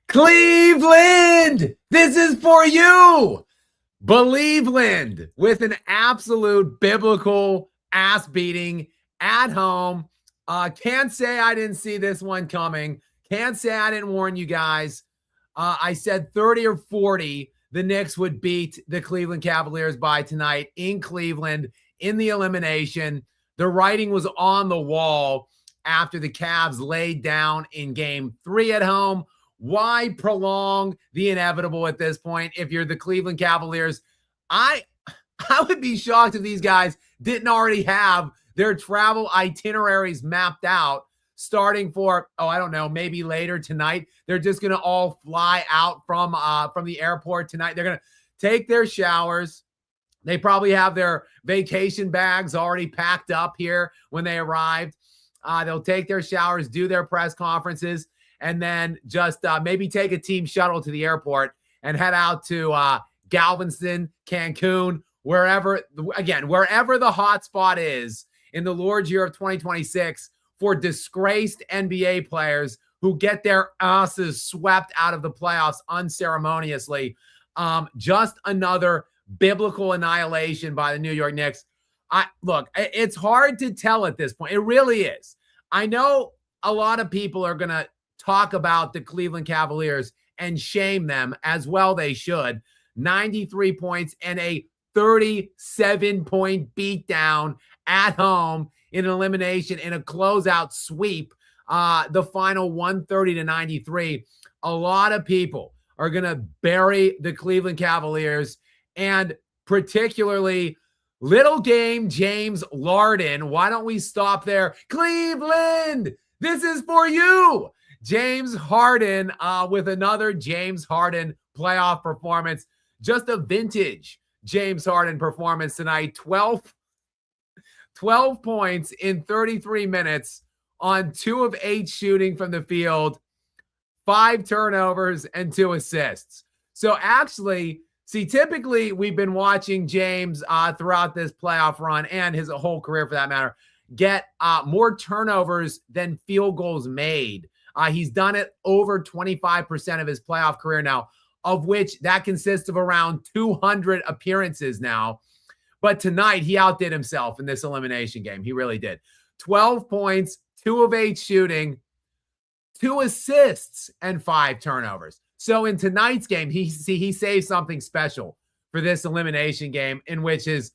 Cleveland, this is for you. Believeland with an absolute biblical ass beating at home. Can't say I didn't see this one coming. Can't say I didn't warn you guys. I said 30 or 40 the Knicks would beat the Cleveland Cavaliers by tonight in Cleveland in the elimination. The writing was on the wall after the Cavs laid down in game 3 at home. Why prolong the inevitable at this point? If you're the Cleveland Cavaliers, I would be shocked if these guys didn't already have their travel itineraries mapped out starting for, I don't know, maybe later tonight. They're just going to all fly out from the airport tonight. They're going to take their showers. They probably have their vacation bags already packed up here when they arrived. They'll take their showers, do their press conferences, and then just maybe take a team shuttle to the airport and head out to Galveston, Cancun, wherever the hot spot is in the Lord's year of 2026 for disgraced NBA players who get their asses swept out of the playoffs unceremoniously. Just another biblical annihilation by the New York Knicks. Look, it's hard to tell at this point. It really is. I know a lot of people are going to talk about the Cleveland Cavaliers and shame them, as well they should. 93 points and a 37-point beatdown at home in an elimination in a closeout sweep, the final 130-93. A lot of people are going to bury the Cleveland Cavaliers, and particularly little game James Harden. Why don't we stop there? Cleveland, this is for you. James Harden with another James Harden playoff performance. Just a vintage James Harden performance tonight. 12 points in 33 minutes on 2 of 8 shooting from the field, 5 turnovers and 2 assists. So actually, typically we've been watching James throughout this playoff run and his whole career for that matter, get more turnovers than field goals made. He's done it over 25% of his playoff career now, of which that consists of around 200 appearances now. But tonight, he outdid himself in this elimination game. He really did. 12 points, 2 of 8 shooting, 2 assists, and 5 turnovers. So in tonight's game, he saved something special for this elimination game in which his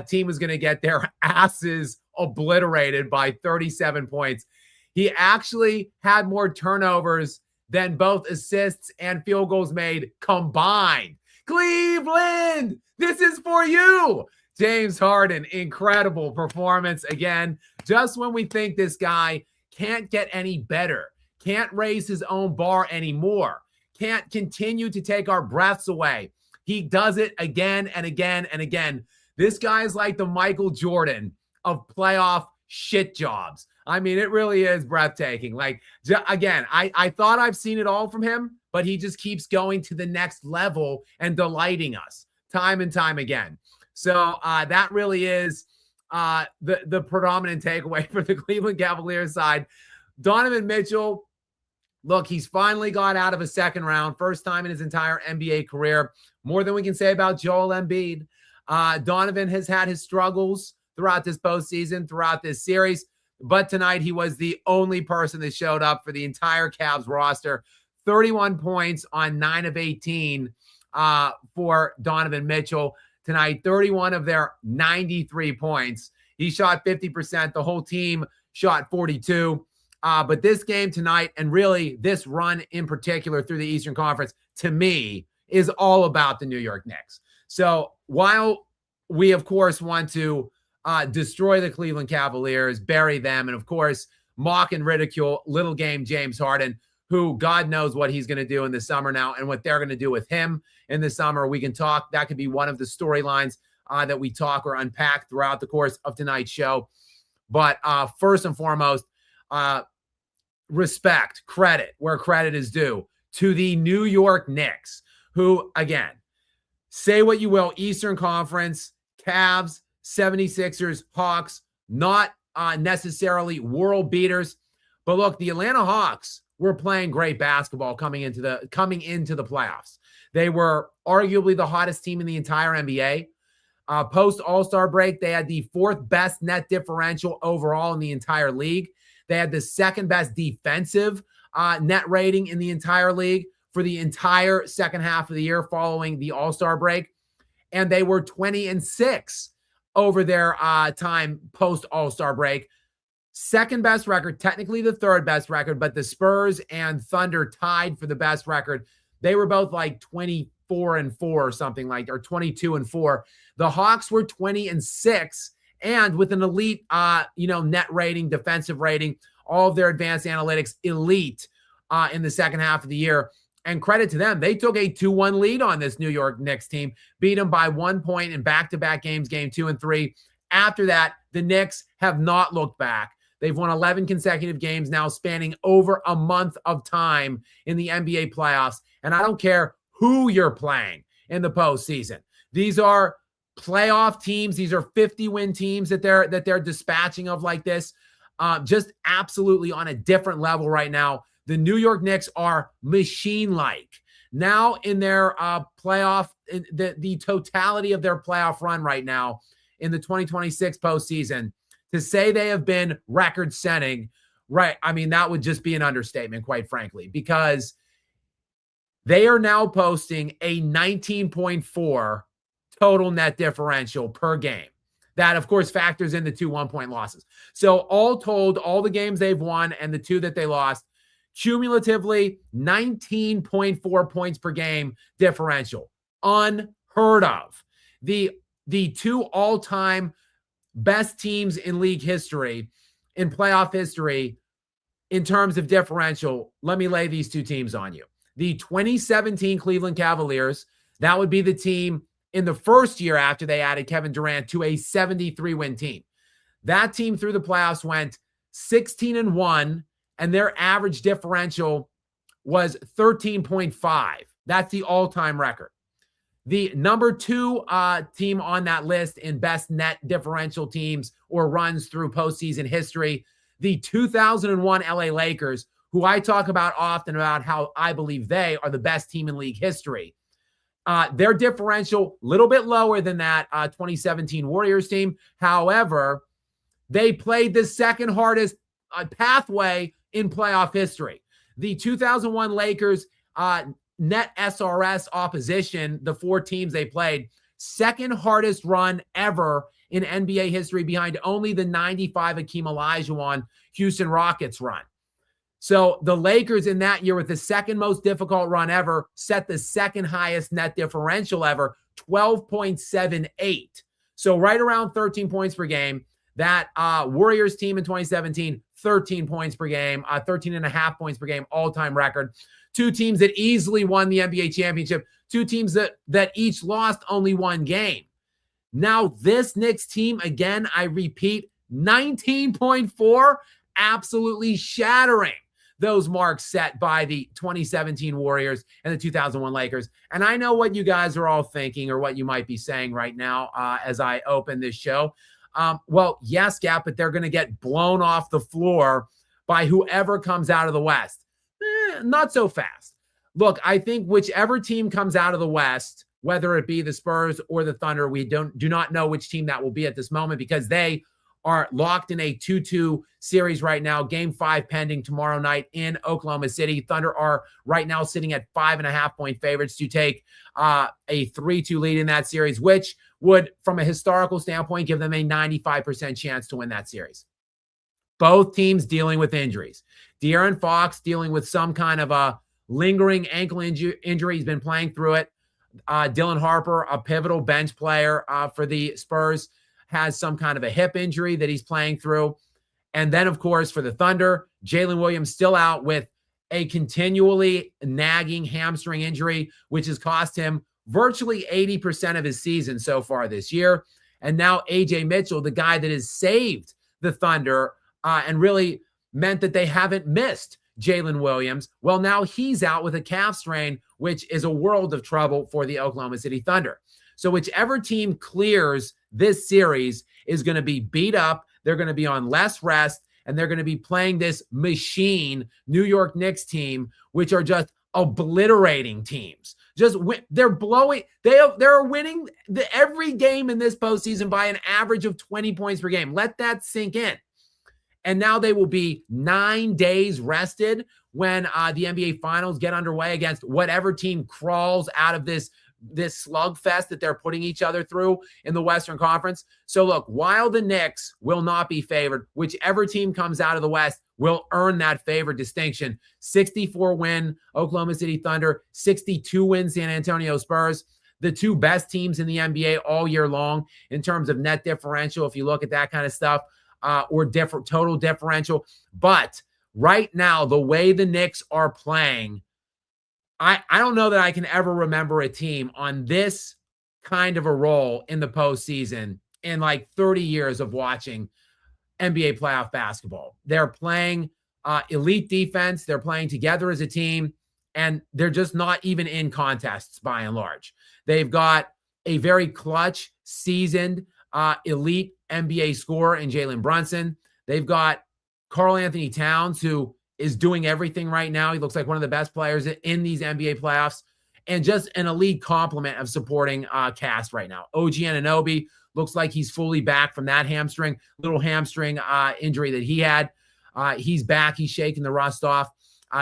team was going to get their asses obliterated by 37 points. He actually had more turnovers than both assists and field goals made combined. Cleveland, this is for you. James Harden, incredible performance again. Just when we think this guy can't get any better, can't raise his own bar anymore, can't continue to take our breaths away, he does it again and again and again. This guy is like the Michael Jordan of playoff shit jobs. I mean, it really is breathtaking. Like, again, I thought I've seen it all from him, but he just keeps going to the next level and delighting us time and time again. So that really is the predominant takeaway for the Cleveland Cavaliers side. Donovan Mitchell, look, he's finally got out of a second round, first time in his entire NBA career. More than we can say about Joel Embiid. Donovan has had his struggles throughout this postseason, throughout this series. But tonight, he was the only person that showed up for the entire Cavs roster. 31 points on 9 of 18 for Donovan Mitchell tonight. 31 of their 93 points. He shot 50%. The whole team shot 42. But this game tonight, and really this run in particular through the Eastern Conference, to me, is all about the New York Knicks. So while we, of course, want to destroy the Cleveland Cavaliers, bury them, and of course, mock and ridicule little game James Harden, who God knows what he's going to do in the summer now and what they're going to do with him in the summer. We can talk. That could be one of the storylines that we talk or unpack throughout the course of tonight's show. But first and foremost, respect, credit where credit is due to the New York Knicks, who, again, say what you will, Eastern Conference, Cavs, 76ers, Hawks, not necessarily world beaters. But look, the Atlanta Hawks were playing great basketball coming into the playoffs. They were arguably the hottest team in the entire NBA. Post All-Star break, they had the 4th best net differential overall in the entire league. They had the 2nd best defensive net rating in the entire league for the entire second half of the year following the All-Star break. And they were 20-6 over their time post All-Star break. 2nd best record, technically the 3rd best record, but the Spurs and Thunder tied for the best record. They were both like 24-4 or something like, or 22-4. The Hawks were 20-6 and with an elite, net rating, defensive rating, all of their advanced analytics elite in the second half of the year. And credit to them, they took a 2-1 lead on this New York Knicks team, beat them by 1 point in back-to-back games, game 2 and 3. After that, the Knicks have not looked back. They've won 11 consecutive games now, spanning over a month of time in the NBA playoffs. And I don't care who you're playing in the postseason. These are playoff teams. These are 50-win teams that they're dispatching of like this. Just absolutely on a different level right now. The New York Knicks are machine-like. Now in their playoff, the totality of their playoff run right now in the 2026 postseason, to say they have been record-setting, right, I mean, that would just be an understatement, quite frankly, because they are now posting a 19.4 total net differential per game. That, of course, factors in the 2 1-point losses. So all told, all the games they've won and the 2 that they lost, cumulatively 19.4 points per game differential. Unheard of. The 2 all-time best teams in league history, in playoff history, in terms of differential, let me lay these 2 teams on you. The 2017 Cleveland Cavaliers, that would be the team in the first year after they added Kevin Durant to a 73-win team. That team through the playoffs went 16-1, and their average differential was 13.5. That's the all-time record. The number 2 team on that list in best net differential teams or runs through postseason history, the 2001 LA Lakers, who I talk about often about how I believe they are the best team in league history. Their differential, a little bit lower than that 2017 Warriors team. However, they played the second hardest pathway in playoff history. The 2001 Lakers net SRS opposition, the 4 teams they played, second hardest run ever in NBA history behind only the 95 Hakeem Olajuwon Houston Rockets run. So the Lakers in that year with the second most difficult run ever set the second highest net differential ever, 12.78. So right around 13 points per game. That Warriors team in 2017, 13 points per game, 13.5 points per game, all-time record. 2 teams that easily won the NBA championship. 2 teams that each lost only 1 game. Now this Knicks team, again, I repeat, 19.4, absolutely shattering those marks set by the 2017 Warriors and the 2001 Lakers. And I know what you guys are all thinking or what you might be saying right now as I open this show. Well, yes, Skap, but they're going to get blown off the floor by whoever comes out of the West. Not so fast. Look, I think whichever team comes out of the West, whether it be the Spurs or the Thunder, we do not know which team that will be at this moment because they are locked in a 2-2 series right now. Game 5 pending tomorrow night in Oklahoma City. Thunder are right now sitting at 5.5-point favorites to take a 3-2 lead in that series, which would, from a historical standpoint, give them a 95% chance to win that series. Both teams dealing with injuries. De'Aaron Fox dealing with some kind of a lingering ankle injury. He's been playing through it. Dylan Harper, a pivotal bench player for the Spurs, has some kind of a hip injury that he's playing through. And then, of course, for the Thunder, Jalen Williams still out with a continually nagging hamstring injury, which has cost him virtually 80% of his season so far this year. And now A.J. Mitchell, the guy that has saved the Thunder and really meant that they haven't missed Jalen Williams. Well, now he's out with a calf strain, which is a world of trouble for the Oklahoma City Thunder. So whichever team clears this series is going to be beat up. They're going to be on less rest, and they're going to be playing this machine New York Knicks team, which are just obliterating teams. They're blowing. They're winning every game in this postseason by an average of 20 points per game. Let that sink in. And now they will be 9 days rested when the NBA Finals get underway against whatever team crawls out of this slugfest that they're putting each other through in the Western Conference. So look, while the Knicks will not be favored, whichever team comes out of the West will earn that favored distinction. 64-win Oklahoma City Thunder, 62-win San Antonio Spurs. The two best teams in the NBA all year long in terms of net differential, if you look at that kind of stuff, or total differential. But right now, the way the Knicks are playing, I don't know that I can ever remember a team on this kind of a roll in the postseason in like 30 years of watching NBA playoff basketball. They're playing elite defense. They're playing together as a team, and they're just not even in contests by and large. They've got a very clutch, seasoned, elite NBA scorer in Jalen Brunson. They've got Karl Anthony Towns, who is doing everything right now. He looks like one of the best players in these NBA playoffs, and just an elite complement of supporting cast right now. OG Anunoby looks like he's fully back from that little hamstring injury that he had. He's back. He's shaking the rust off.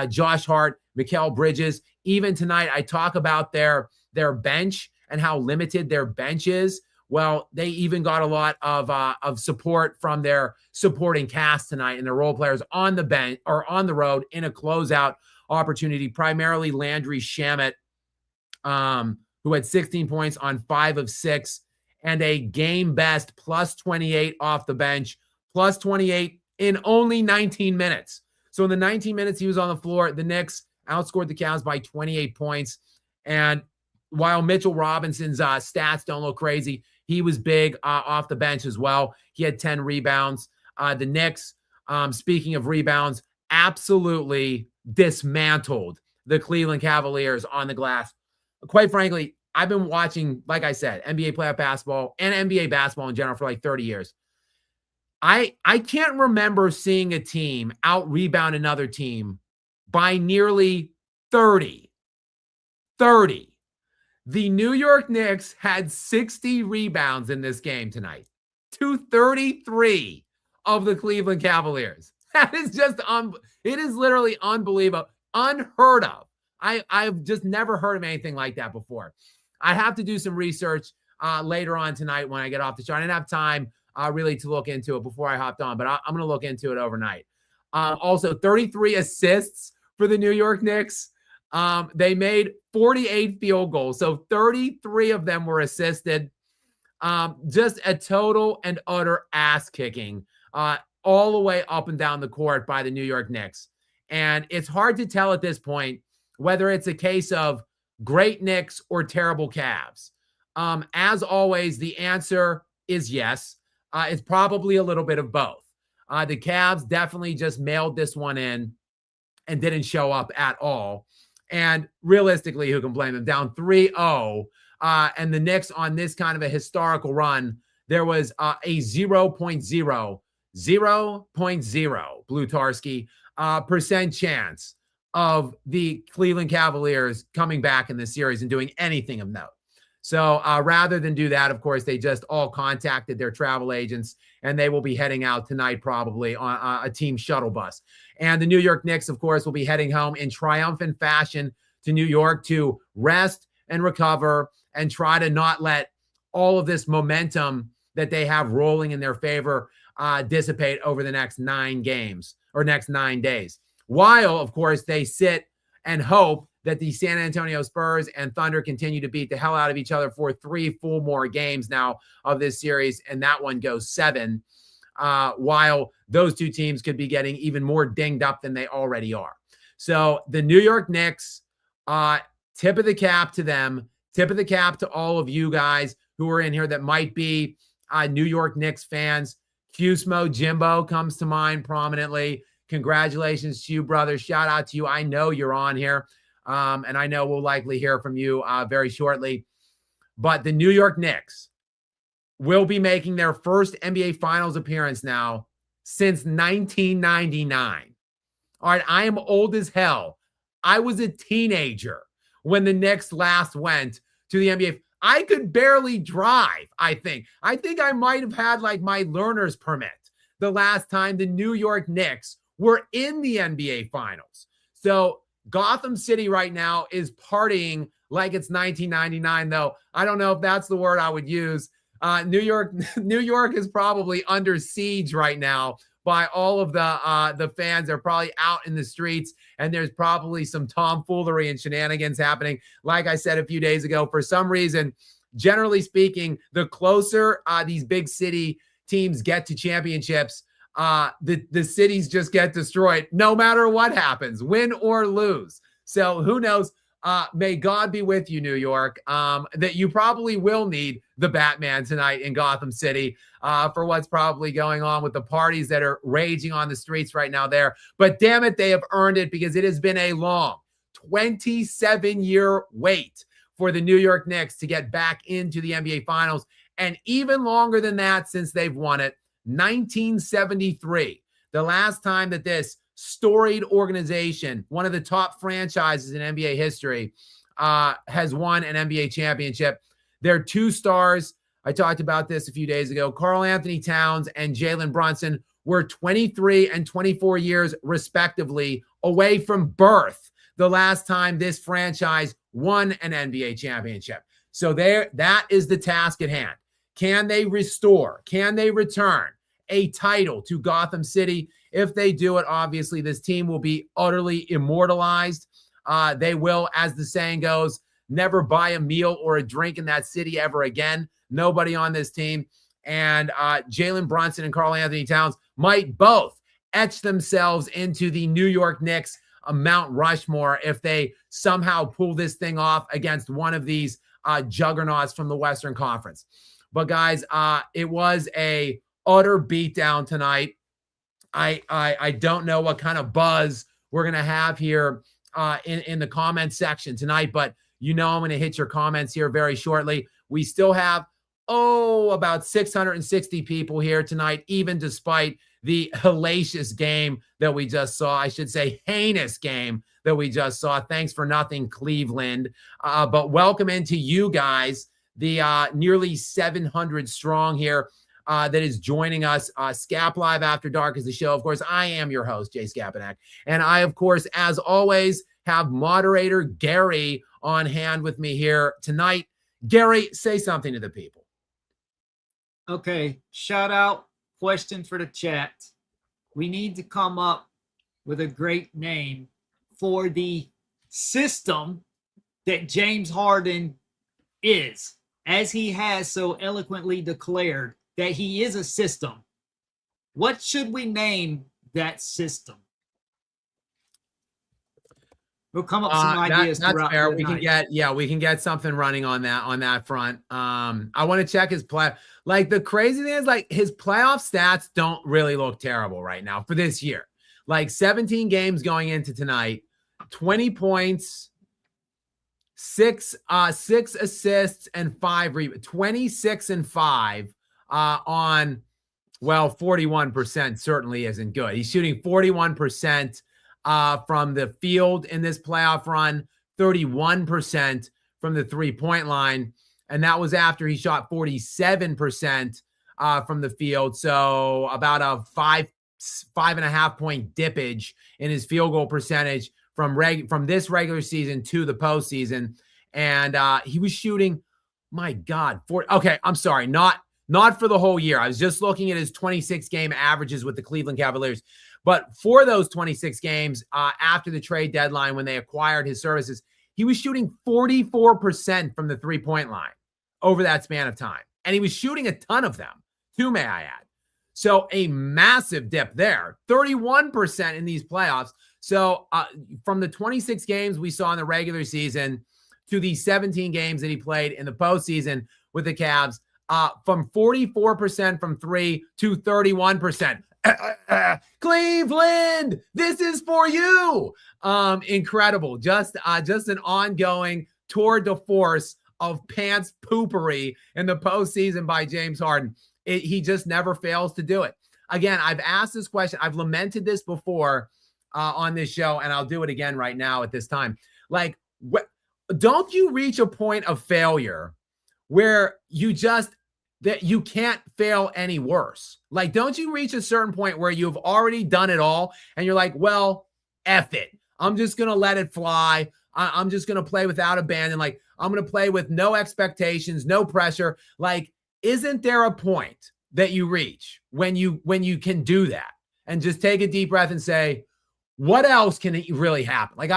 Josh Hart, Mikal Bridges. Even tonight, I talk about their bench and how limited their bench is. Well, they even got a lot of support from their supporting cast tonight and their role players on the bench or on the road in a closeout opportunity, primarily Landry Shamet, who had 16 points on 5 of 6 and a game best plus 28 off the bench, plus 28 in only 19 minutes. So in the 19 minutes he was on the floor, the Knicks outscored the Cavs by 28 points. And while Mitchell Robinson's stats don't look crazy, he was big off the bench as well. He had 10 rebounds. The Knicks, speaking of rebounds, absolutely dismantled the Cleveland Cavaliers on the glass. Quite frankly, I've been watching, like I said, NBA playoff basketball and NBA basketball in general for like 30 years. I can't remember seeing a team out-rebound another team by nearly 30. 30. The New York Knicks had 60 rebounds in this game tonight to 33 of the Cleveland Cavaliers. That is just, it is literally unbelievable, unheard of. I've just never heard of anything like that before. I have to do some research later on tonight when I get off the show. I didn't have time really to look into it before I hopped on, but I'm going to look into it overnight. Also, 33 assists for the New York Knicks. They made 48 field goals, so 33 of them were assisted. Just a total and utter ass kicking all the way up and down the court by the New York Knicks. And it's hard to tell at this point whether it's a case of great Knicks or terrible Cavs. As always, the answer is yes. It's probably a little bit of both. The Cavs definitely just mailed this one in and didn't show up at all. And realistically, who can blame them? Down 3-0. And the Knicks on this kind of a historical run, there was a 0.0 Blutarski percent chance of the Cleveland Cavaliers coming back in this series and doing anything of note. So rather than do that, of course, they just all contacted their travel agents, and they will be heading out tonight probably on a team shuttle bus. And the New York Knicks, of course, will be heading home in triumphant fashion to New York to rest and recover and try to not let all of this momentum that they have rolling in their favor dissipate over the next 9 games or next 9 days. While, of course, they sit and hope that the San Antonio Spurs and Thunder continue to beat the hell out of each other for 3 full more games now of this series, and that one goes 7, while those two teams could be getting even more dinged up than they already are. So the New York Knicks, tip of the cap to them, tip of the cap to all of you guys who are in here that might be New York Knicks fans. Cusmo Jimbo comes to mind prominently. Congratulations to you, brother. Shout out to you. I know you're on here. And I know we'll likely hear from you very shortly. But the New York Knicks will be making their first NBA Finals appearance now since 1999. All right, I am old as hell. I was a teenager when the Knicks last went to the NBA. I could barely drive, I think. I think I might have had like my learner's permit the last time the New York Knicks were in the NBA Finals. So Gotham City right now is partying like it's 1999, though. I don't know if that's the word I would use. New York is probably under siege right now by all of the fans. They're probably out in the streets, and there's probably some tomfoolery and shenanigans happening. Like I said a few days ago, for some reason, generally speaking, the closer these big city teams get to championships, the cities just get destroyed no matter what happens, win or lose. So who knows? May God be with you, New York, that you probably will need the Batman tonight in Gotham City for what's probably going on with the parties that are raging on the streets right now there. But damn it, they have earned it, because it has been a long 27-year wait for the New York Knicks to get back into the NBA Finals, and even longer than that since they've won it. 1973, the last time that this storied organization, one of the top franchises in NBA history, has won an NBA championship. Their two stars, I talked about this a few days ago, Karl Anthony Towns and Jalen Brunson, were 23 and 24 years respectively away from birth the last time this franchise won an NBA championship. So that is the task at hand. Can they restore? Can they return a title to Gotham City? If they do it, obviously this team will be utterly immortalized. They will, as the saying goes, never buy a meal or a drink in that city ever again. Nobody on this team. And Jalen Brunson and Karl Anthony Towns might both etch themselves into the New York Knicks Mount Rushmore if they somehow pull this thing off against one of these juggernauts from the Western Conference. But guys, it was a utter beatdown tonight. I don't know what kind of buzz we're going to have here in the comment section tonight, but I'm going to hit your comments here very shortly. We still have, about 660 people here tonight, even despite the hellacious game that we just saw. I should say heinous game that we just saw. Thanks for nothing, Cleveland. But welcome into you guys, the nearly 700 strong here that is joining us. Skap Live After Dark is the show. Of course, I am your host, Jay Skapanek. And I, of course, as always, have moderator Gary on hand with me here tonight. Gary, say something to the people. Okay, shout out, question for the chat. We need to come up with a great name for the system that James Harden is, as he has so eloquently declared that he is a system. What should we name that system? We'll come up with some ideas. That's fair. We can get something running on that front. I want to check his play. Like, the crazy thing is, like, his playoff stats don't really look terrible right now for this year. Like, 17 games going into tonight, 20 points, six assists, and 5 rebounds. 26 and 5 on, 41% certainly isn't good. He's shooting 41% from the field in this playoff run, 31% from the three-point line. And that was after he shot 47% from the field. So about a 5.5 point dippage in his field goal percentage from this regular season to the postseason. And he was shooting, my God, I'm sorry, not for the whole year. I was just looking at his 26 game averages with the Cleveland Cavaliers. But for those 26 games after the trade deadline, when they acquired his services, he was shooting 44% from the three-point line over that span of time. And he was shooting a ton of them, too, may I add. So a massive dip there, 31% in these playoffs. So from the 26 games we saw in the regular season to the 17 games that he played in the postseason with the Cavs, from 44% from three to 31%. Cleveland, this is for you. Incredible. Just an ongoing tour de force of pants poopery in the postseason by James Harden. He just never fails to do it. again, I've asked this question. I've lamented this before on this show, and I'll do it again right now at this time. Like, don't you reach a point of failure where that you can't fail any worse? Like, don't you reach a certain point where you've already done it all and you're like, well, F it. I'm just going to let it fly. I'm just going to play without abandon. Like, I'm going to play with no expectations, no pressure. Like, isn't there a point that you reach when you can do that and just take a deep breath and say, what else can really happen? Like,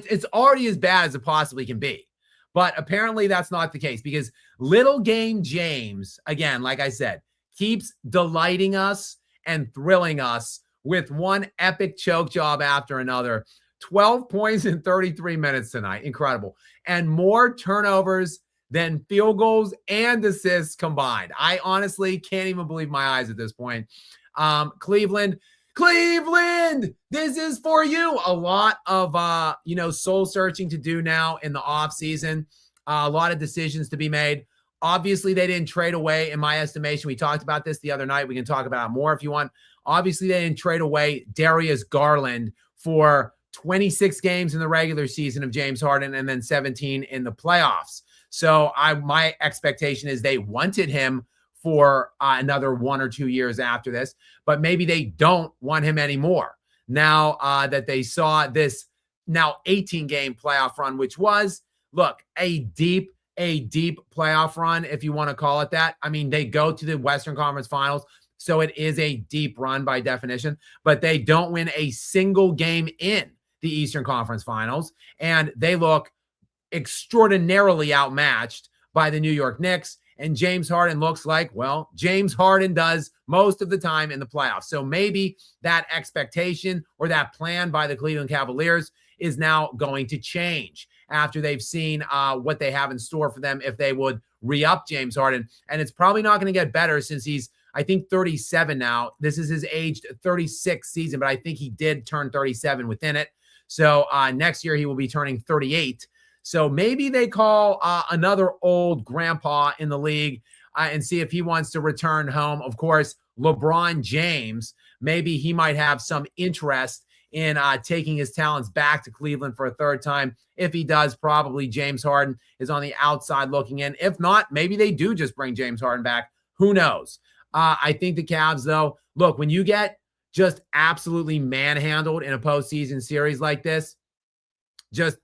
it's already as bad as it possibly can be. But apparently that's not the case, because little game James, again, like I said, keeps delighting us and thrilling us with one epic choke job after another. 12 points in 33 minutes tonight. Incredible. And more turnovers than field goals and assists combined. I honestly can't even believe my eyes at this point. Cleveland, this is for you. A lot of, soul searching to do now in the offseason. A lot of decisions to be made. Obviously, they didn't trade away, in my estimation. We talked about this the other night. We can talk about it more if you want. Obviously, they didn't trade away Darius Garland for 26 games in the regular season of James Harden and then 17 in the playoffs. So my expectation is they wanted him for another 1 or 2 years after this, but maybe they don't want him anymore now that they saw this now 18-game playoff run, which was, look, a deep playoff run, if you want to call it that. I mean, they go to the Western Conference Finals, so it is a deep run by definition, but they don't win a single game in the Eastern Conference Finals, and they look extraordinarily outmatched by the New York Knicks. And James Harden looks like, well, James Harden does most of the time in the playoffs. So maybe that expectation or that plan by the Cleveland Cavaliers is now going to change after they've seen what they have in store for them if they would re-up James Harden. And it's probably not going to get better since he's, I think, 37 now. This is his aged 36th season, but I think he did turn 37 within it. So next year he will be turning 38. So maybe they call another old grandpa in the league and see if he wants to return home. Of course, LeBron James, maybe he might have some interest in taking his talents back to Cleveland for a third time. If he does, probably James Harden is on the outside looking in. If not, maybe they do just bring James Harden back. Who knows? I think the Cavs, though, look, when you get just absolutely manhandled in a postseason series like this, just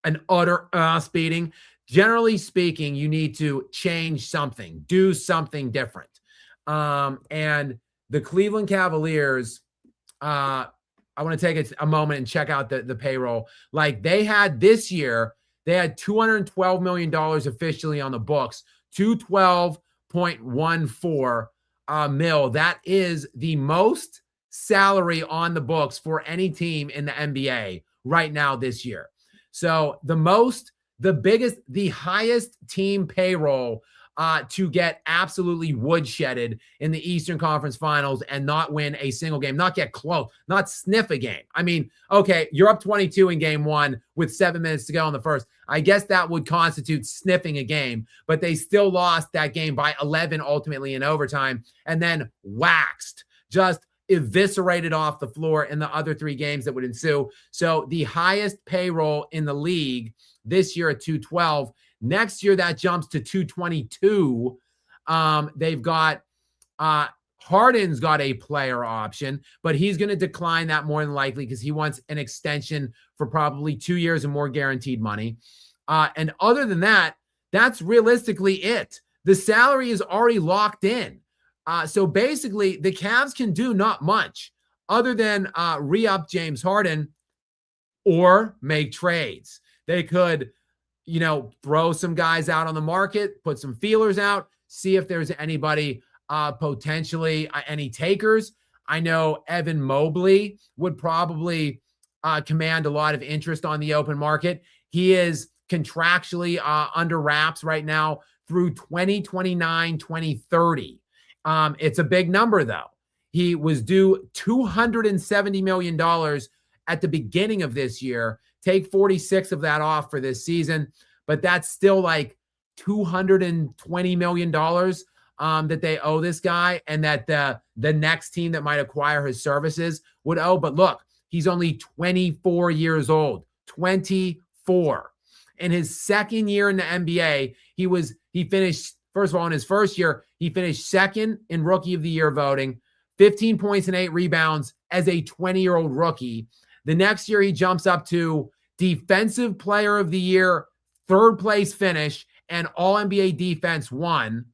an utter beating. Generally speaking, you need to change something, do something different. And the Cleveland Cavaliers, I want to take a moment and check out the payroll. Like they had this year, they had $212 million officially on the books, 212.14 mil. That is the most salary on the books for any team in the NBA right now this year. So the highest team payroll to get absolutely woodshedded in the Eastern Conference Finals and not win a single game, not get close, not sniff a game. I mean, okay, you're up 22 in game one with 7 minutes to go in the first. I guess that would constitute sniffing a game, but they still lost that game by 11 ultimately in overtime and then waxed, just eviscerated off the floor in the other 3 games that would ensue. So the highest payroll in the league this year at 212. Next year, that jumps to 222. They've got Harden's got a player option, but he's going to decline that more than likely because he wants an extension for probably 2 years and more guaranteed money. And other than that, that's realistically it. The salary is already locked in. So basically, the Cavs can do not much other than re-up James Harden or make trades. They could, throw some guys out on the market, put some feelers out, see if there's anybody potentially any takers. I know Evan Mobley would probably command a lot of interest on the open market. He is contractually under wraps right now through 2029, 2030. It's a big number, though. He was due $270 million at the beginning of this year. Take 46 of that off for this season, but that's still like $220 million that they owe this guy and that the next team that might acquire his services would owe. But look, he's only 24 years old, 24. In his second year in the NBA, he finished, first of all, in his first year, he finished second in Rookie of the Year voting, 15 points and 8 rebounds as a 20-year-old rookie. The next year, he jumps up to Defensive Player of the Year, third place finish, and All-NBA Defense 1.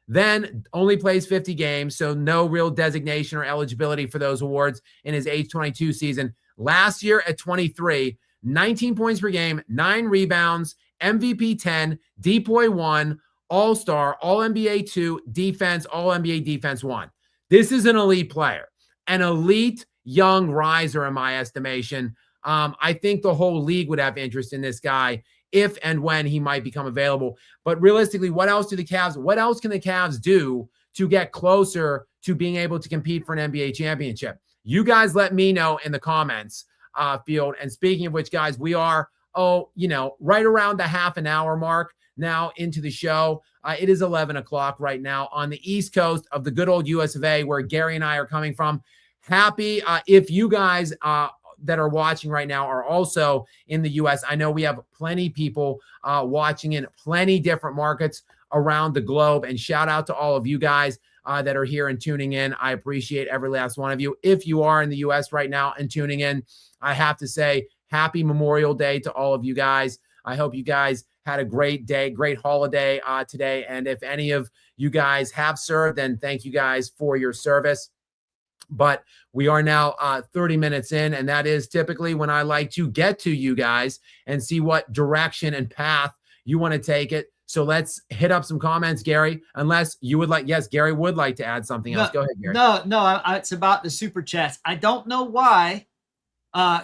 Then only plays 50 games, so no real designation or eligibility for those awards in his age 22 season. Last year at 23, 19 points per game, 9 rebounds, MVP 10, DPOY 1, All-Star, All-NBA 2, Defense, All-NBA Defense 1. This is an elite player, an elite young riser in my estimation. I think the whole league would have interest in this guy if and when he might become available. But realistically, what else can the Cavs do to get closer to being able to compete for an NBA championship? You guys let me know in the comments field. And speaking of which, guys, we are, right around the half an hour mark now into the show. It is 11 o'clock right now on the East Coast of the good old US of A, where Gary and I are coming from. Happy if you guys that are watching right now are also in the U.S. I know we have plenty people watching in plenty different markets around the globe. And shout out to all of you guys that are here and tuning in. I appreciate every last one of you. If you are in the U.S. right now and tuning in, I have to say happy Memorial Day to all of you guys. I hope you guys had a great day, great holiday today. And if any of you guys have served, then thank you guys for your service. But we are now 30 minutes in, and that is typically when I like to get to you guys and see what direction and path you want to take it. So let's hit up some comments, Gary, unless you would like. Yes, Gary would like to add something else. Go ahead, Gary. No, it's about the super chats. I don't know why.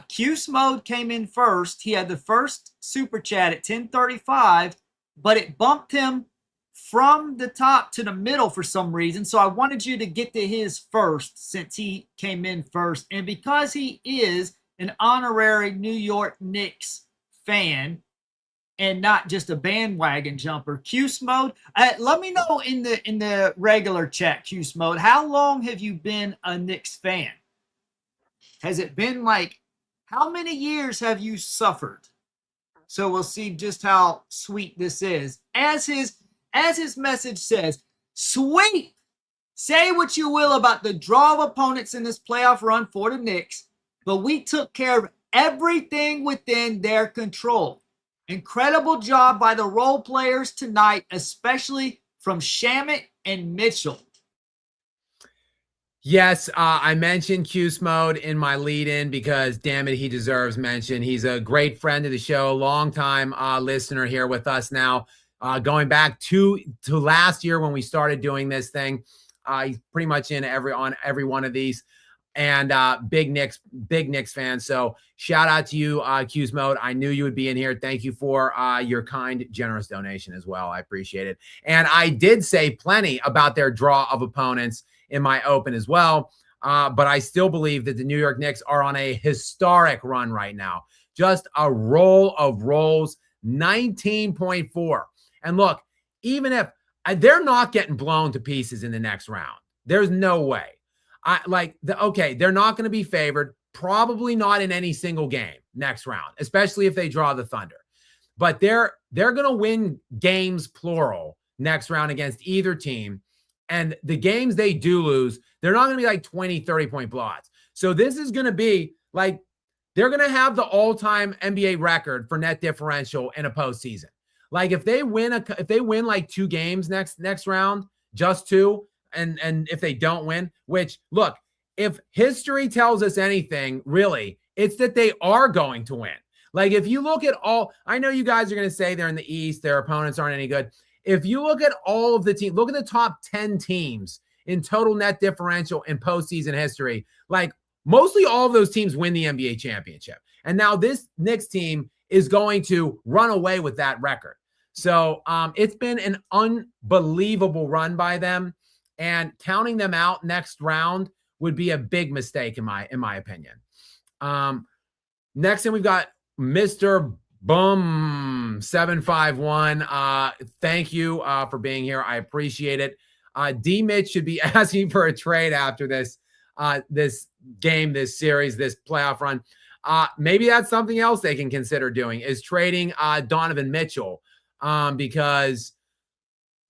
Cuse Mode came in first. He had the first super chat at 10:35, but it bumped him from the top to the middle for some reason. So I wanted you to get to his first since he came in first. And because he is an honorary New York Knicks fan and not just a bandwagon jumper, Cuse Mode, let me know in the regular chat, Cuse Mode, how long have you been a Knicks fan? Has it been like, how many years have you suffered? So we'll see just how sweet this is. As his message says, sweet. Say what you will about the draw of opponents in this playoff run for the Knicks, but we took care of everything within their control. Incredible job by the role players tonight, especially from Shamet and Mitchell. Yes, I mentioned Cuse Mode in my lead-in because, damn it, he deserves mention. He's a great friend of the show, long-time listener here with us now. Going back to last year when we started doing this thing, he's pretty much in every one of these, and big Knicks fan. So shout out to you, Cuse Mode. I knew you would be in here. Thank you for your kind, generous donation as well. I appreciate it. And I did say plenty about their draw of opponents in my open as well. But I still believe that the New York Knicks are on a historic run right now. Just a roll of rolls, 19.4. And look, even if they're not getting blown to pieces in the next round, there's no way. They're not going to be favored, probably not in any single game next round, especially if they draw the Thunder. But they're going to win games, plural, next round against either team. And the games they do lose, they're not going to be like 20, 30-point blowouts. So this is going to be like they're going to have the all-time NBA record for net differential in a postseason. Like if they win like 2 games next round, just 2, and if they don't win, which look, if history tells us anything, really, it's that they are going to win. Like if you look at I know you guys are going to say they're in the East, their opponents aren't any good. If you look at all of the teams, look at the top 10 teams in total net differential in postseason history, like mostly all of those teams win the NBA championship. And now this Knicks team is going to run away with that record. So it's been an unbelievable run by them, and counting them out next round would be a big mistake in my opinion. Next thing we've got Mr. Boom 751. Thank you for being here. I appreciate it. D Mitch should be asking for a trade after this game, this series, this playoff run. Maybe that's something else they can consider doing, is trading Donovan Mitchell, because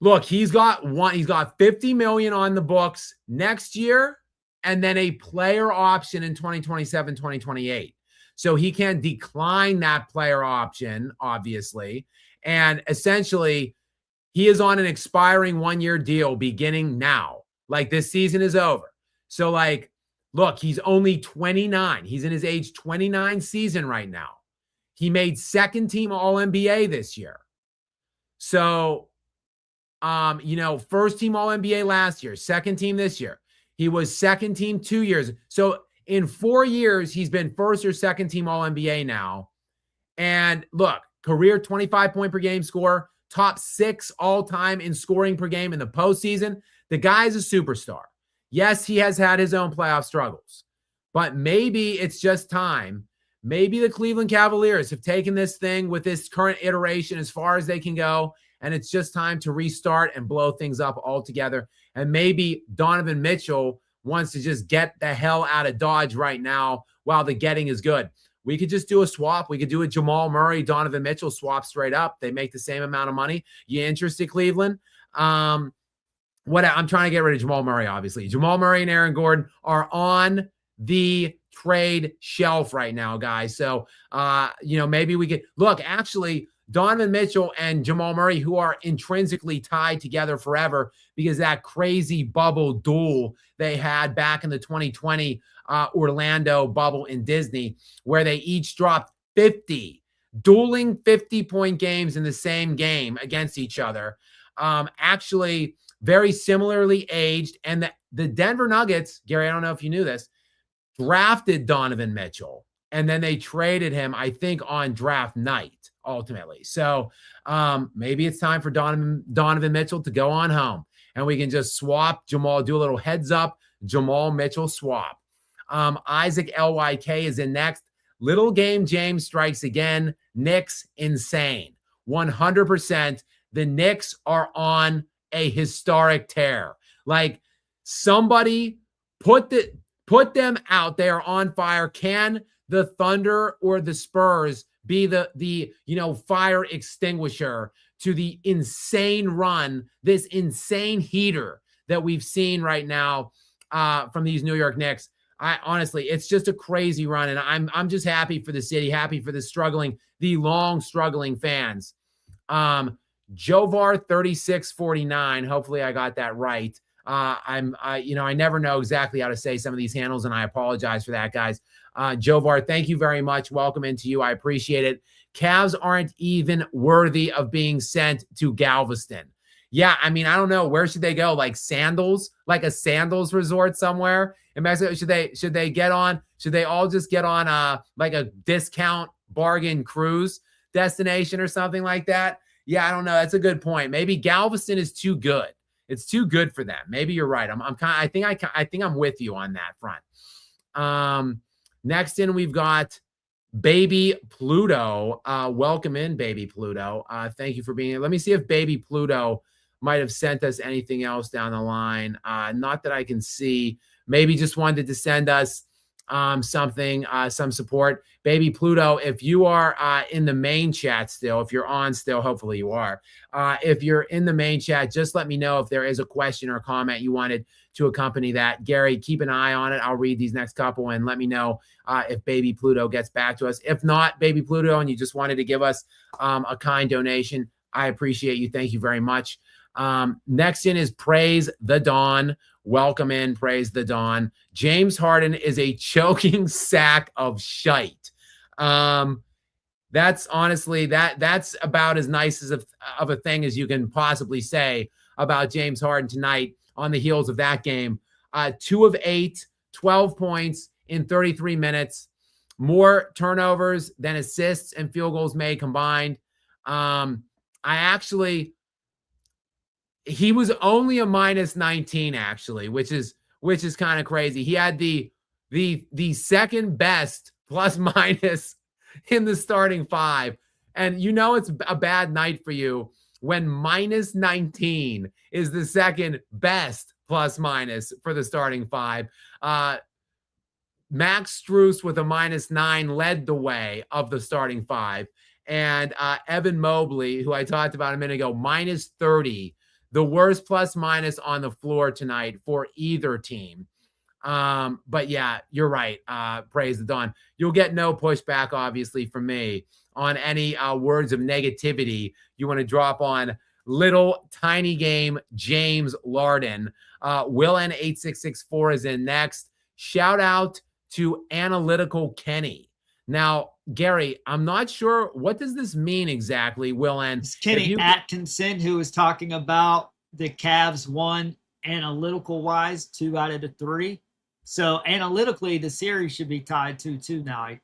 look, he's got $50 million on the books next year, and then a player option in 2027, 2028. So he can decline that player option, obviously, and essentially he is on an expiring 1-year deal beginning now. Like, this season is over. So, like, look, he's only 29. He's in his age 29 season right now. He made second team All-NBA this year. So, first team All-NBA last year, second team this year. He was second team 2 years. So in 4 years, he's been first or second team All-NBA now. And look, career 25 point per game score, top 6 all time in scoring per game in the postseason. The guy's a superstar. Yes, he has had his own playoff struggles, but maybe it's just time. Maybe the Cleveland Cavaliers have taken this thing with this current iteration as far as they can go, and it's just time to restart and blow things up altogether. And maybe Donovan Mitchell wants to just get the hell out of Dodge right now while the getting is good. We could just do a swap. We could do a Jamal Murray, Donovan Mitchell swap straight up. They make the same amount of money. You interested, Cleveland? I'm trying to get rid of Jamal Murray, obviously. Jamal Murray and Aaron Gordon are on the trade shelf right now, guys. So, maybe we could look, actually, Donovan Mitchell and Jamal Murray, who are intrinsically tied together forever because that crazy bubble duel they had back in the 2020 Orlando bubble in Disney, where they each dropped 50, dueling 50-point games in the same game against each other. Actually, very similarly aged. And the Denver Nuggets, Gary, I don't know if you knew this, drafted Donovan Mitchell, and then they traded him, I think, on draft night, ultimately. So maybe it's time for Donovan Mitchell to go on home, and we can just swap Jamal, do a little heads up, Jamal Mitchell swap. Isaac LYK is in next. Little game James strikes again. Knicks insane. 100%. The Knicks are on a historic tear. Like, somebody put them out there on fire. Can the Thunder or the Spurs be the fire extinguisher to the insane run, this insane heater that we've seen right now from these New York Knicks? Honestly, it's just a crazy run, and I'm just happy for the city, happy for the long struggling fans. Jovar 3649. Hopefully I got that right. I never know exactly how to say some of these handles, and I apologize for that, guys. Jovar, thank you very much. Welcome into you. I appreciate it. Cavs aren't even worthy of being sent to Galveston. Yeah, I mean, I don't know. Where should they go? Like Sandals? Like a Sandals resort somewhere in Mexico? Should they all just get on like a discount bargain cruise destination or something like that? Yeah, I don't know. That's a good point. Maybe Galveston is too good. It's too good for them. Maybe you're right. I think I'm with you on that front. Next in, we've got Baby Pluto. Welcome in, Baby Pluto. Thank you for being here. Let me see if Baby Pluto might have sent us anything else down the line. Not that I can see. Maybe just wanted to send us something, some support. Baby Pluto, if you are in the main chat still, if you're on still, hopefully you are. If you're in the main chat, just let me know if there is a question or comment you wanted to accompany that. Gary, keep an eye on it. I'll read these next couple and let me know if Baby Pluto gets back to us. If not, Baby Pluto, and you just wanted to give us a kind donation, I appreciate you. Thank you very much. Next in is Praise the Dawn. Welcome in, Praise the Dawn. James Harden is a choking sack of shite. That's honestly, that's about as nice as of a thing as you can possibly say about James Harden tonight on the heels of that game. 2 of 8, 12 points in 33 minutes, more turnovers than assists and field goals made combined. He was only a minus 19, actually, which is kind of crazy. He had the second best plus minus in the starting 5. And it's a bad night for you when minus 19 is the second best plus minus for the starting five. Max Strus with a -9 led the way of the starting five. And Evan Mobley, who I talked about a minute ago, -30, the worst plus minus on the floor tonight for either team. But yeah, you're right. Praise the dawn. You'll get no pushback, obviously, from me on any words of negativity you want to drop on little tiny game James Larden. Will N8664 is in next. Shout out to Analytical Kenny. Now, Gary, I'm not sure what does this mean exactly, Will N. It's Kenny Atkinson, who was talking about the Cavs won analytical wise 2 out of the 3. So analytically, the series should be tied 2-2 now.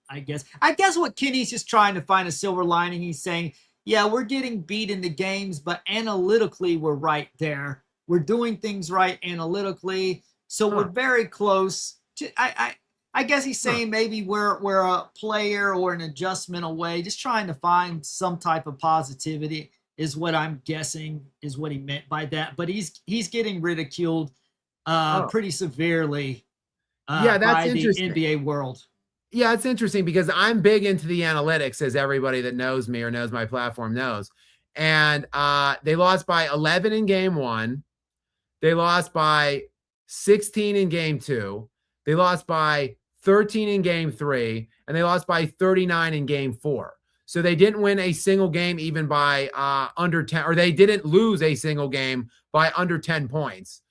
I guess. I guess what Kenny's just trying to find a silver lining. He's saying, yeah, we're getting beat in the games, but analytically, we're right there. We're doing things right analytically, so we're very close. I guess he's saying maybe we're a player or an adjustment away, just trying to find some type of positivity is what I'm guessing is what he meant by that. But he's getting ridiculed pretty severely that's by the interesting. NBA world. Yeah, it's interesting because I'm big into the analytics, as everybody that knows me or knows my platform knows. And they lost by 11 in game 1. They lost by 16 in game 2. They lost by 13 in game 3. And they lost by 39 in game 4. So they didn't win a single game even by under 10, or they didn't lose a single game by under 10 points.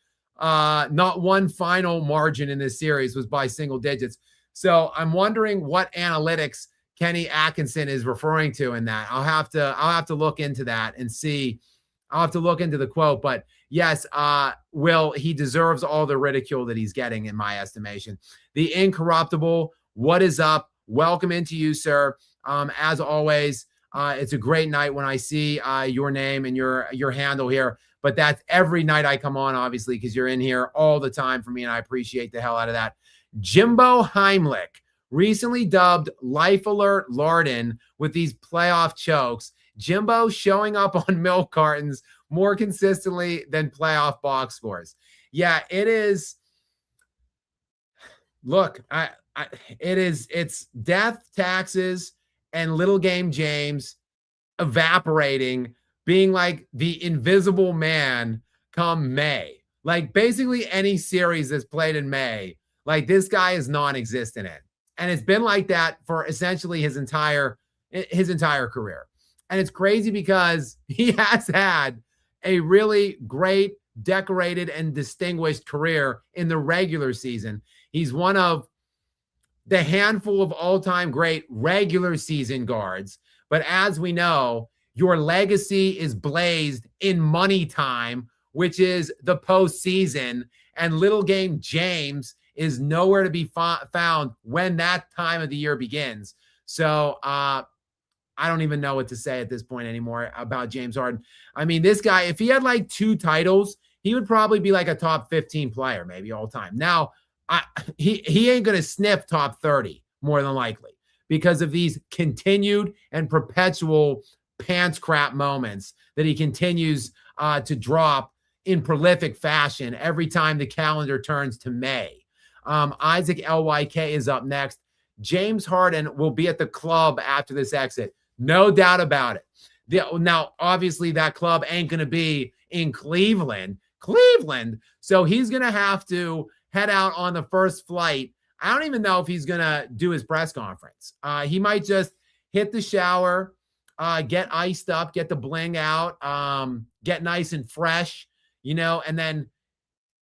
Not one final margin in this series was by single digits. So I'm wondering what analytics Kenny Atkinson is referring to in that. I'll have to look into that and see. I'll have to look into the quote. But yes, Will, he deserves all the ridicule that he's getting in my estimation. The Incorruptible, what is up? Welcome into you, sir. As always, it's a great night when I see your name and your handle here. But that's every night I come on, obviously, because you're in here all the time for me, and I appreciate the hell out of that. Jimbo Heimlich, recently dubbed Life Alert Larden with these playoff chokes. Jimbo showing up on milk cartons more consistently than playoff box scores. Yeah, it is. Look, it's death, taxes, and little game James evaporating, being like the invisible man come May. Like basically any series that's played in May, like this guy is non-existent in. And it's been like that for essentially his entire career. And it's crazy because he has had a really great, decorated, and distinguished career in the regular season. He's one of the handful of all-time great regular season guards. But as we know, your legacy is blazed in money time, which is the postseason. And little game James is nowhere to be found when that time of the year begins. So I don't even know what to say at this point anymore about James Harden. I mean, this guy, if he had like 2 titles, he would probably be like a top 15 player, maybe all time. Now, he ain't going to sniff top 30 more than likely because of these continued and perpetual pants crap moments that he continues to drop in prolific fashion every time the calendar turns to May. Isaac LYK is up next. James Harden will be at the club after this exit. No doubt about it. Now, obviously, that club ain't going to be in Cleveland. So he's going to have to head out on the first flight. I don't even know if he's going to do his press conference. He might just hit the shower, get iced up, get the bling out, get nice and fresh, and then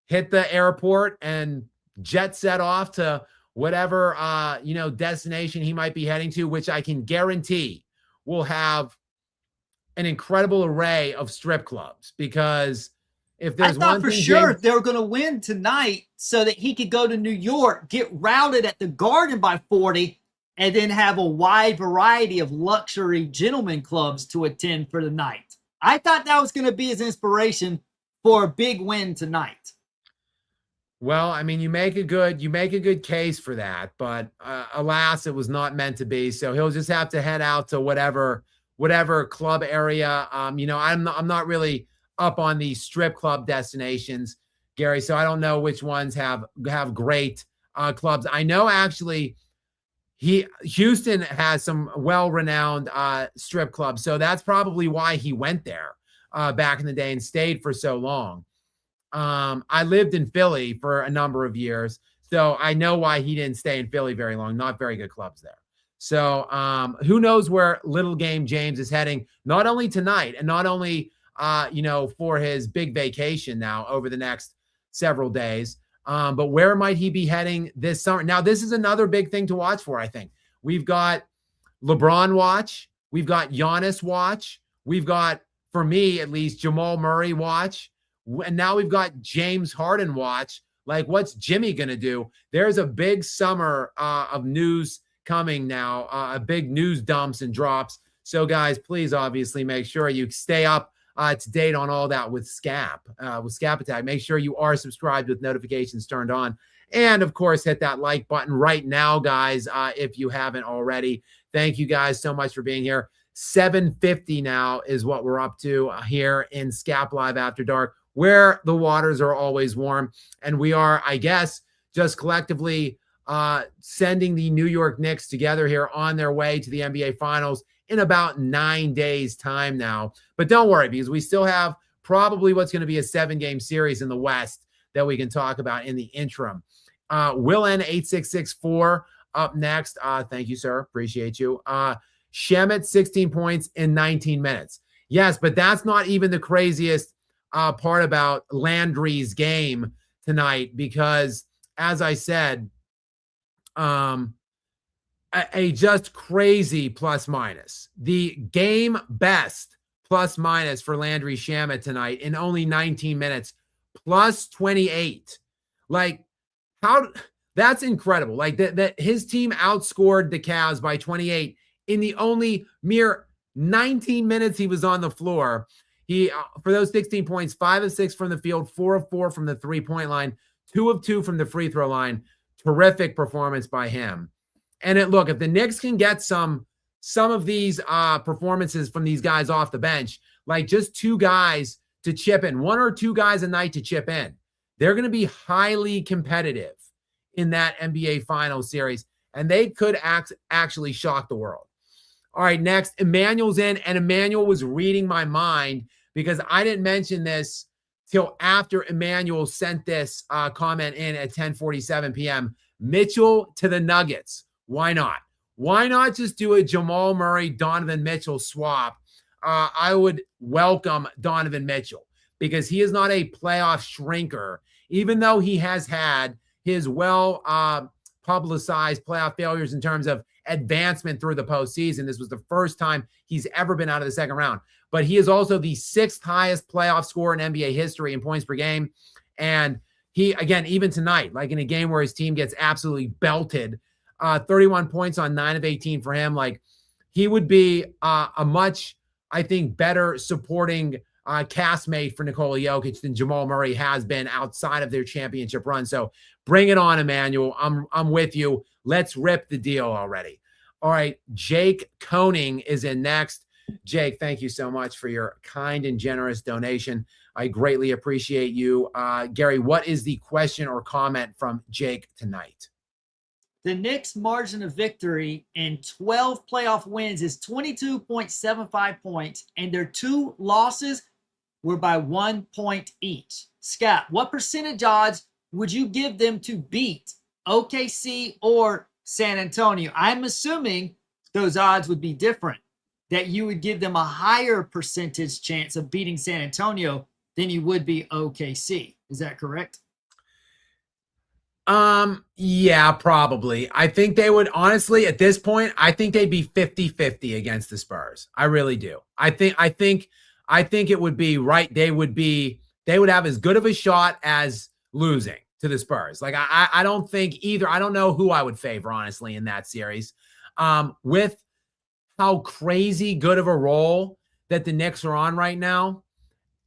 hit the airport and jet set off to whatever, destination he might be heading to, which I can guarantee will have an incredible array of strip clubs. Because if there's one for thing sure they were going to win tonight so that he could go to New York, get routed at the Garden by 40, and then have a wide variety of luxury gentlemen clubs to attend for the night. I thought that was going to be his inspiration for a big win tonight. Well, I mean, you make a good case for that, but alas, it was not meant to be. So he'll just have to head out to whatever whatever club area. I'm not really up on these strip club destinations, Gary, so I don't know which ones have great clubs. I know actually Houston has some well-renowned strip clubs, so that's probably why he went there back in the day and stayed for so long. I lived in Philly for a number of years, so I know why he didn't stay in Philly very long. Not very good clubs there. So who knows where Little Game James is heading, not only tonight and not only, for his big vacation now over the next several days, but where might he be heading this summer? Now, this is another big thing to watch for, I think. We've got LeBron watch. We've got Giannis watch. We've got, for me at least, Jamal Murray watch. And now we've got James Harden watch. Like, what's Jimmy going to do? There's a big summer of news coming now, a big news dumps and drops. So, guys, please obviously make sure you stay up to date on all that with Skap, with Skap Attack. Make sure you are subscribed with notifications turned on. And, of course, hit that like button right now, guys, if you haven't already. Thank you guys so much for being here. 750 now is what we're up to here in Skap Live After Dark, where the waters are always warm. And we are, I guess, just collectively sending the New York Knicks together here on their way to the NBA Finals in about 9 days' time now. But don't worry, because we still have probably what's going to be a 7-game series in the West that we can talk about in the interim. Will N 8664 up next. Thank you, sir. Appreciate you. Shemet, 16 points in 19 minutes. Yes, but that's not even the craziest part about Landry's game tonight, because, as I said, a just crazy plus minus. The game best plus minus for Landry Shamet tonight in only 19 minutes, plus 28. Like, how that's incredible. Like that his team outscored the Cavs by 28 in the only mere 19 minutes he was on the floor. He, for those 16 points, 5 of 6 from the field, 4 of 4 from the 3-point line, 2 of 2 from the free throw line. Terrific performance by him. And look, if the Knicks can get some of these performances from these guys off the bench, like just 2 guys to chip in, 1 or 2 guys a night to chip in, they're going to be highly competitive in that NBA Finals series, and they could actually shock the world. All right, next, Emmanuel's in, and Emmanuel was reading my mind because I didn't mention this till after Emmanuel sent this comment in at 10:47 p.m. Mitchell to the Nuggets. Why not? Why not just do a Jamal Murray, Donovan Mitchell swap? I would welcome Donovan Mitchell because he is not a playoff shrinker, even though he has had his publicized playoff failures in terms of advancement through the postseason. This was the first time he's ever been out of the second round. But he is also the 6th highest playoff scorer in NBA history in points per game. And he, again, even tonight, like in a game where his team gets absolutely belted, 31 points on 9 of 18 for him. Like, he would be a much, I think, better supporting castmate for Nikola Jokic than Jamal Murray has been outside of their championship run. So bring it on, Emmanuel. I'm with you. Let's rip the deal already. All right, Jake Koning is in next. Jake, thank you so much for your kind and generous donation. I greatly appreciate you. Gary, what is the question or comment from Jake tonight? The Knicks' margin of victory in 12 playoff wins is 22.75 points, and their 2 losses were by 1 point each. Scott, what percentage odds would you give them to beat OKC or San Antonio? I'm assuming those odds would be different, that you would give them a higher percentage chance of beating San Antonio than you would be OKC. Is that correct? Yeah, probably. I think they would, honestly, at this point, I think they'd be 50-50 against the Spurs. I really do. I think it would be right. They would have as good of a shot as losing to the Spurs. Like, I don't think either. I don't know who I would favor, honestly, in that series. With how crazy good of a roll that the Knicks are on right now,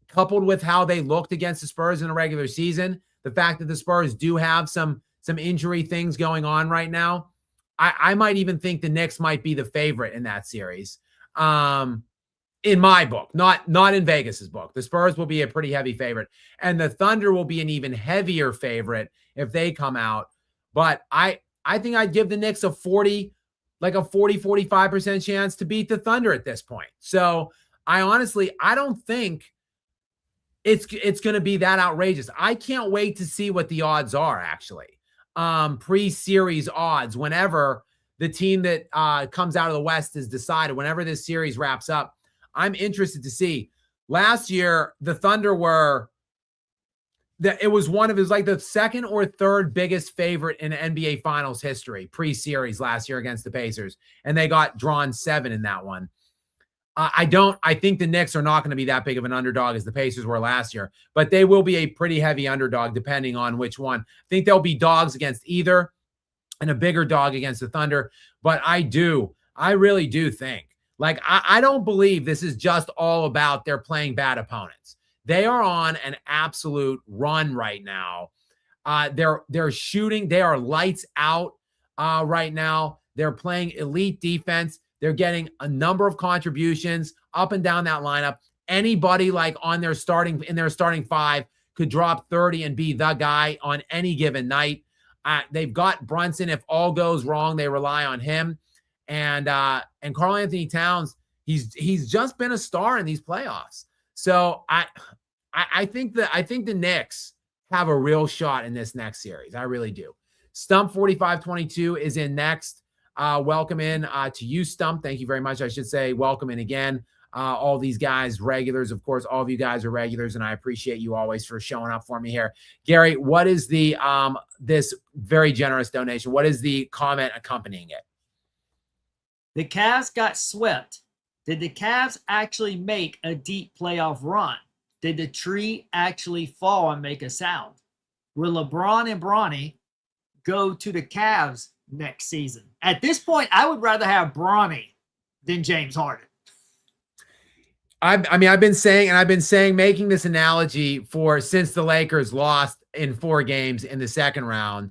coupled with how they looked against the Spurs in the regular season, the fact that the Spurs do have some injury things going on right now, I might even think the Knicks might be the favorite in that series. In my book, not in Vegas's book. The Spurs will be a pretty heavy favorite, and the Thunder will be an even heavier favorite if they come out. But I think I'd give the Knicks a 45% chance to beat the Thunder at this point. So I don't think it's going to be that outrageous. I can't wait to see what the odds are, actually. Pre-series odds, whenever the team that comes out of the West is decided, whenever this series wraps up, I'm interested to see. Last year, the Thunder it was like the second or third biggest favorite in NBA Finals history pre-series last year against the Pacers, and they got drawn 7 in that one. I think the Knicks are not going to be that big of an underdog as the Pacers were last year, but they will be a pretty heavy underdog depending on which one. I think they'll be dogs against either and a bigger dog against the Thunder, but I really do think, like, I don't believe this is just all about they're playing bad opponents. They are on an absolute run right now. They're shooting. They are lights out right now. They're playing elite defense. They're getting a number of contributions up and down that lineup. Anybody like in their starting 5 could drop 30 and be the guy on any given night. They've got Brunson. If all goes wrong, they rely on him. And Karl Anthony Towns, he's just been a star in these playoffs. So I think the Knicks have a real shot in this next series. I really do. Stump 4522 is in next. Welcome in to you, Stump. Thank you very much. I should say welcome in again. All these guys, regulars, of course, all of you guys are regulars, and I appreciate you always for showing up for me here. Gary, what is the this very generous donation? What is the comment accompanying it? The Cavs got swept. Did the Cavs actually make a deep playoff run? Did the tree actually fall and make a sound? Will LeBron and Bronny go to the Cavs next season? At this point, I would rather have Bronny than James Harden. I've been saying, making this analogy since the Lakers lost in 4 games in the second round.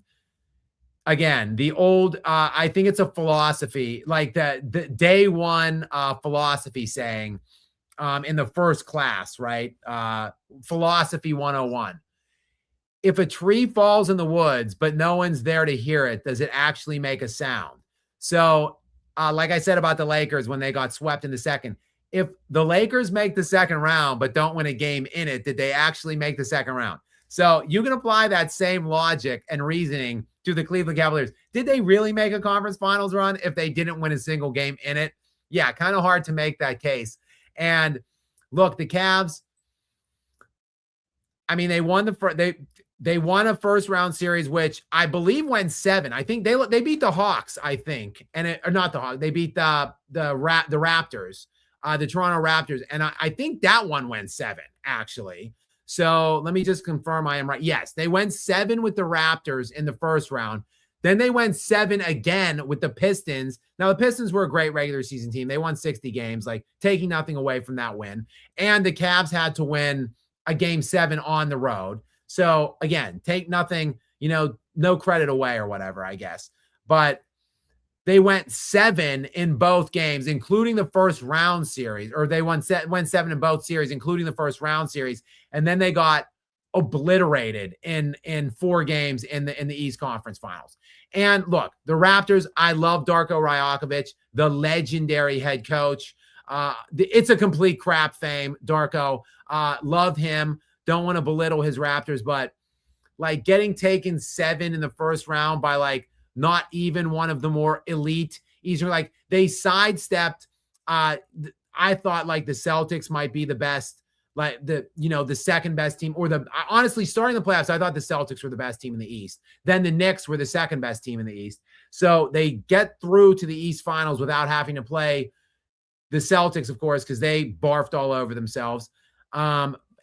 Again, the old, I think it's a philosophy, like the day one philosophy saying in the first class, right? Philosophy 101. If a tree falls in the woods, but no one's there to hear it, does it actually make a sound? So, like I said about the Lakers when they got swept in the second, if the Lakers make the second round, but don't win a game in it, did they actually make the second round? So you can apply that same logic and reasoning to the Cleveland Cavaliers. Did they really make a conference finals run if they didn't win a single game in it? Yeah, kind of hard to make that case. And look, the Cavs, I mean, they won they won a first round series, which I believe went 7. I think they beat the Hawks, I think, or not the Hawks. They beat the Raptors, the Toronto Raptors, and I think that one went 7 actually. So let me just confirm I am right. Yes, they went 7 with the Raptors in the first round. Then they went 7 again with the Pistons. Now, the Pistons were a great regular season team. They won 60 games, like taking nothing away from that win. And the Cavs had to win a game 7 on the road. So again, take nothing, no credit away or whatever, I guess. But they went 7 in both games, including the first round series, or they went 7 in both series, including the first round series. And then they got obliterated in 4 games in the East Conference Finals. And look, the Raptors, I love Darko Rajakovic, the legendary head coach. It's a complete crap fame, Darko. Love him. Don't want to belittle his Raptors, but like getting taken 7 in the first round by like not even one of the more elite, easier, like they sidestepped. I thought like the Celtics might be the best, like the second best team, or honestly starting the playoffs, I thought the Celtics were the best team in the East. Then the Knicks were the second best team in the East. So they get through to the East Finals without having to play the Celtics, of course, because they barfed all over themselves.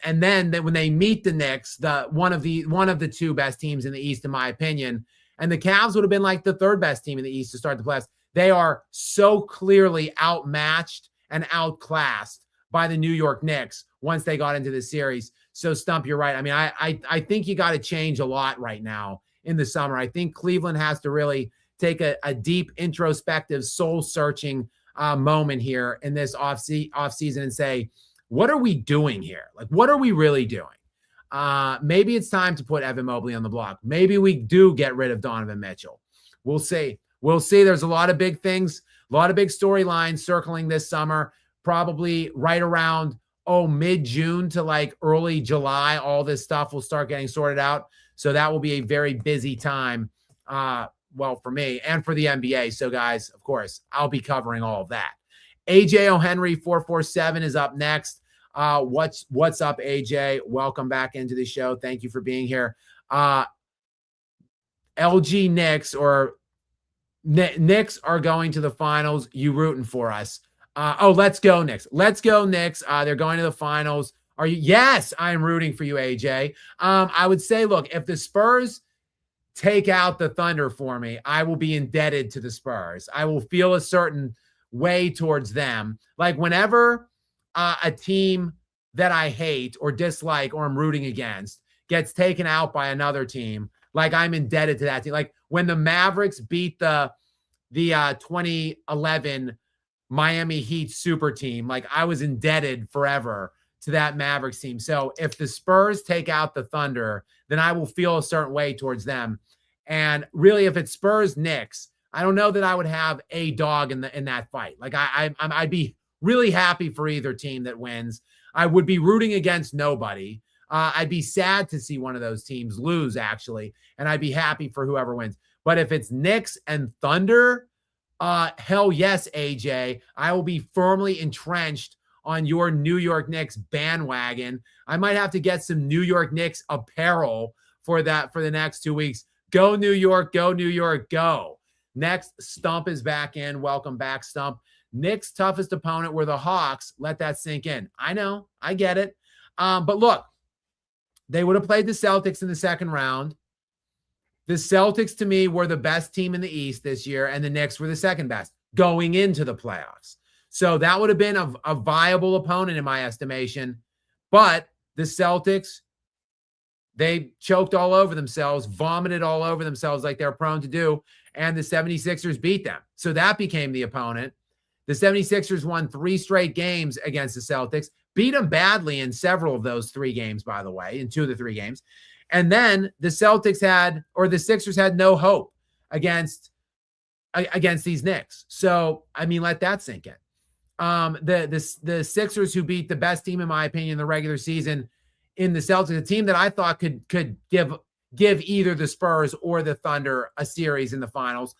And then when they meet the Knicks, one of the 2 best teams in the East, in my opinion, and the Cavs would have been like the 3rd best team in the East to start the playoffs. They are so clearly outmatched and outclassed by the New York Knicks once they got into the series. So Stump, you're right. I mean, I think you got to change a lot right now in the summer. I think Cleveland has to really take a deep, introspective, soul-searching moment here in this off season and say, what are we doing here? Like, what are we really doing? Maybe it's time to put Evan Mobley on the block. Maybe we do get rid of Donovan Mitchell. We'll see. We'll see. There's a lot of big things, a lot of big storylines circling this summer, probably right around, mid-June to like early July. All this stuff will start getting sorted out. So that will be a very busy time, for me and for the NBA. So, guys, of course, I'll be covering all of that. AJ O'Henry 447 is up next. What's up, AJ? Welcome back into the show. Thank you for being here. LG Knicks or Knicks are going to the finals. You rooting for us? Let's go Knicks. Let's go Knicks. They're going to the finals. Are you? Yes, I'm rooting for you, AJ. I would say, look, if the Spurs take out the Thunder for me, I will be indebted to the Spurs. I will feel a certain way towards them. Like whenever a team that I hate or dislike or I'm rooting against gets taken out by another team, like I'm indebted to that team. Like when the Mavericks beat the 2011 Miami Heat super team, like I was indebted forever to that Mavericks team. So if the Spurs take out the Thunder, then I will feel a certain way towards them. And really, if it's Spurs Knicks, I don't know that I would have a dog in that fight. Like I'd be really happy for either team that wins. I would be rooting against nobody. I'd be sad to see one of those teams lose, actually, and I'd be happy for whoever wins. But if it's Knicks and Thunder, hell yes, AJ. I will be firmly entrenched on your New York Knicks bandwagon. I might have to get some New York Knicks apparel for the next 2 weeks. Go New York, go New York, go. Next, Stump is back in. Welcome back, Stump. Knicks' toughest opponent were the Hawks. Let that sink in. I know. I get it. But look, they would have played the Celtics in the second round. The Celtics, to me, were the best team in the East this year, and the Knicks were the second best going into the playoffs. So that would have been a viable opponent in my estimation. But the Celtics, they choked all over themselves, vomited all over themselves like they're prone to do, and the 76ers beat them. So that became the opponent. The 76ers won 3 straight games against the Celtics, beat them badly in several of those 3 games, by the way, in 2 of the 3 games. And then the Sixers had no hope against these Knicks. So, I mean, let that sink in. The Sixers, who beat the best team, in my opinion, in the regular season in the Celtics, a team that I thought could give either the Spurs or the Thunder a series in the finals.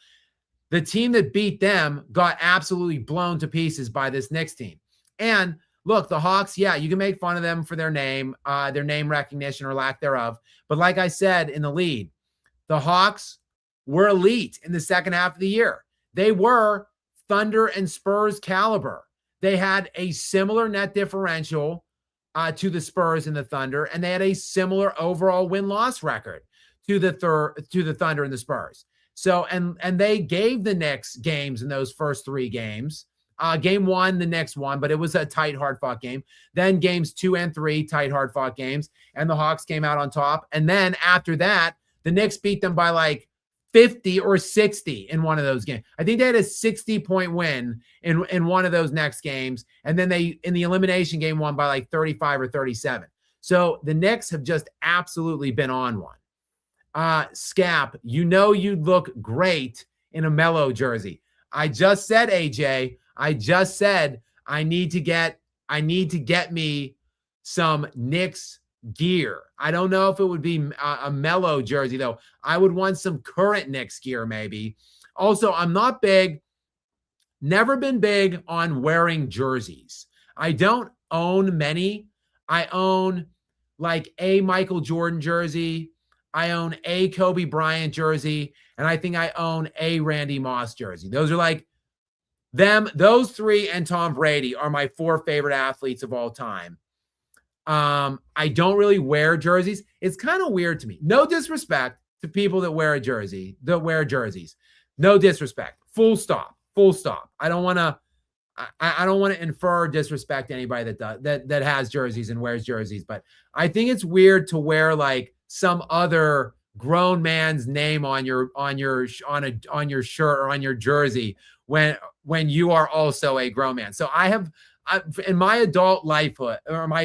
The team that beat them got absolutely blown to pieces by this Knicks team. And look, the Hawks, yeah, you can make fun of them for their name recognition or lack thereof. But like I said in the lead, the Hawks were elite in the second half of the year. They were Thunder and Spurs caliber. They had a similar net differential to the Spurs and the Thunder, and they had a similar overall win-loss record to the Thunder and the Spurs. So, and they gave the Knicks games in those first 3 games. Game 1, the Knicks won, but it was a tight, hard-fought game. Then games 2 and 3, tight, hard-fought games, and the Hawks came out on top. And then after that, the Knicks beat them by like 50 or 60 in one of those games. I think they had a 60-point win in one of those next games. And then they, in the elimination game, won by like 35 or 37. So the Knicks have just absolutely been on one. Skap, you'd look great in a Melo jersey. I just said, AJ, I need to get me some Knicks gear. I don't know if it would be a Melo jersey, though. I would want some current Knicks gear, maybe. Also, I'm not never been big on wearing jerseys. I don't own many. I own like a Michael Jordan jersey. I own a Kobe Bryant jersey. And I think I own a Randy Moss jersey. Those are like those 3 and Tom Brady are my 4 favorite athletes of all time. I don't really wear jerseys. It's kind of weird to me. No disrespect to people that wear jerseys. No disrespect. Full stop. I don't want to infer disrespect to anybody that has jerseys and wears jerseys, but I think it's weird to wear like some other grown man's name on your shirt or on your jersey when you are also a grown man. So in my adult lifehood or my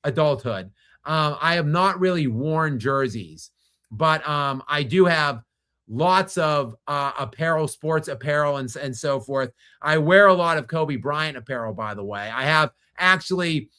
adulthood, I have not really worn jerseys, but I do have lots of apparel, sports apparel, and so forth. I wear a lot of Kobe Bryant apparel, by the way. I have actually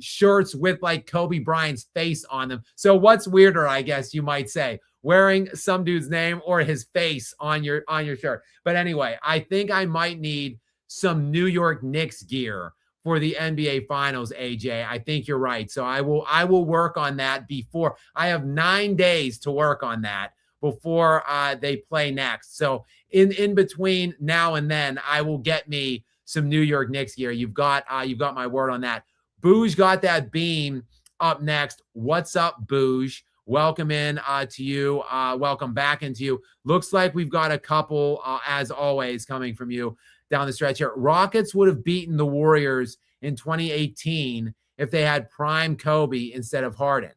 shirts with like Kobe Bryant's face on them. So what's weirder, I guess you might say, wearing some dude's name or his face on your shirt? But anyway, I think I might need some New York Knicks gear for the NBA Finals, AJ. I think you're right. So I will work on that before. I have 9 days to work on that before they play next. So in between now and then, I will get me some New York Knicks gear. You've got my word on that. Booge got that beam up next. What's up, Booge? Welcome in to you. Welcome back into you. Looks like we've got a couple, as always, coming from you down the stretch here. Rockets would have beaten the Warriors in 2018 if they had prime Kobe instead of Harden.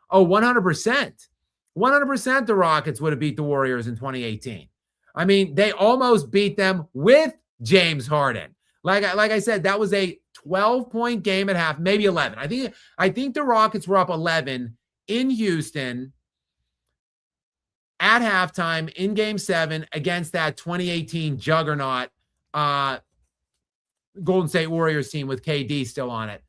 Oh, 100%. 100% the Rockets would have beat the Warriors in 2018. I mean, they almost beat them with James Harden. Like I said, that was a 12-point game at half, maybe 11. I think the Rockets were up 11 in Houston at halftime in Game 7 against that 2018 juggernaut Golden State Warriors team with KD still on it.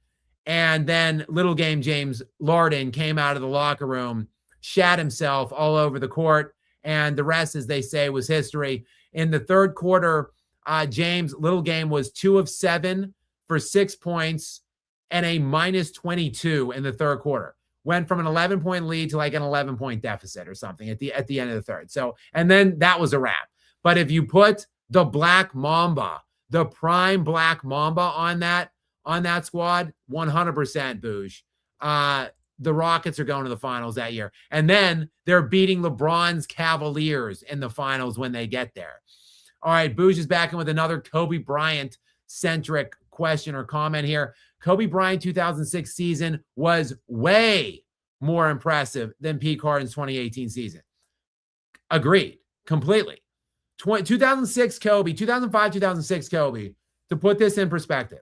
And then little game James Harden came out of the locker room, shat himself all over the court, and the rest, as they say, was history. In the third quarter, James little game was 2 of 7 for 6 points and a minus 22 in the third quarter. Went from an 11-point lead to like an 11-point deficit or something at the end of the third. So, and then that was a wrap. But if you put the Black Mamba, the prime Black Mamba on that squad, 100% Booge. The Rockets are going to the finals that year. And then they're beating LeBron's Cavaliers in the finals when they get there. All right, Booge is back in with another Kobe Bryant-centric question or comment here. Kobe Bryant 2006 season was way more impressive than Pete Harden's 2018 season. Agreed, completely. 2006 Kobe, 2005, 2006 Kobe, to put this in perspective,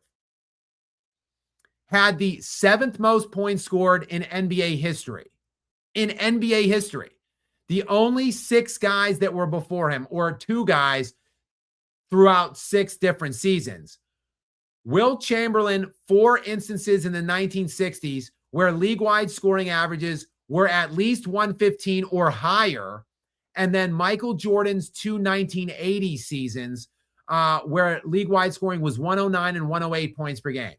had the 7th most points scored in NBA history. In NBA history. The only 6 guys that were before him, or 2 guys throughout 6 different seasons. Wilt Chamberlain, 4 instances in the 1960s where league-wide scoring averages were at least 115 or higher. And then Michael Jordan's 2 1980 seasons where league-wide scoring was 109 and 108 points per game.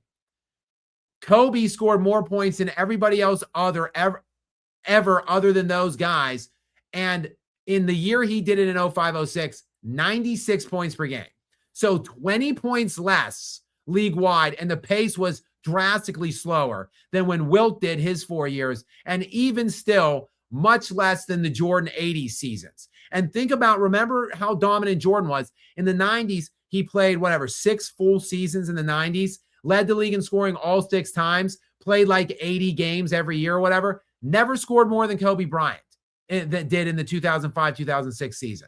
Kobe scored more points than everybody else ever other than those guys. And in the year he did it in 05-06, 96 points per game. So 20 points less league-wide, and the pace was drastically slower than when Wilt did his 4 years, and even still much less than the Jordan 80s seasons. And remember how dominant Jordan was. In the 90s, he played 6 full seasons in the 90s, led the league in scoring all 6 times, played like 80 games every year or whatever, never scored more than Kobe Bryant that did in the 2005-2006 season.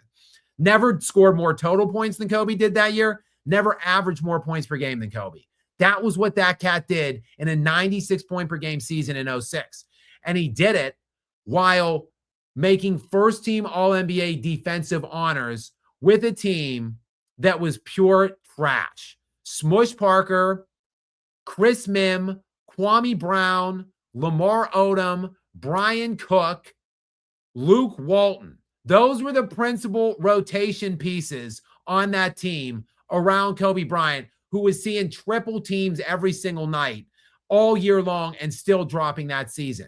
Never scored more total points than Kobe did that year, never averaged more points per game than Kobe. That was what that cat did in a 96 point per game season in 06. And he did it while making first team All-NBA defensive honors with a team that was pure trash. Smush Parker, Chris Mim, Kwame Brown, Lamar Odom, Brian Cook, Luke Walton. Those were the principal rotation pieces on that team around Kobe Bryant, who was seeing triple teams every single night all year long and still dropping that season.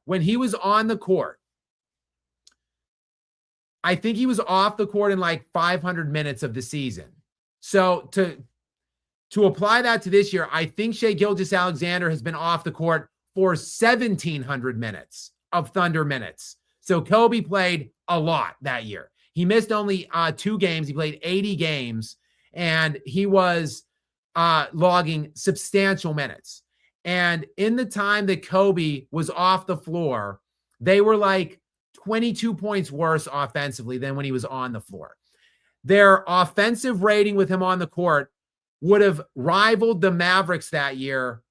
When he was on the court, I think he was off the court in like 500 minutes of the season. So to apply that to this year, I think Shai Gilgeous-Alexander has been off the court for 1,700 minutes of Thunder minutes. So Kobe played a lot that year. He missed only 2 games. He played 80 games, and he was logging substantial minutes. And in the time that Kobe was off the floor, they were like 22 points worse offensively than when he was on the floor. Their offensive rating with him on the court would have rivaled the Mavericks that year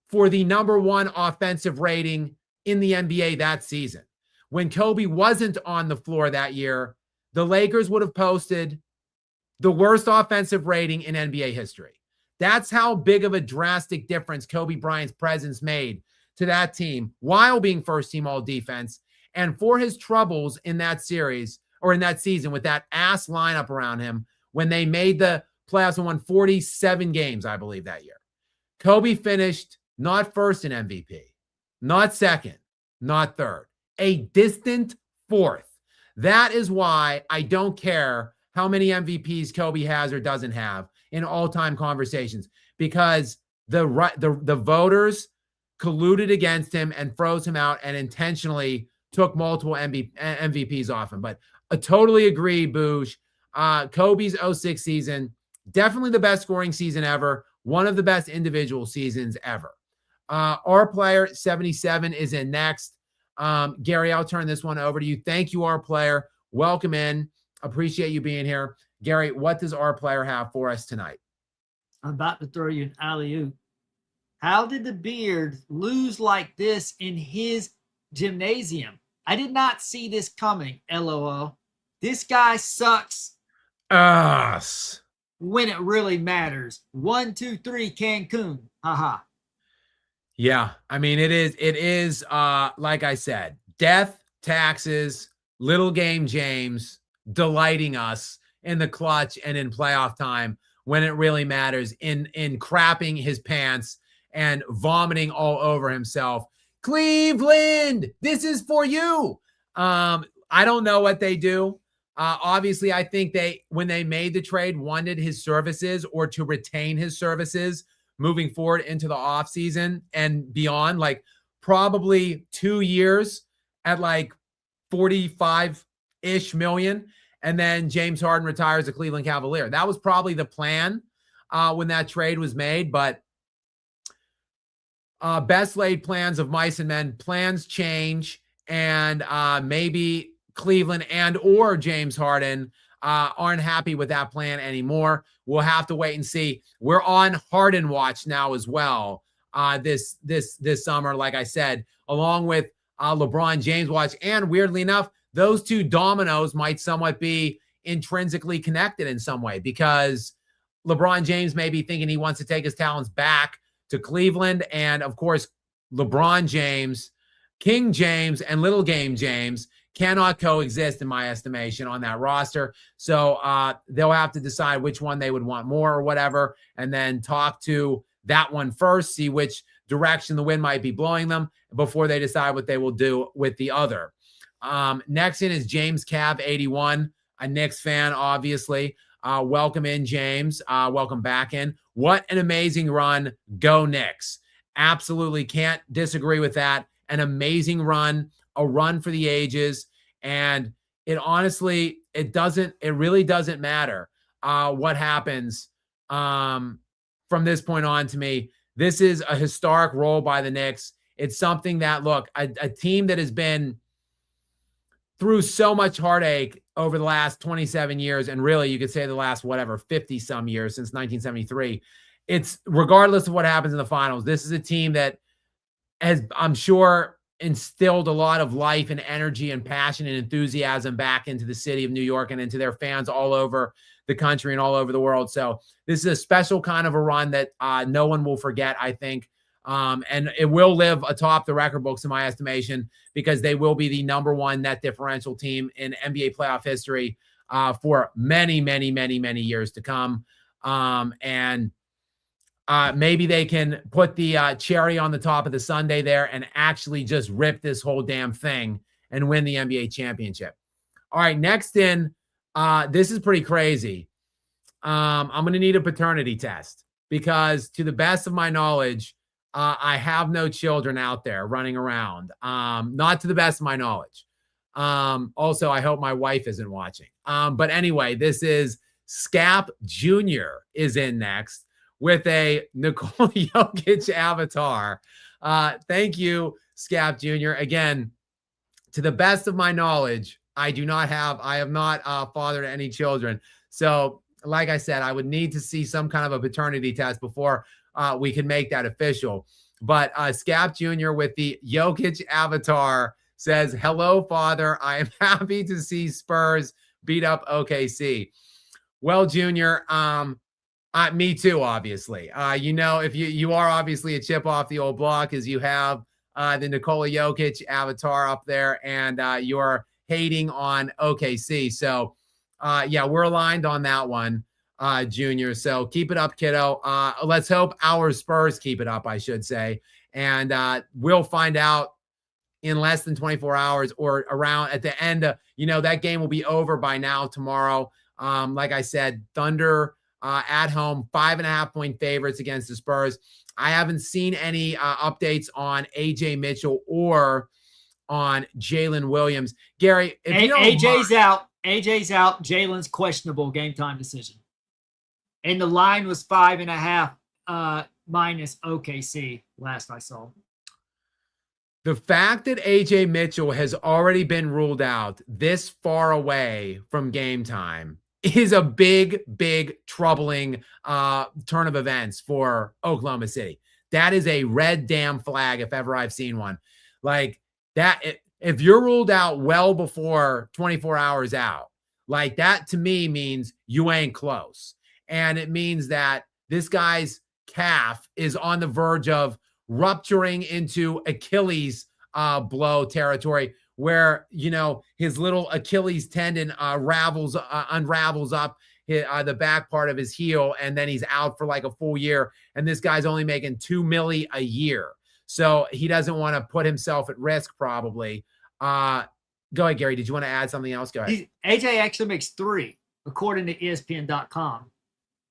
for the number one offensive rating in the NBA that season. When Kobe wasn't on the floor that year, the Lakers would have posted the worst offensive rating in NBA history. That's how big of a drastic difference Kobe Bryant's presence made to that team while being first team all defense, and for his troubles in that series or in that season with that ass lineup around him when they made the playoffs and won 47 games, I believe, that year. Kobe finished not first in MVP, not second, not third, a distant fourth. That is why I don't care how many MVPs Kobe has or doesn't have in all-time conversations, because the voters colluded against him and froze him out and intentionally took multiple MVPs off him. But I totally agree, Boosh. Kobe's 06 season, definitely the best scoring season ever, one of the best individual seasons ever. Our player 77 is in next. Gary, I'll turn this one over to you. Thank you, our player. Welcome in. Appreciate you being here. Gary, what does our player have for us tonight? I'm about to throw you an alley-oop. How did the Beard lose like this in his gymnasium? I did not see this coming, LOL. This guy sucks. Us. When it really matters. 1, 2, 3, Cancun. Haha. Yeah, I mean, it is like I said, death, taxes, little game James delighting us in the clutch and in playoff time when it really matters, in crapping his pants and vomiting all over himself. Cleveland, this is for you. I don't know what they do. Obviously, I think when they made the trade, wanted his services or to retain his services moving forward into the offseason and beyond, like probably 2 years at like 45-ish million. And then James Harden retires a Cleveland Cavalier. That was probably the plan when that trade was made. But best laid plans of mice and men, plans change. And maybe Cleveland and or James Harden aren't happy with that plan anymore. We'll have to wait and see. We're on Harden watch now as well this summer, like I said, along with LeBron James watch. And weirdly enough, those two dominoes might somewhat be intrinsically connected in some way, because LeBron James may be thinking he wants to take his talents back to Cleveland. And of course, LeBron James, King James, and Little Game James cannot coexist in my estimation on that roster. So they'll have to decide which one they would want more or whatever, and then talk to that one first, see which direction the wind might be blowing them before they decide what they will do with the other. Next in is James Cav 81, a Knicks fan, obviously. Welcome in, James. Welcome back in. What an amazing run. Go Knicks. Absolutely can't disagree with that. An amazing run, a run for the ages. And it honestly, it really doesn't matter what happens from this point on. To me, this is a historic role by the Knicks. It's something that, look, a team that has been through so much heartache over the last 27 years, and really you could say the last 50 some years since 1973. It's regardless of what happens in the finals, this is a team that has, I'm sure, instilled a lot of life and energy and passion and enthusiasm back into the city of New York and into their fans all over the country and all over the world. So this is a special kind of a run that no one will forget, I think. And it will live atop the record books in my estimation, because they will be the number one net differential team in NBA playoff history for many, many, many, many years to come. And maybe they can put the cherry on the top of the sundae there and actually just rip this whole damn thing and win the NBA championship. All right, next in, this is pretty crazy. I'm going to need a paternity test, because to the best of my knowledge, I have no children out there running around. Not to the best of my knowledge. Also, I hope my wife isn't watching. But anyway, this is Skap Jr. is in next with a Nikola Jokic avatar. Thank you, Skap Jr. Again, to the best of my knowledge, I have not fathered any children. So like I said, I would need to see some kind of a paternity test before we can make that official. But Skap Jr. with the Jokic avatar says, "Hello, Father. I am happy to see Spurs beat up OKC." Well, Junior, me too, obviously. If you are obviously a chip off the old block, as you have the Nikola Jokic avatar up there, and you're hating on OKC. So, yeah, we're aligned on that one, Junior. So keep it up, kiddo. Let's hope our Spurs keep it up, I should say. And we'll find out in less than 24 hours or around at the end. That game will be over by now tomorrow. Like I said, Thunder at home, 5.5-point favorites against the Spurs. I haven't seen any updates on AJ Mitchell or on Jalen Williams. Gary, if you don't AJ's out. AJ's out. Jalen's questionable game time decision. And the line was 5.5 minus OKC last I saw. The fact that AJ Mitchell has already been ruled out this far away from game time is a big, big troubling turn of events for Oklahoma City. That is a red damn flag if ever I've seen one. Like that, if you're ruled out well before 24 hours out, like that to me means you ain't close. And it means that this guy's calf is on the verge of rupturing into Achilles blow territory, where his little Achilles tendon unravels up the back part of his heel, and then he's out for like a full year. And this guy's only making $2 million a year, so he doesn't want to put himself at risk. Probably. Go ahead, Gary. Did you want to add something else? Go ahead. AJ actually makes 3, according to ESPN.com.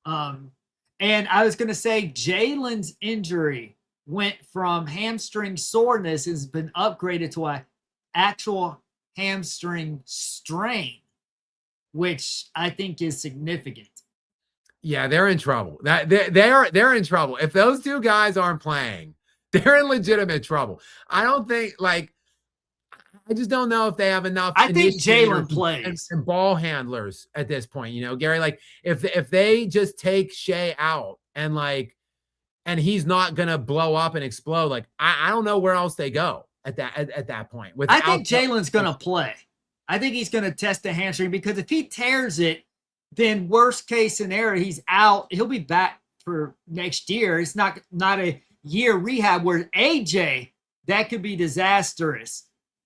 And I was going to say Jalen's injury went from hamstring soreness, has been upgraded to an actual hamstring strain, which I think is significant. Yeah, they're in trouble. They're in trouble. If those two guys aren't playing, they're in legitimate trouble. I don't think I just don't know if they have enough. I think Jalen plays and ball handlers at this point. Gary, like if they just take Shea out and he's not gonna blow up and explode, like I don't know where else they go at that point. I think Jalen's gonna play. I think he's gonna test the hamstring, because if he tears it, then worst case scenario, he's out. He'll be back for next year. It's not a year rehab. Where AJ, that could be disastrous.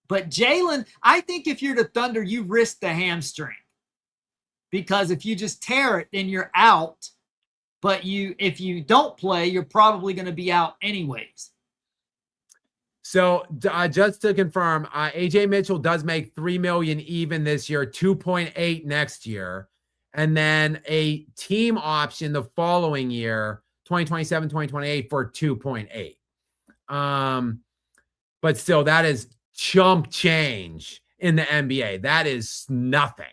But Jalen, I think if you're the Thunder, you risk the hamstring, because if you just tear it, then you're out. But if you don't play, you're probably going to be out anyways. So just to confirm, AJ Mitchell does make $3 million even this year, 2.8 next year, and then a team option the following year, 2027, 2028 for 2.8. But still, that is chump change in the NBA. That is nothing.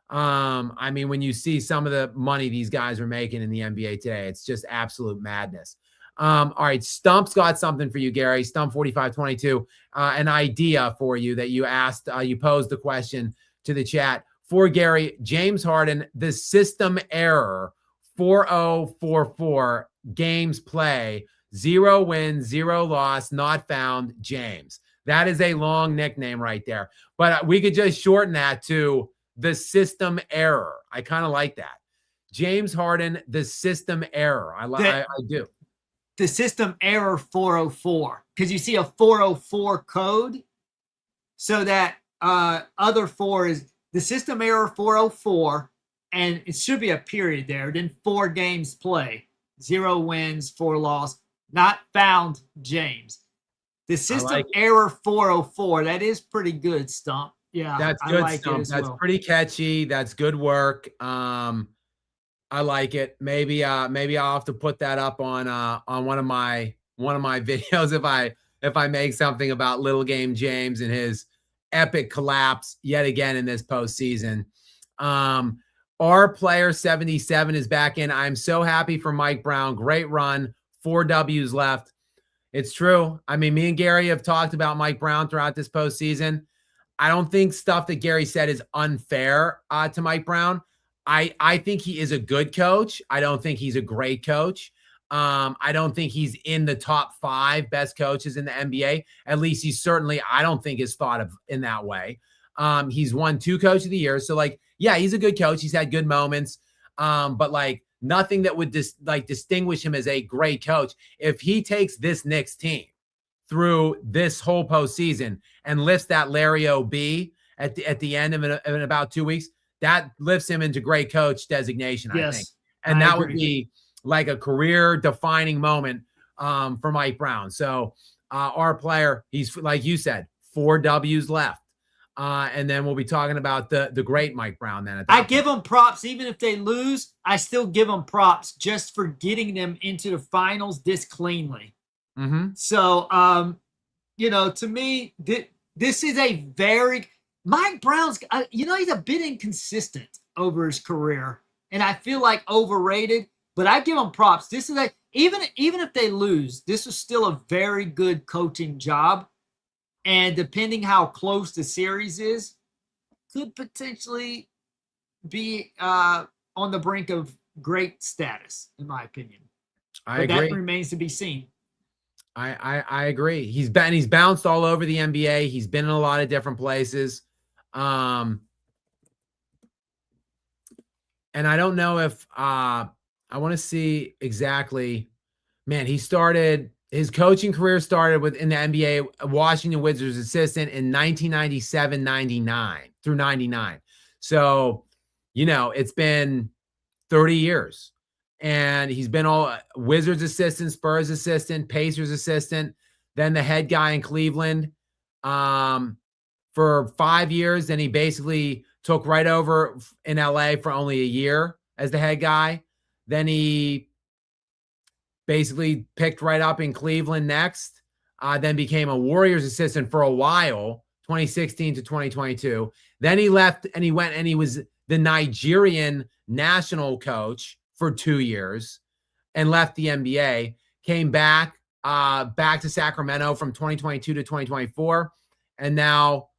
I mean, when you see some of the money these guys are making in the NBA today, it's just absolute madness. All right, Stump's got something for you, Gary. Stump 4522, an idea for you that you asked. You posed the question to the chat for Gary. James Harden, the system error, 4044 games play, 0 win, 0 loss, not found. James. That is a long nickname right there. But we could just shorten that to the system error. I kind of like that. James Harden, the system error. I do. The system error 404. Because you see a 404 code. So that other 4 is the system error 404. And it should be a period there. Then 4 games play. 0 wins, 4 loss. Not found, James. The system error 404. That is pretty good, Stump. Yeah, that's good, Stump. That's pretty catchy. That's good work. I like it. Maybe I'll have to put that up on one of my videos if I make something about Little Game James and his epic collapse yet again in this postseason. Our player 77 is back in. I'm so happy for Mike Brown. Great run. 4 W's left. It's true. I mean, me and Gary have talked about Mike Brown throughout this postseason. I don't think stuff that Gary said is unfair to Mike Brown. I think he is a good coach. I don't think he's a great coach. I don't think he's in the top 5 best coaches in the NBA. At least he's certainly, I don't think is thought of in that way. He's won 2 Coach of the Year. So like, yeah, he's a good coach. He's had good moments. But like nothing that would distinguish him as a great coach. If he takes this Knicks team through this whole postseason and lifts that Larry O.B. at the end of in about 2 weeks, that lifts him into great coach designation, I think. And that would be like a career-defining moment for Mike Brown. So our player, he's, like you said, 4 W's left. And then we'll be talking about the great Mike Brown then. I give them props. Even if they lose, I still give them props just for getting them into the finals this cleanly. Mm-hmm. So, to me, this is a very Mike Brown's. He's a bit inconsistent over his career, and I feel like overrated. But I give him props. This is even if they lose, this is still a very good coaching job, and depending how close the series is, could potentially be on the brink of great status, in my opinion. I agree. That remains to be seen. I agree. He's bounced all over the NBA. He's been in a lot of different places. And I don't know if I want to see exactly, man, his coaching career started in the NBA, Washington Wizards assistant in 1997-99 through 99. So, it's been 30 years. And he's been all Wizards assistant, Spurs assistant, Pacers assistant, then the head guy in Cleveland for 5 years. Then he basically took right over in LA for only a year as the head guy. Then he basically picked right up in Cleveland next, then became a Warriors assistant for a while, 2016 to 2022. Then he left and he went and he was the Nigerian national coach for 2 years and left the NBA, came back to Sacramento from 2022 to 2024. And now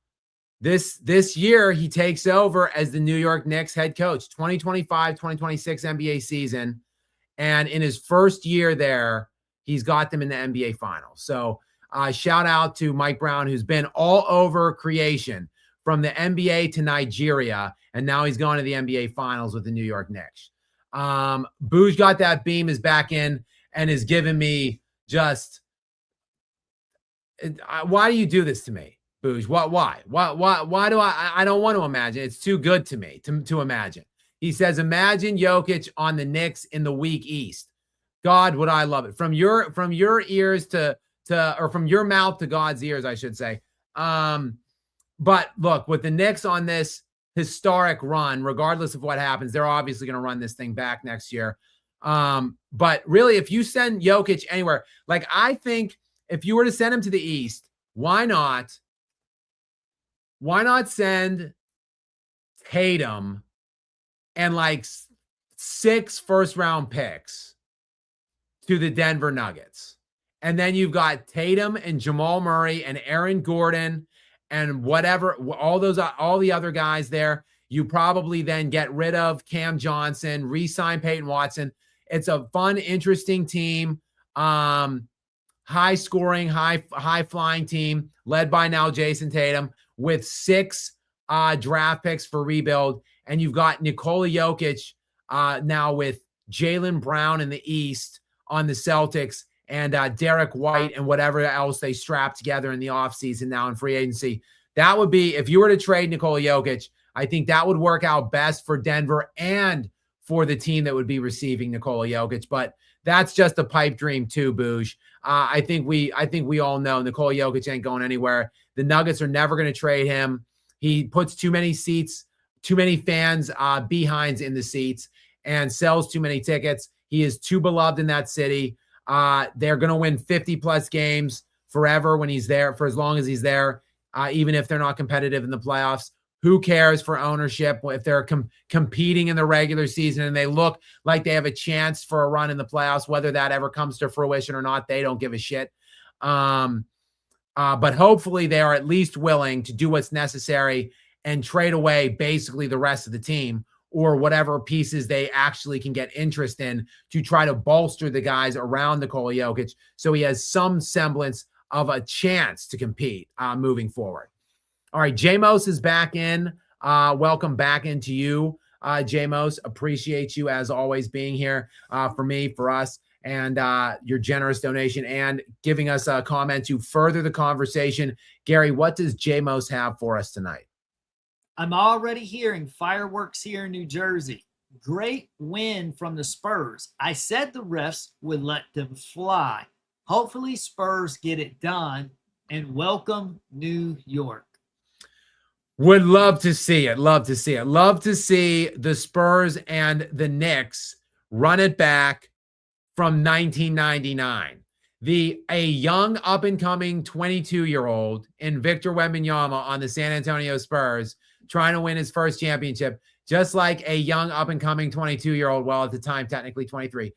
this year he takes over as the New York Knicks head coach, 2025-2026 NBA season. And in his first year there, he's got them in the NBA finals. So shout out to Mike Brown, who's been all over creation from the NBA to Nigeria. And now he's going to the NBA finals with the New York Knicks. Booge got that beam, is back in and is giving me just, why do you do this to me, Booge? Why do I don't want to imagine. It's too good to me to imagine. He says, imagine Jokic on the Knicks in the weak East. God, would I love it. From your ears or from your mouth to God's ears, I should say. But look, with the Knicks on this historic run, regardless of what happens, they're obviously going to run this thing back next year. But really, if you send Jokic anywhere, like I think if you were to send him to the East, why not send Tatum and like 6 first-round picks to the Denver Nuggets? And then you've got Tatum and Jamal Murray and Aaron Gordon and whatever, all the other guys there. You probably then get rid of Cam Johnson, re-sign Peyton Watson. It's a fun, interesting team. High scoring, high flying team led by now Jason Tatum with 6 draft picks for rebuild. And you've got Nikola Jokic now with Jaylen Brown in the East on the Celtics and Derek White and whatever else they strap together in the offseason now in free agency. That would be, if you were to trade Nikola Jokic, I think that would work out best for Denver and for the team that would be receiving Nikola Jokic. But that's just a pipe dream too, Booge. I think we all know Nikola Jokic ain't going anywhere. The Nuggets are never going to trade him. He puts too many fans behinds in the seats and sells too many tickets. He is too beloved in that city. They're going to win 50-plus games forever when he's there, for as long as he's there, even if they're not competitive in the playoffs. Who cares for ownership if they're competing in the regular season and they look like they have a chance for a run in the playoffs? Whether that ever comes to fruition or not, they don't give a shit. But hopefully they are at least willing to do what's necessary and trade away basically the rest of the team or whatever pieces they actually can get interest in to try to bolster the guys around Nikola Jokic so he has some semblance of a chance to compete moving forward. All right, Jamos is back in. Welcome back into you, Jamos. Appreciate you as always being here for me, for us, and your generous donation and giving us a comment to further the conversation. Gary, what does Jamos have for us tonight? I'm already hearing fireworks here in New Jersey. Great win from the Spurs. I said the refs would let them fly. Hopefully Spurs get it done, and welcome New York. Would love to see it. Love to see it. Love to see the Spurs and the Knicks run it back from 1999. A young up-and-coming 22-year-old in Victor Wembanyama on the San Antonio Spurs trying to win his first championship, just like a young up-and-coming 22-year-old, well, at the time, technically 23.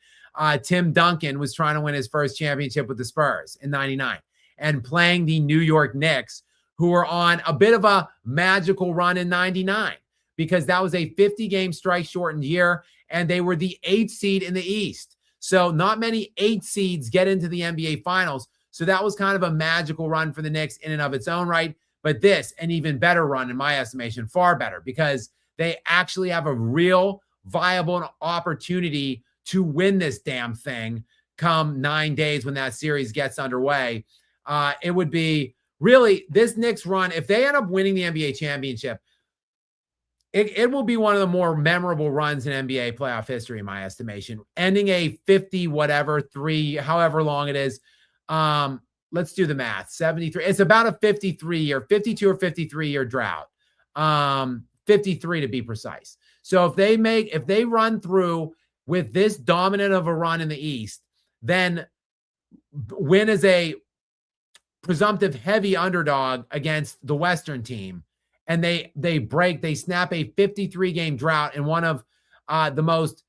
Tim Duncan was trying to win his first championship with the Spurs in 99 and playing the New York Knicks, who were on a bit of a magical run in 99 because that was a 50-game strike-shortened year, and they were the 8th seed in the East. So not many 8 seeds get into the NBA Finals. So that was kind of a magical run for the Knicks in and of its own right. But this, an even better run in my estimation, far better, because they actually have a real viable opportunity to win this damn thing come 9 days when that series gets underway. It would be really this Knicks run, if they end up winning the NBA championship, it will be one of the more memorable runs in NBA playoff history, in my estimation. Ending a 50, whatever, 3, however long it is. Let's do the math. 73. It's about a 52 or 53-year drought. 53 to be precise. So if they run through with this dominant of a run in the East, then win as a presumptive heavy underdog against the Western team, and they snap a 53-game drought in one of the most,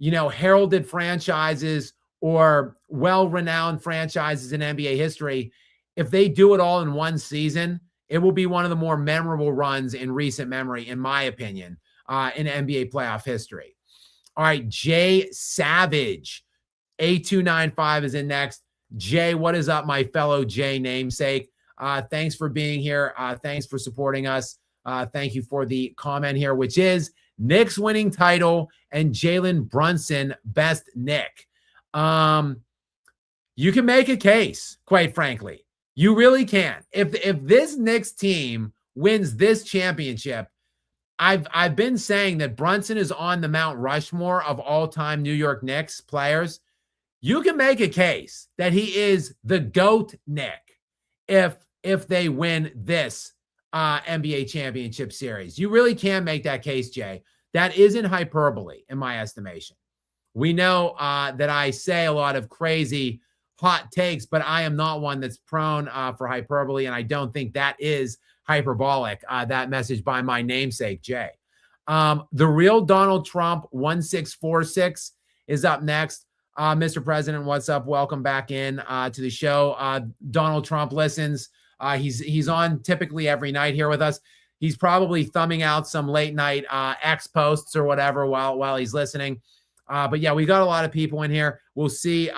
heralded franchises or well-renowned franchises in NBA history. If they do it all in one season, it will be one of the more memorable runs in recent memory, in my opinion, in NBA playoff history. All right, Jay Savage, A295 is in next. Jay, what is up, my fellow Jay namesake? Thanks for being here. Thanks for supporting us. Thank you for the comment here, which is Knicks winning title and Jalen Brunson best Knick. You can make a case, quite frankly. You really can. If this Knicks team wins this championship, I've been saying that Brunson is on the Mount Rushmore of all-time New York Knicks players. You can make a case that he is the GOAT Knick if they win this NBA championship series. You really can make that case, Jay. That isn't hyperbole, in my estimation. We know that I say a lot of crazy hot takes, but I am not one that's prone for hyperbole, and I don't think that is hyperbolic, that message by my namesake, Jay. The real Donald Trump 1646 is up next. Mr. President, what's up? Welcome back in to the show. Donald Trump listens. He's on typically every night here with us. He's probably thumbing out some late night X posts or whatever while he's listening. But yeah, we got a lot of people in here. We'll see.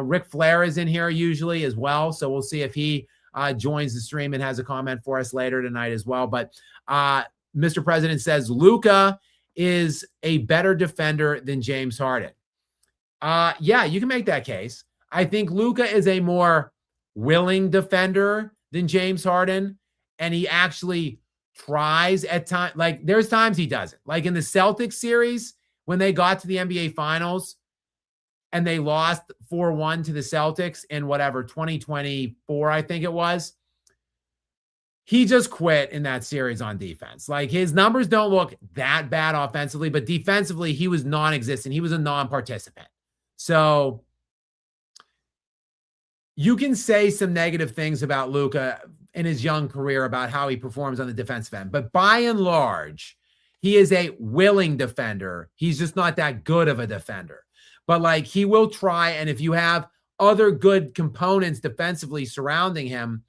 Ric Flair is in here usually as well. So we'll see if he joins the stream and has a comment for us later tonight as well. But Mr. President says Luka is a better defender than James Harden. Yeah, you can make that case. I think Luka is a more willing defender than James Harden, and he actually tries at times. Like there's times he doesn't. Like in the Celtics series when they got to the NBA Finals and they lost 4-1 to the Celtics in 2024, I think it was. He just quit in that series on defense. Like his numbers don't look that bad offensively, but defensively he was non-existent. He was a non-participant. So you can say some negative things about Luka in his young career about how he performs on the defensive end, but by and large, he is a willing defender. He's just not that good of a defender, but like he will try. And if you have other good components defensively surrounding him,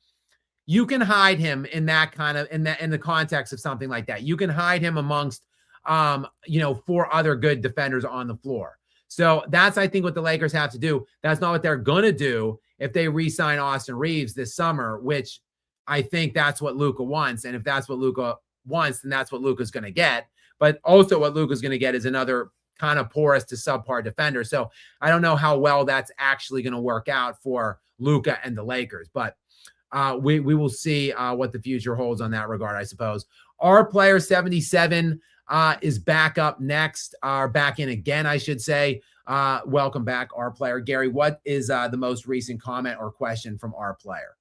you can hide him in that kind of in the context of something like that. You can hide him amongst 4 other good defenders on the floor. So that's, I think, what the Lakers have to do. That's not what they're going to do if they re-sign Austin Reeves this summer, which I think that's what Luka wants. And if that's what Luka wants, then that's what Luka's going to get. But also what Luka's going to get is another kind of porous to subpar defender. So I don't know how well that's actually going to work out for Luka and the Lakers. But we will see what the future holds on that regard, I suppose. Our player 77 is back up next, or back in again, I should say. Welcome back, our player. Gary, what is the most recent comment or question from our player?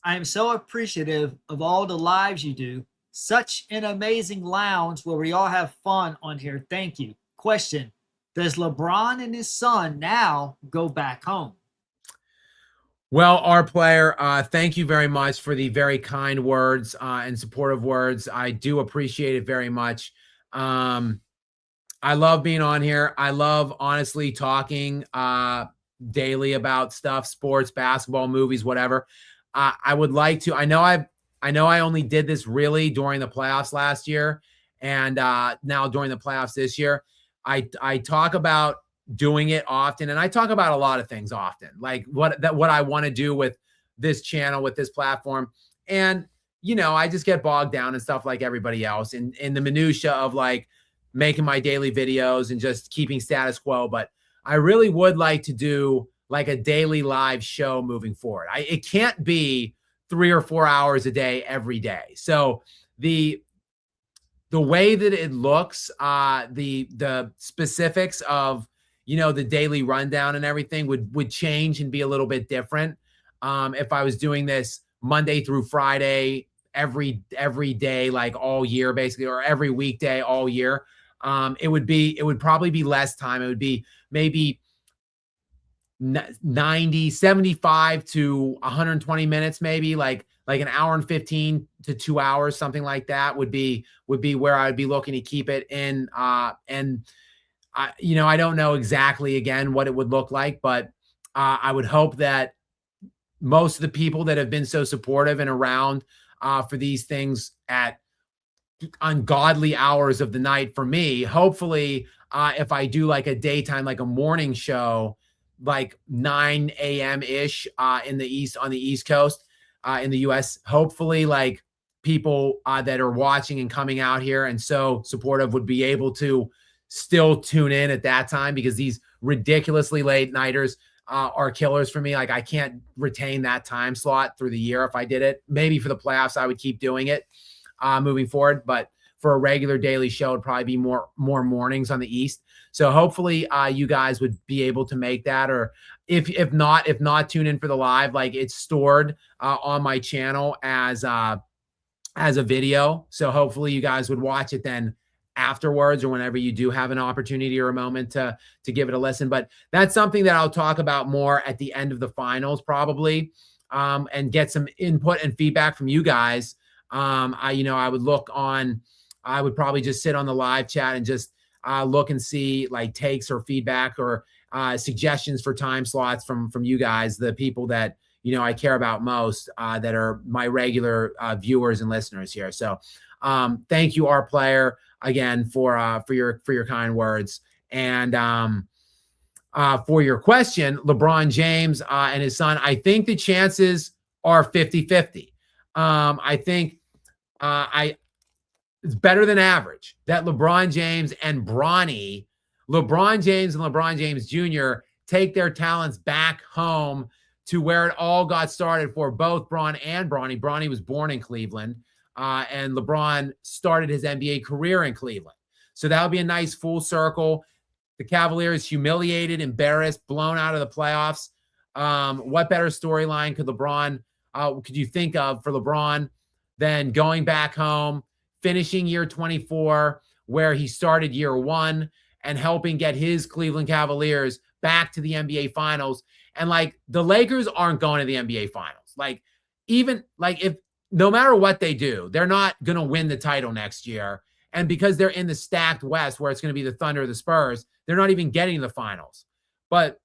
I am so appreciative of all the lives you do. Such an amazing lounge where we all have fun on here. Thank you. Question: does LeBron and his son now go back home? Well, our player, thank you very much for the very kind words and supportive words. I do appreciate it very much. I love being on here. I love, honestly, talking daily about stuff, sports, basketball, movies, whatever. I would like to. I know I only did this really during the playoffs last year, and now during the playoffs this year. I talk about doing it often, and I talk about a lot of things often, like what I want to do with this channel, with this platform. And I just get bogged down and stuff like everybody else in the minutia of like making my daily videos and just keeping status quo. But I really would like to do like a daily live show moving forward. It can't be 3 or 4 hours a day every day. So the way that it looks, the specifics of the daily rundown and everything would change and be a little bit different. If I was doing this Monday through Friday, every day, like all year, basically, or every weekday all year, it would probably be less time. It would be maybe 90, 75 to 120 minutes, maybe like an hour and 15 to 2 hours, something like that would be where I would be looking to keep it in. And I don't know exactly, again, what it would look like, but I would hope that most of the people that have been so supportive and around for these things at ungodly hours of the night for me, hopefully, if I do like a daytime, like a morning show, like 9 a.m. ish on the East Coast in the US, hopefully like people that are watching and coming out here and so supportive would be able to still tune in at that time, because these ridiculously late nighters are killers for me. Like I can't retain that time slot through the year. If I did it, maybe for the playoffs, I would keep doing it moving forward. But for a regular daily show, it'd probably be more mornings on the East. So hopefully you guys would be able to make that, or if not, tune in for the live. Like it's stored on my channel as a video. So hopefully you guys would watch it then afterwards, or whenever you do have an opportunity or a moment to give it a listen. But that's something that I'll talk about more at the end of the finals, probably, and get some input and feedback from you guys. I would probably just sit on the live chat and just look and see like takes or feedback or suggestions for time slots from you guys, the people that I care about most, that are my regular viewers and listeners here. So thank you, our player, again, for your kind words. And for your question, LeBron James and his son, I think the chances are 50-50. I think it's better than average that LeBron James and LeBron James Jr. take their talents back home to where it all got started for both Bron and Bronny. Bronny was born in Cleveland, and LeBron started his NBA career in Cleveland. So that would be a nice full circle. The Cavaliers humiliated, embarrassed, blown out of the playoffs. What better storyline could you think of for LeBron than going back home, finishing year 24, where he started year 1, and helping get his Cleveland Cavaliers back to the NBA Finals. And like the Lakers aren't going to the NBA Finals. Like even like if no matter what they do, they're not going to win the title next year. And because they're in the stacked West, where it's going to be the Thunder or the Spurs, they're not even getting to the finals. But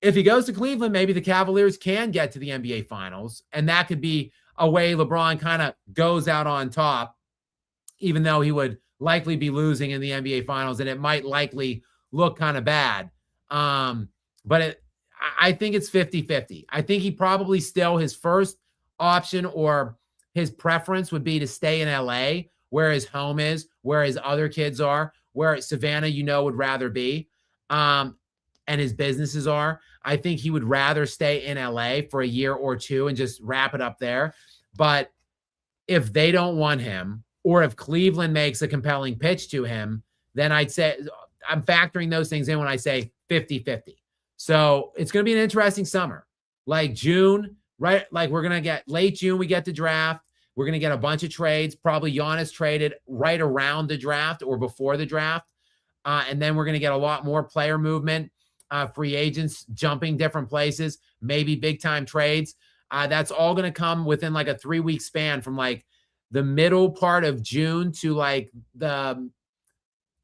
if he goes to Cleveland, maybe the Cavaliers can get to the NBA Finals, and that could be a way LeBron kind of goes out on top, even though he would likely be losing in the NBA Finals, and it might likely look kind of bad. But I think it's 50-50. I think he probably still, his first option or his preference would be to stay in LA, where his home is, where his other kids are, where Savannah, would rather be, and his businesses are. I think he would rather stay in LA for a year or two and just wrap it up there. But if they don't want him, or if Cleveland makes a compelling pitch to him, then I'd say I'm factoring those things in when I say 50-50. So it's going to be an interesting summer. Like June, right? Like we're going to get late June, we get the draft. We're going to get a bunch of trades, probably Giannis traded right around the draft or before the draft. And then we're going to get a lot more player movement, free agents jumping different places, maybe big time trades. That's all going to come within like a 3-week span from like the middle part of June to like the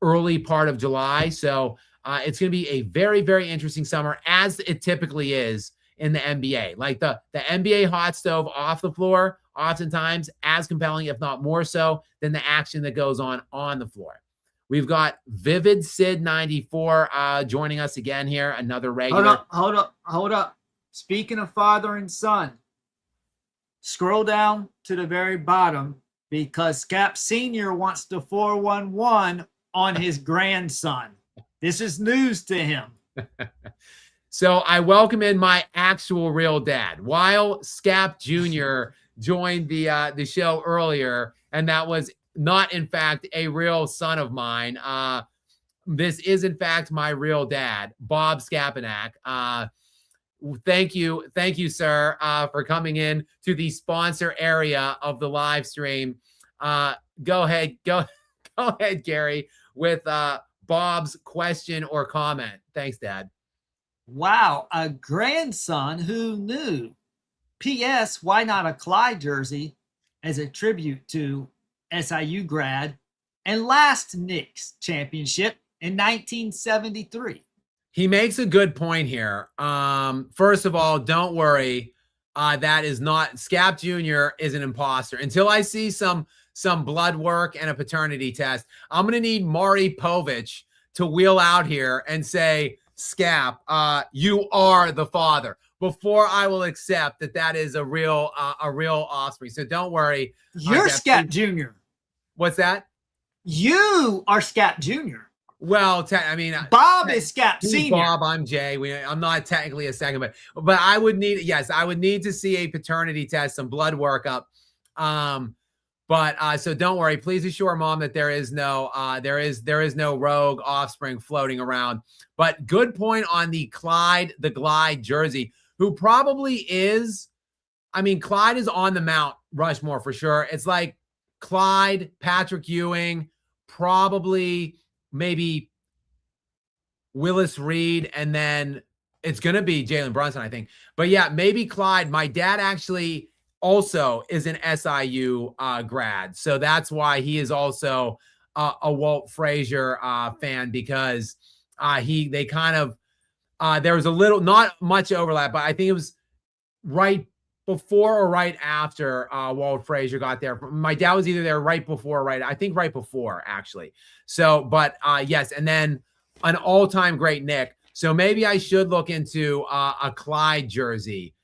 early part of July. So it's going to be a very, very interesting summer, as it typically is in the NBA. Like the NBA hot stove off the floor, oftentimes as compelling, if not more so, than the action that goes on the floor. We've got Vivid Sid 94 joining us again here, another regular. Hold up. Speaking of father and son, scroll down to the very bottom, because Skap Sr. wants the 411 on his grandson. This is news to him. So I welcome in my actual real dad. While Skap Jr. joined the show earlier, and that was not, in fact, a real son of mine. This is, in fact, my real dad, Bob Skapanak. Thank you, sir, for coming in to the sponsor area of the live stream. Go ahead, Gary, with Bob's question or comment. Thanks, Dad. Wow, a grandson, who knew? P.S. Why not a Clyde jersey as a tribute to SIU grad and last Knicks championship in 1973? He makes a good point here. First of all, don't worry. That is not, Skap Jr. is an imposter. Until I see some blood work and a paternity test, I'm going to need Maury Povich to wheel out here and say, Skap, you are the father, before I will accept that is a real offspring. So don't worry. You're Skap Jr. What's that? You are Skap Jr. Well, Bob is Skap Senior. Bob, I'm Jay. I'm not technically a second, but I would need to see a paternity test, some blood workup. So don't worry. Please assure Mom that there is no rogue offspring floating around. But good point on the Glide jersey, who probably is. I mean, Clyde is on the Mount Rushmore for sure. It's like Clyde, Patrick Ewing, probably maybe Willis Reed, and then it's going to be Jalen Brunson, I think. But yeah, maybe Clyde. My dad actually also is an SIU grad. So that's why he is also a Walt Frazier fan, because they kind of, there was a little, not much overlap, but I think it was right before or right after Walt Frazier got there. My dad was either there right before, I think right before, actually. So, but yes, and then an all-time great Knick. So maybe I should look into a Clyde jersey.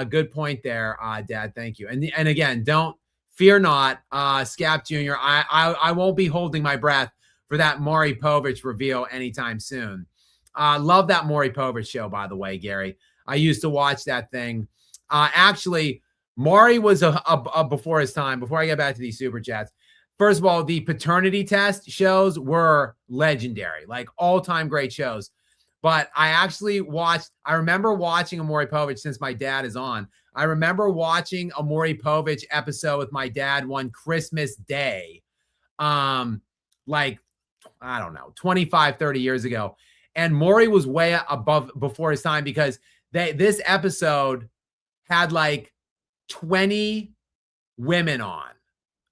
Good point there, Dad. Thank you. And again, don't fear not, Skap Jr. I won't be holding my breath for that Maury Povich reveal anytime soon. Love that Maury Povich show, by the way, Gary. I used to watch that thing. Actually, Maury was a before his time. Before I get back to these super chats, first of all, the paternity test shows were legendary, like all-time great shows. But I remember watching a Maury Povich, since my dad is on. I remember watching a Maury Povich episode with my dad one Christmas Day, like, I don't know, 25, 30 years ago. And Maury was way before his time, because this episode had like 20 women on,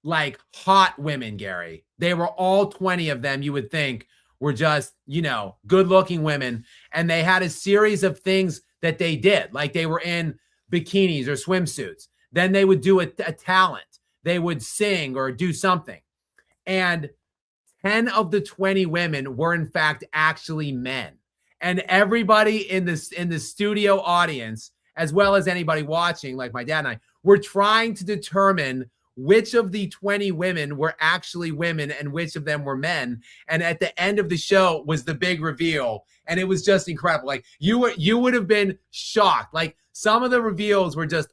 like hot women, Gary. They were all 20 of them, you would think, were just, good looking women. And they had a series of things that they did. Like they were in bikinis or swimsuits. Then they would do a talent. They would sing or do something. And 10 of the 20 women were in fact actually men. And everybody in the studio audience, as well as anybody watching, like my dad and I, were trying to determine which of the 20 women were actually women and which of them were men. And at the end of the show was the big reveal. And it was just incredible. Like you would have been shocked. Like some of the reveals were just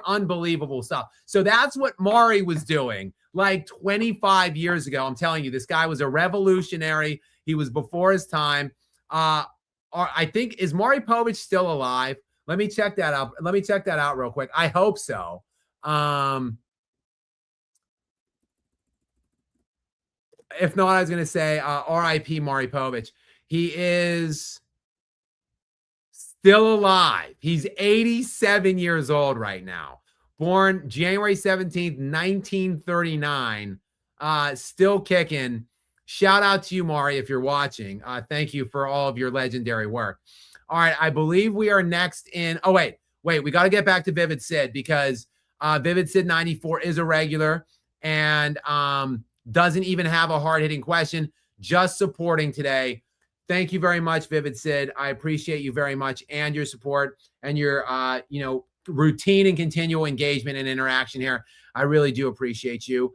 unbelievable stuff. So that's what Maury was doing like 25 years ago. I'm telling you, this guy was a revolutionary. He was before his time. I think, is Maury Povich still alive? Let me check that out. Let me check that out real quick. I hope so. If not, I was going to say R.I.P. Maury Povich. He is still alive. He's 87 years old right now. Born January 17th, 1939. Still kicking. Shout out to you, Maury, if you're watching. Thank you for all of your legendary work. All right, I believe we are next in. Oh, wait. We got to get back to Vivid Sid because Vivid Sid 94 is a regular and doesn't even have a hard-hitting question, just supporting today. Thank you very much, Vivid Sid. I appreciate you very much and your support and your, routine and continual engagement and interaction here. I really do appreciate you.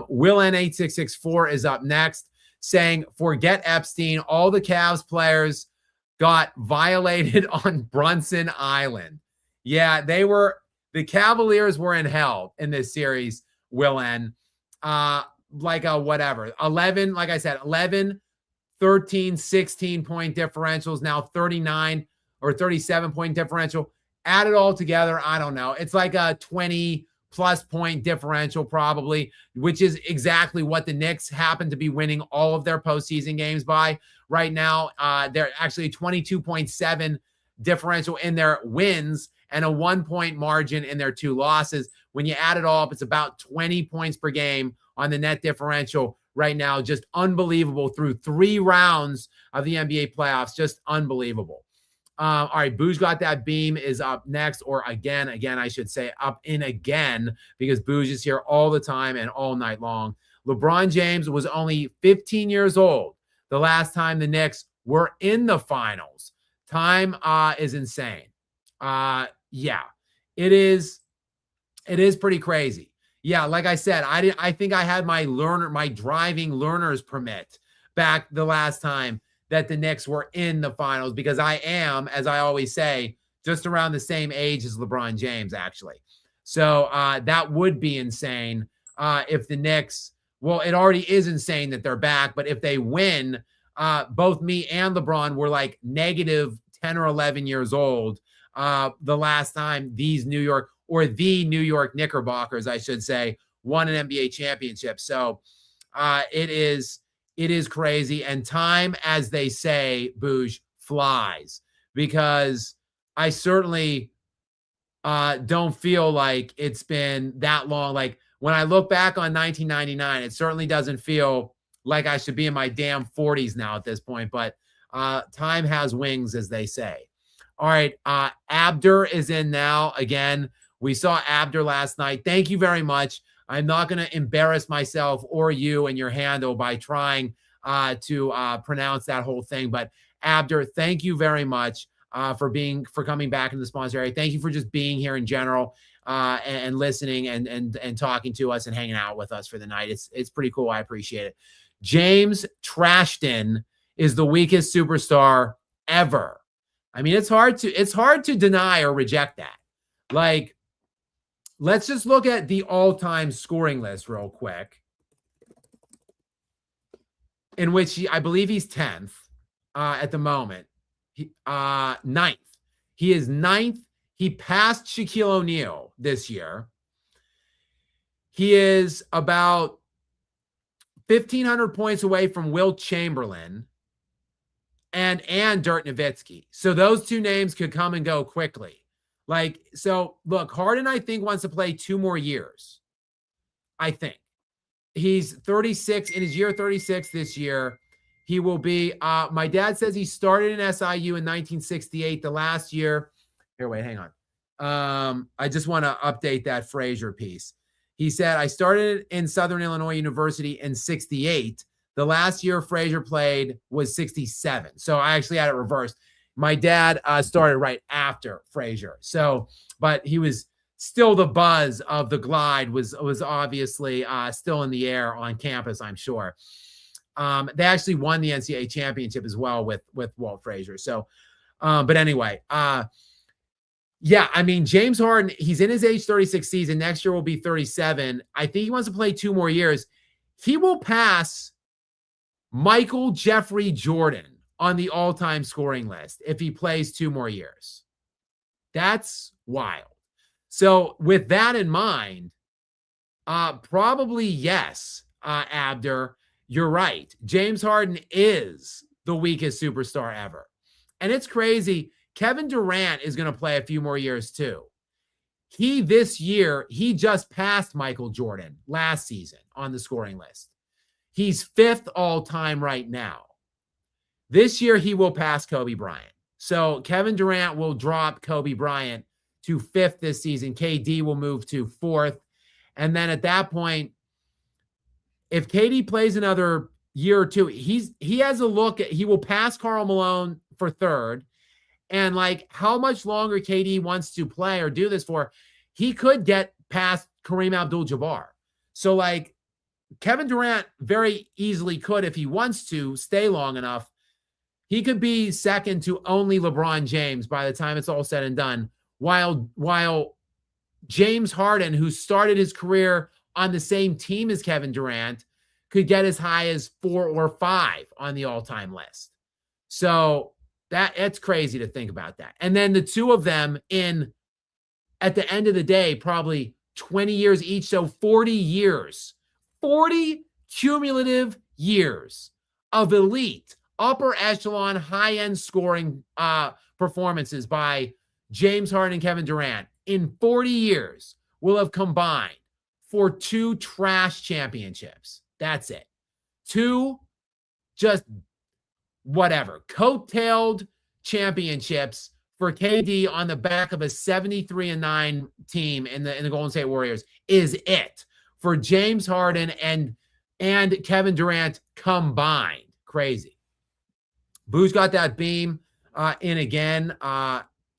Will N8664 is up next saying, forget Epstein. All the Cavs players got violated on Brunson Island. Yeah, the Cavaliers were in hell in this series, Will N. Like a whatever. 11, like I said, 11, 13, 16-point differentials, now 39 or 37-point differential. Add it all together, I don't know. It's like a 20-plus point differential probably, which is exactly what the Knicks happen to be winning all of their postseason games by right now. They're actually 22.7 differential in their wins and a 1-point margin in their 2 losses. When you add it all up, it's about 20 points per game on the net differential right now. Just unbelievable through 3 rounds of the NBA playoffs. Just unbelievable. All right, Booge Got That Beam is up next, or again, I should say up in again, because Booge is here all the time and all night long. LeBron James was only 15 years old the last time the Knicks were in the finals. Time is insane. Yeah, it is pretty crazy. Yeah, like I said, I think I had my driving learner's permit back the last time that the Knicks were in the finals, because I am, as I always say, just around the same age as LeBron James, actually. So that would be insane if the Knicks, well, it already is insane that they're back, but if they win, both me and LeBron were like negative 10 or 11 years old the last time the New York Knickerbockers, I should say, won an NBA championship. So it is crazy. And time, as they say, Booge, flies, because I certainly don't feel like it's been that long. Like when I look back on 1999, it certainly doesn't feel like I should be in my damn 40s now at this point, but time has wings, as they say. All right. Abdur is in now. Again, we saw Abdur last night. Thank you very much. I'm not going to embarrass myself or you and your handle by trying to pronounce that whole thing. But Abdur, thank you very much for coming back into the sponsor area. Thank you for just being here in general and listening and talking to us and hanging out with us for the night. It's pretty cool. I appreciate it. James Trashton is the weakest superstar ever. I mean, it's hard to deny or reject that. Like, let's just look at the all-time scoring list real quick, in which I believe he's 10th at the moment. Ninth. He is 9th. He passed Shaquille O'Neal this year. He is about 1,500 points away from Wilt Chamberlain and Dirk Nowitzki. So those 2 names could come and go quickly. Like, so look, Harden, I think, wants to play 2 more years. I think he's 36 in his year 36 this year. he will be. My dad says he started in SIU in 1968, the last year. Here, wait, hang on. I just want to update that Frazier piece. He said, I started in Southern Illinois University in 68. The last year Frazier played was 67. So I actually had it reversed. My dad started right after Frazier. So, but he was still, the buzz of the glide was obviously still in the air on campus, I'm sure. They actually won the NCAA championship as well with Walt Frazier. So, but anyway, yeah, I mean, James Harden, he's in his age 36 season. Next year will be 37. I think he wants to play 2 more years. He will pass Michael Jeffrey Jordan on the all-time scoring list if he plays 2 more years. That's wild. So with that in mind, probably yes, Abder, you're right. James Harden is the weakest superstar ever. And it's crazy. Kevin Durant is going to play a few more years too. This year, he just passed Michael Jordan last season on the scoring list. He's 5th all-time right now. This year, he will pass Kobe Bryant. So Kevin Durant will drop Kobe Bryant to 5th this season. KD will move to 4th. And then at that point, if KD plays another year or two, he has a look at, he will pass Karl Malone for 3rd. And like how much longer KD wants to play or do this for, he could get past Kareem Abdul-Jabbar. So like Kevin Durant very easily could, if he wants to stay long enough, he could be second to only LeBron James by the time it's all said and done. While James Harden, who started his career on the same team as Kevin Durant, could get as high as 4 or 5 on the all-time list. So it's crazy to think about that. And then the two of them at the end of the day, probably 20 years each. So 40 years, 40 cumulative years of elite, upper echelon, high-end scoring performances by James Harden and Kevin Durant in 40 years will have combined for 2 trash championships. That's it. 2 just whatever, coattailed championships for KD on the back of a 73-9 team in the Golden State Warriors is it for James Harden and Kevin Durant combined. Crazy. Boosh got that beam in again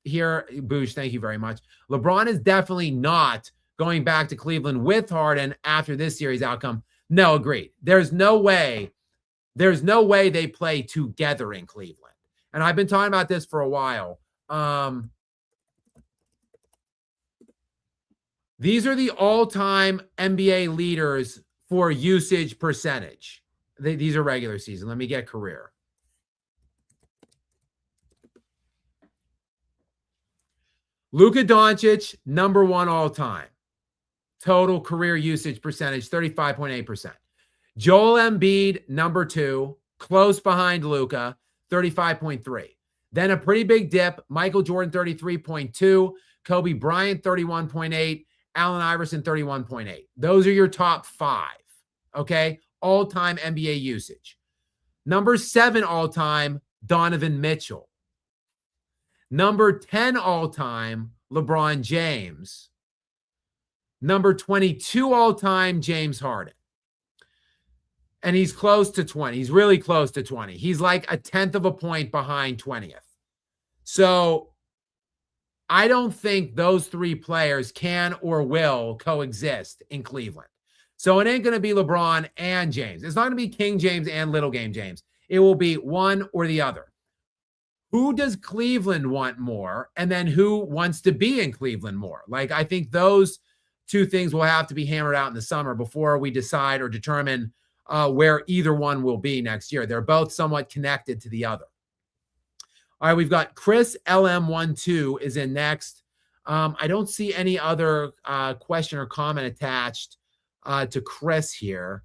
here. Boosh, thank you very much. LeBron is definitely not going back to Cleveland with Harden after this series outcome. No, agreed. There's no way they play together in Cleveland. And I've been talking about this for a while. These are the all-time NBA leaders for usage percentage. These are regular season. Let me get career. Luka Doncic, number 1 all-time. Total career usage percentage, 35.8%. Joel Embiid, number 2, close behind Luka, 35.3. Then a pretty big dip, Michael Jordan, 33.2, Kobe Bryant, 31.8, Allen Iverson, 31.8. Those are your top 5, okay? All-time NBA usage. Number 7 all-time, Donovan Mitchell. Number 10 all-time, LeBron James. Number 22 all-time, James Harden. And he's close to 20. He's really close to 20. He's like a 10th of a point behind 20th. So I don't think those 3 players can or will coexist in Cleveland. So it ain't going to be LeBron and James. It's not going to be King James and Little Game James. It will be one or the other. Who does Cleveland want more? And then who wants to be in Cleveland more? Like, I think those 2 things will have to be hammered out in the summer before we decide or determine where either one will be next year. They're both somewhat connected to the other. All right, we've got Chris LM12 is in next. I don't see any other question or comment attached to Chris here.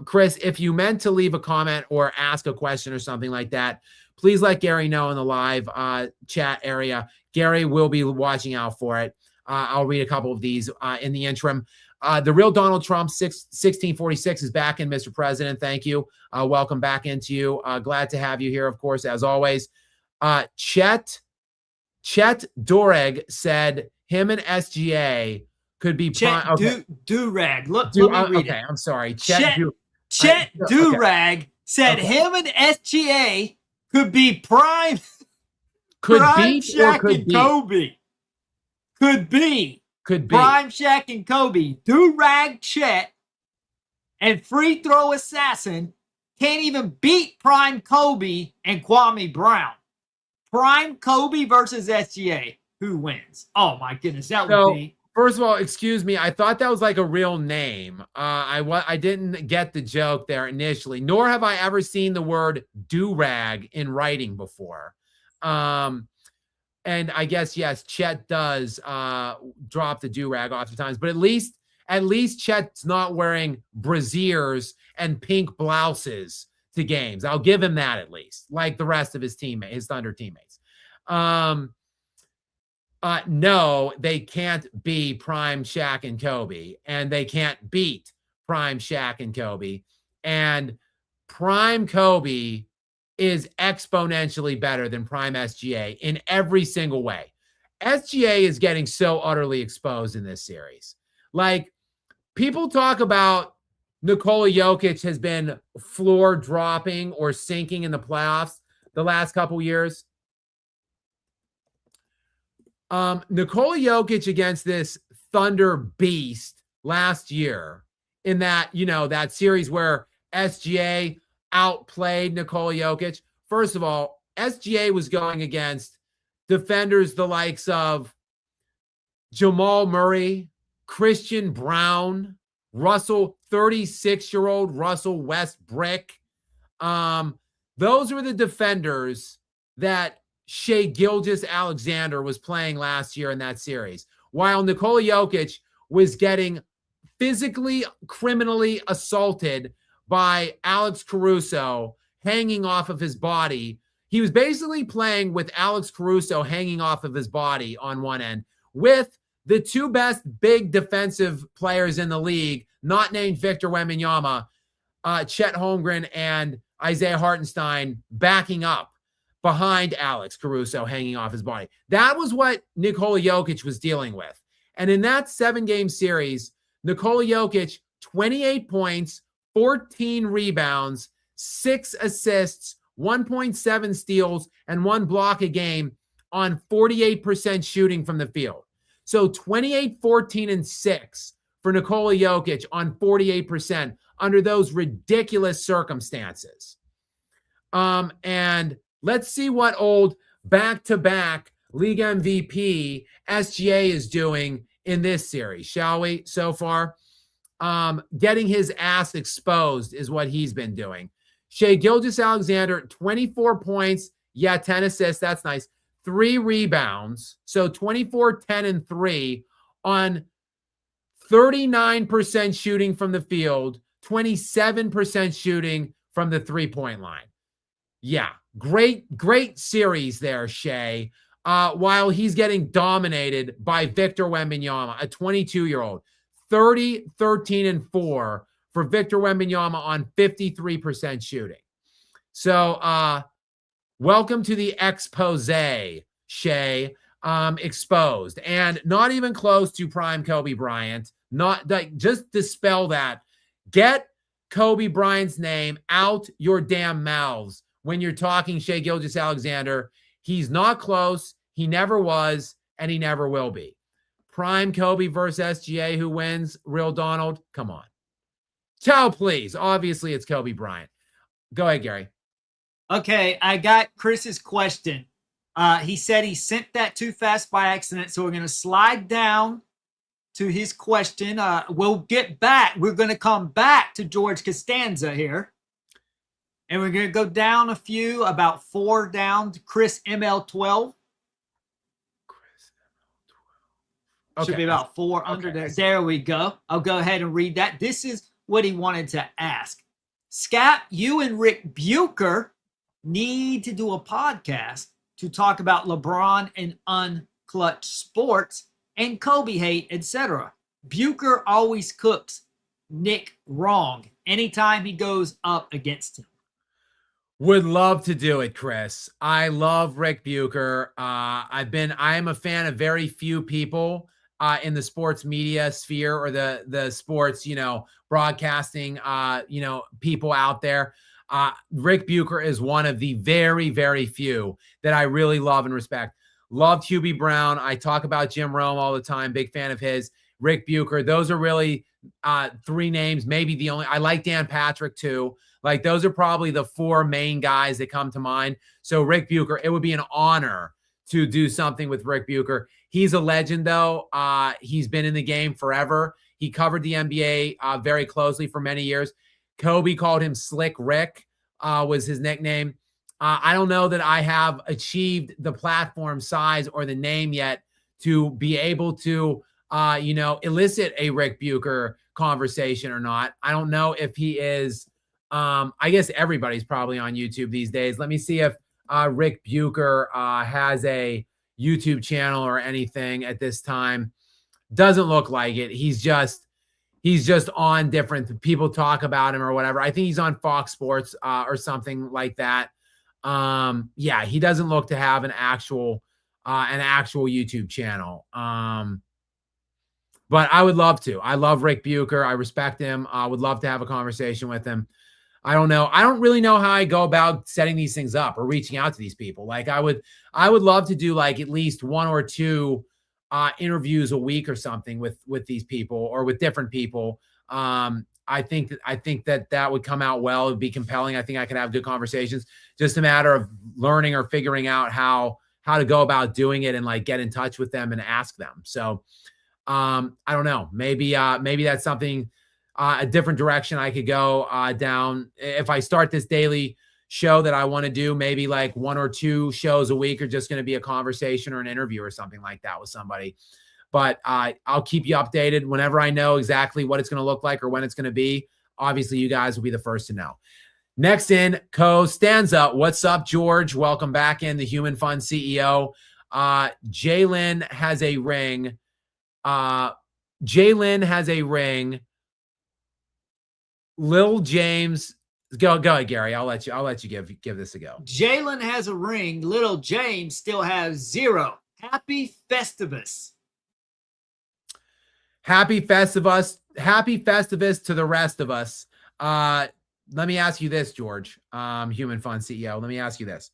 Chris, if you meant to leave a comment or ask a question or something like that, please let Gary know in the live chat area. Gary will be watching out for it. I'll read a couple of these in the interim. The real Donald Trump 1646 is back in, Mr. President. Thank you. Welcome back into you. Glad to have you here, of course, as always. Chet Doreg said him and SGA could be Durag. Let me read it. I'm sorry. Chet Durag said him and SGA could be prime. Prime Shaq and Kobe. Could be. Prime Shaq and Kobe. Durag Chet and free throw assassin can't even beat Prime Kobe and Kwame Brown. Prime Kobe versus SGA. Who wins? Oh my goodness, that would be. First of all, excuse me. I thought that was like a real name. I didn't get the joke there initially, nor have I ever seen the word do-rag in writing before. And I guess, yes, Chet does drop the do-rag oftentimes, but at least Chet's not wearing brassiers and pink blouses to games. I'll give him that at least, like the rest of his Thunder teammates. No, they can't be Prime Shaq and Kobe, and they can't beat Prime Shaq and Kobe. And Prime Kobe is exponentially better than Prime SGA in every single way. SGA is getting so utterly exposed in this series. Like, people talk about Nikola Jokic has been floor dropping or sinking in the playoffs the last couple years. Nikola Jokic against this Thunder beast last year in that, that series where SGA outplayed Nikola Jokic. First of all, SGA was going against defenders the likes of Jamal Murray, Christian Brown, 36-year-old Russell Westbrook. Those were the defenders that Shai Gilgeous-Alexander was playing last year in that series, while Nikola Jokic was getting physically, criminally assaulted by Alex Caruso hanging off of his body. He was basically playing with Alex Caruso hanging off of his body on one end, with the two best big defensive players in the league, not named Victor Wembanyama, Chet Holmgren and Isaiah Hartenstein backing up behind Alex Caruso hanging off his body. That was what Nikola Jokic was dealing with. And in that 7-game series, Nikola Jokic, 28 points, 14 rebounds, 6 assists, 1.7 steals, and 1 block a game on 48% shooting from the field. So 28, 14, and 6 for Nikola Jokic on 48% under those ridiculous circumstances. And let's see what old back-to-back league MVP SGA is doing in this series, shall we, so far? Getting his ass exposed is what he's been doing. Shai Gilgeous-Alexander, 24 points. 10 assists. That's nice. 3 rebounds. So 24, 10, and 3 on 39% shooting from the field, 27% shooting from the three-point line. Yeah, great series there, Shai. While he's getting dominated by Victor Wembanyama, a 22-year-old. 30, 13, and 4 for Victor Wembanyama on 53% shooting. So welcome to the expose, Shai. Exposed. And not even close to prime Kobe Bryant. Not like, just dispel that. Get Kobe Bryant's name out your damn mouths when you're talking Shai Gilgeous-Alexander. He's not close. He never was, and he never will be. Prime Kobe versus SGA, who wins? Real Donald? Come on. Ciao, please. Obviously, it's Kobe Bryant. Go ahead, Gary. Okay, I got Chris's question. He said he sent that too fast by accident, so we're going to slide down to his question. We'll get back. We're going to come back to George Costanza here. And we're going to go down a few, about 4 down to Chris ML12. Should be about 4 under there. There we go. I'll go ahead and read that. This is what he wanted to ask. Skap, you and Rick Bucher need to do a podcast to talk about LeBron and Unclutch Sports and Kobe hate, etc. Bucher always cooks Nick wrong anytime he goes up against him. Would love to do it, Chris. I love Rick Bucher. I am a fan of very few people in the sports media sphere or the sports, broadcasting, people out there. Rick Bucher is one of the very, very few that I really love and respect. Loved Hubie Brown. I talk about Jim Rome all the time. Big fan of his. Rick Bucher. Those are really three names. Maybe the only. I like Dan Patrick too. Like, those are probably the four main guys that come to mind. So Rick Bucher, it would be an honor to do something with Rick Bucher. He's a legend, though. He's been in the game forever. He covered the NBA very closely for many years. Kobe called him Slick Rick, was his nickname. I don't know that I have achieved the platform size or the name yet to be able to, elicit a Rick Bucher conversation or not. I don't know if he is. I guess everybody's probably on YouTube these days. Let me see if Rick Bucher has a YouTube channel or anything at this time. Doesn't look like it. He's just on different, people talk about him or whatever. I think he's on Fox Sports or something like that. Yeah, he doesn't look to have an actual YouTube channel. But I would love to. I love Rick Bucher. I respect him. I would love to have a conversation with him. I don't know. I don't really know how I go about setting these things up or reaching out to these people. Like, I would love to do like at least one or two interviews a week or something with these people or with different people. I think that would come out well. It would be compelling. I think I could have good conversations. Just a matter of learning or figuring out how to go about doing it and like get in touch with them and ask them. So I don't know. Maybe that's something, a different direction I could go down. If I start this daily show that I want to do, maybe like one or two shows a week are just going to be a conversation or an interview or something like that with somebody. But I'll keep you updated whenever I know exactly what it's going to look like or when it's going to be. Obviously, you guys will be the first to know. Next in, Costanza. What's up, George? Welcome back in, the Human Fun CEO. Jalen has a ring. Jalen has a ring. Lil James, go ahead, Gary. I'll let you give this a go. Jalen has a ring. Little James still has 0. Happy Festivus. Happy Festivus. Happy Festivus to the rest of us. Let me ask you this, George, Human Fun CEO. Let me ask you this.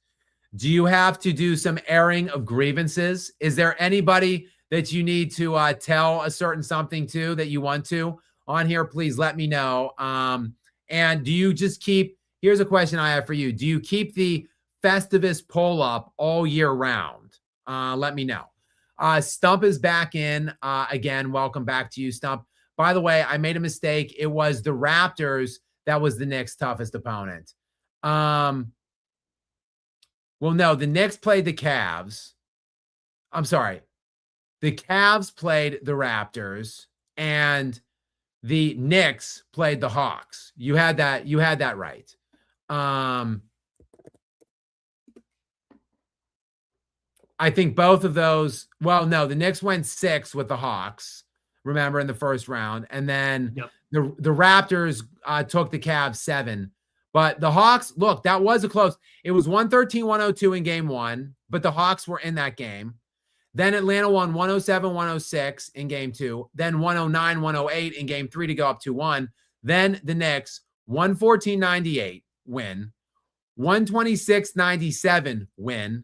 Do you have to do some airing of grievances? Is there anybody that you need to tell a certain something to that you want to on here? Please let me know. And do you just keep, here's a question I have for you. Do you keep the Festivus poll up all year round? Let me know. Stump is back in again. Welcome back to you, Stump. By the way, I made a mistake. It was the Raptors that was the Knicks' toughest opponent. Well, no, the Knicks played the Cavs. I'm sorry. The Cavs played the Raptors and the Knicks played the Hawks. You had that right. I think both of those, well, no, the Knicks went 6 with the Hawks, remember, in the first round. And then the Raptors took the Cavs 7. But the Hawks, look, that was a close. It was 113-102 in game 1, but the Hawks were in that game. Then Atlanta won 107-106 in game 2. Then 109-108 in game 3 to go up 2-1. Then the Knicks 114-98 win, 126-97 win,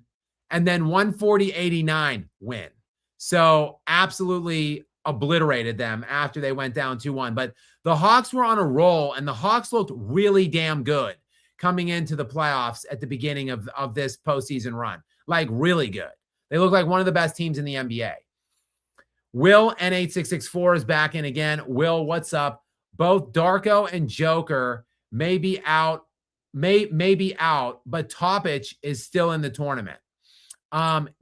and then 140-89 win. So absolutely obliterated them after they went down 2-1. But the Hawks were on a roll, and the Hawks looked really damn good coming into the playoffs at the beginning of this postseason run. Like, really good. They look like one of the best teams in the NBA. Will N8664 is back in again. Will, what's up? Both Darko and Joker may be out, may be out, but Topic is still in the tournament.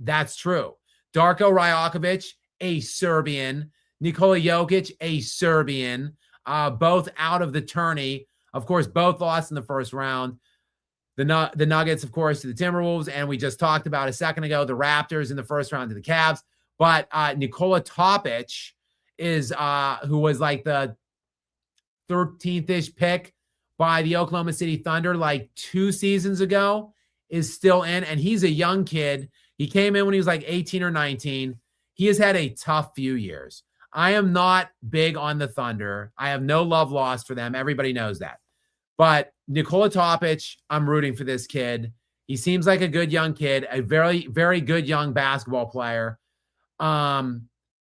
That's true. Darko Rajakovic, a Serbian. Nikola Jokic, a Serbian. Both out of the tourney. Of course, both lost in the first round. The Nuggets, of course, to the Timberwolves. And we just talked about a second ago, the Raptors in the first round to the Cavs. But Nikola Topic is who was like the 13th-ish pick by the Oklahoma City Thunder like 2 seasons ago, is still in, and he's a young kid. He came in when he was like 18 or 19. He has had a tough few years. I am not big on the Thunder. I have no love lost for them. Everybody knows that. But Nikola Topic, I'm rooting for this kid. He seems like a good young kid, a very, very good young basketball player.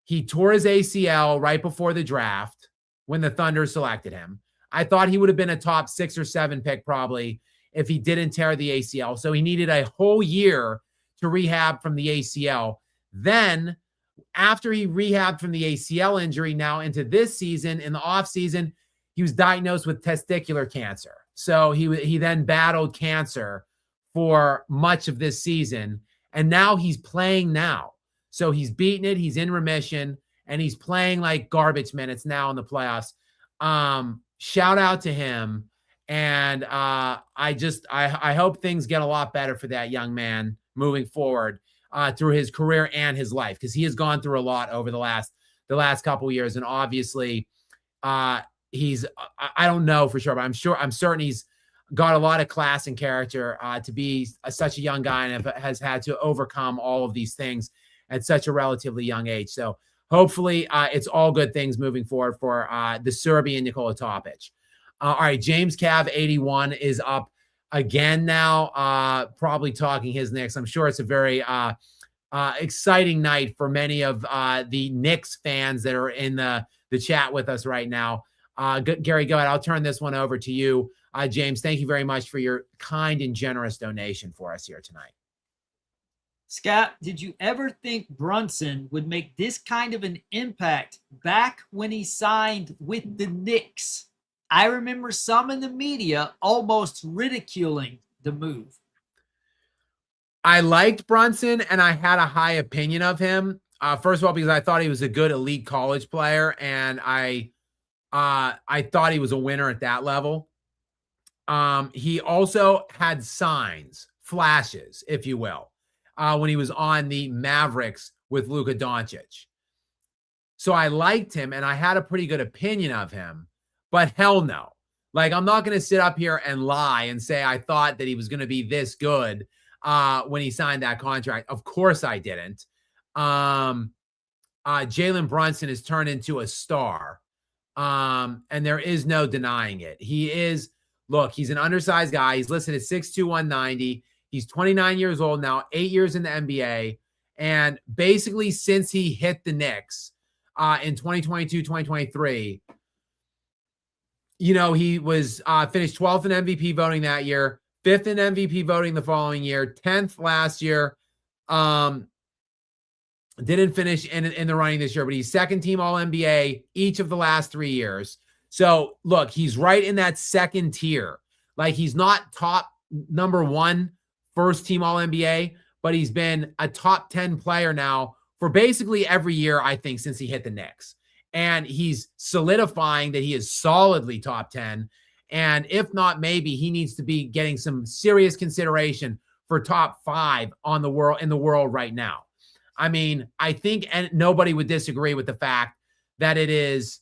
He tore his ACL right before the draft when the Thunder selected him. I thought he would have been a top 6 or 7 pick probably if he didn't tear the ACL. So he needed a whole year to rehab from the ACL. Then after he rehabbed from the ACL injury, now into this season, in the offseason, he was diagnosed with testicular cancer. So he then battled cancer for much of this season, and now he's playing now. So he's beaten it, he's in remission, and he's playing like garbage minutes now in the playoffs. Shout out to him. And I hope things get a lot better for that young man moving forward through his career and his life, because he has gone through a lot over the last couple of years. And obviously I don't know for sure, but I'm certain he's got a lot of class and character to be such a young guy, and has had to overcome all of these things at such a relatively young age. So hopefully it's all good things moving forward for the Serbian Nikola Topic. All right, James Cav 81 is up again now, probably talking his Knicks. I'm sure it's a very exciting night for many of the Knicks fans that are in the chat with us right now. Gary, go ahead. I'll turn this one over to you. James, thank you very much for your kind and generous donation for us here tonight. Skap, did you ever think Brunson would make this kind of an impact back when he signed with the Knicks? I remember some in the media almost ridiculing the move. I liked Brunson, and I had a high opinion of him. First of all, because I thought he was a good elite college player, and I thought he was a winner at that level. He also had signs, flashes, if you will, when he was on the Mavericks with Luka Doncic. So I liked him, and I had a pretty good opinion of him. But hell no. Like, I'm not going to sit up here and lie and say I thought that he was going to be this good when he signed that contract. Of course I didn't. Jalen Brunson has turned into a star, and there is no denying it. He's an undersized guy. He's listed at 6'2", 190. He's 29 years old now, 8 years in the NBA. And basically since he hit the Knicks in 2022, 2023, he was finished 12th in MVP voting that year, 5th in MVP voting the following year, 10th last year. Didn't finish in the running this year, but he's second team All-NBA each of the last 3 years. So look, he's right in that second tier. Like, he's not top number 1 first team All-NBA, but he's been a top 10 player now for basically every year, I think, since he hit the Knicks. And he's solidifying that he is solidly top 10. And if not, maybe he needs to be getting some serious consideration for top 5 in the world right now. I mean, I think, and nobody would disagree with the fact that it is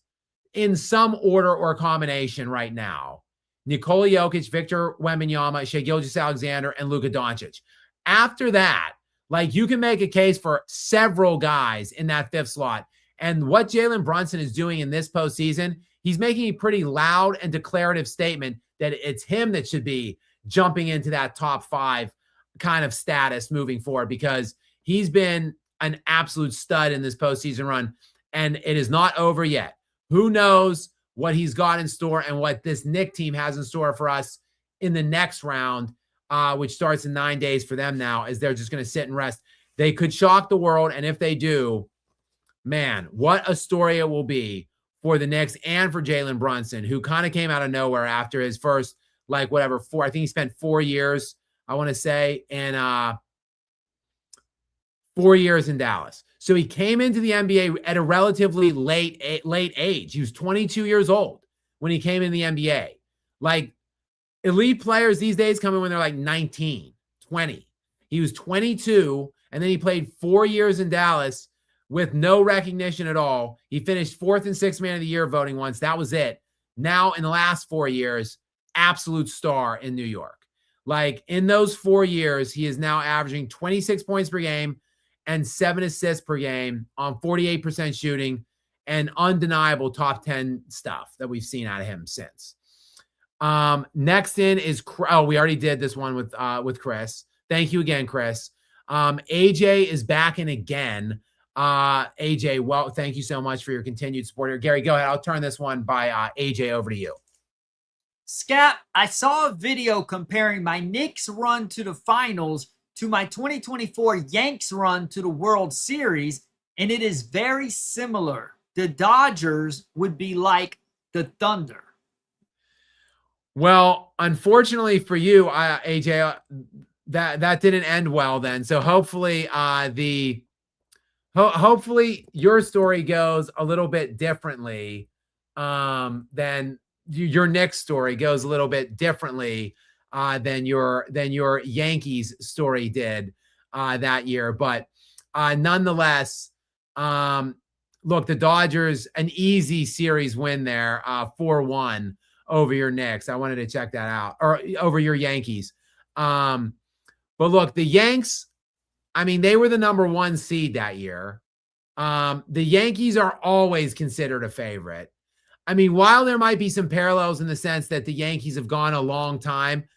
in some order or combination right now: Nikola Jokic, Victor Wembanyama, Shai Gilgeous-Alexander, and Luka Doncic. After that, like, you can make a case for several guys in that 5th slot. And what Jalen Brunson is doing in this postseason, he's making a pretty loud and declarative statement that it's him that should be jumping into that top 5 kind of status moving forward, because he's been an absolute stud in this postseason run, and it is not over yet. Who knows what he's got in store and what this Knicks team has in store for us in the next round, which starts in 9 days for them now, as they're just going to sit and rest. They could shock the world, and if they do, man, what a story it will be for the Knicks and for Jalen Brunson, who kind of came out of nowhere after his first, I think he spent 4 years, I want to say, in 4 years in Dallas. So he came into the NBA at a relatively late age. He was 22 years old when he came in the NBA. Like, elite players these days come in when they're like 19, 20. He was 22, and then he played 4 years in Dallas with no recognition at all. He finished 4th and 6th man of the year voting once. That was it. Now, in the last 4 years, absolute star in New York. Like in those 4 years, he is now averaging 26 points per game and 7 assists per game on 48% shooting and undeniable top 10 stuff that we've seen out of him since. Next in is, we already did this one with Chris. Thank you again, Chris. AJ is back in again. AJ, well, thank you so much for your continued support here. Gary, go ahead. I'll turn this one by AJ over to you. Skap, I saw a video comparing my Knicks run to the finals to my 2024 Yanks run to the World Series, and it is very similar. The Dodgers would be like the Thunder. Well, unfortunately for you, AJ, that didn't end well then. So hopefully hopefully your story goes a little bit differently than your Knicks story goes a little bit differently than your Yankees story did that year. But nonetheless, look, the Dodgers, an easy series win there, 4-1 over your Knicks. I wanted to check that out, or over your Yankees. But look, the Yanks, I mean, they were the number 1 seed that year. The Yankees are always considered a favorite. I mean, while there might be some parallels in the sense that the Yankees have gone a long time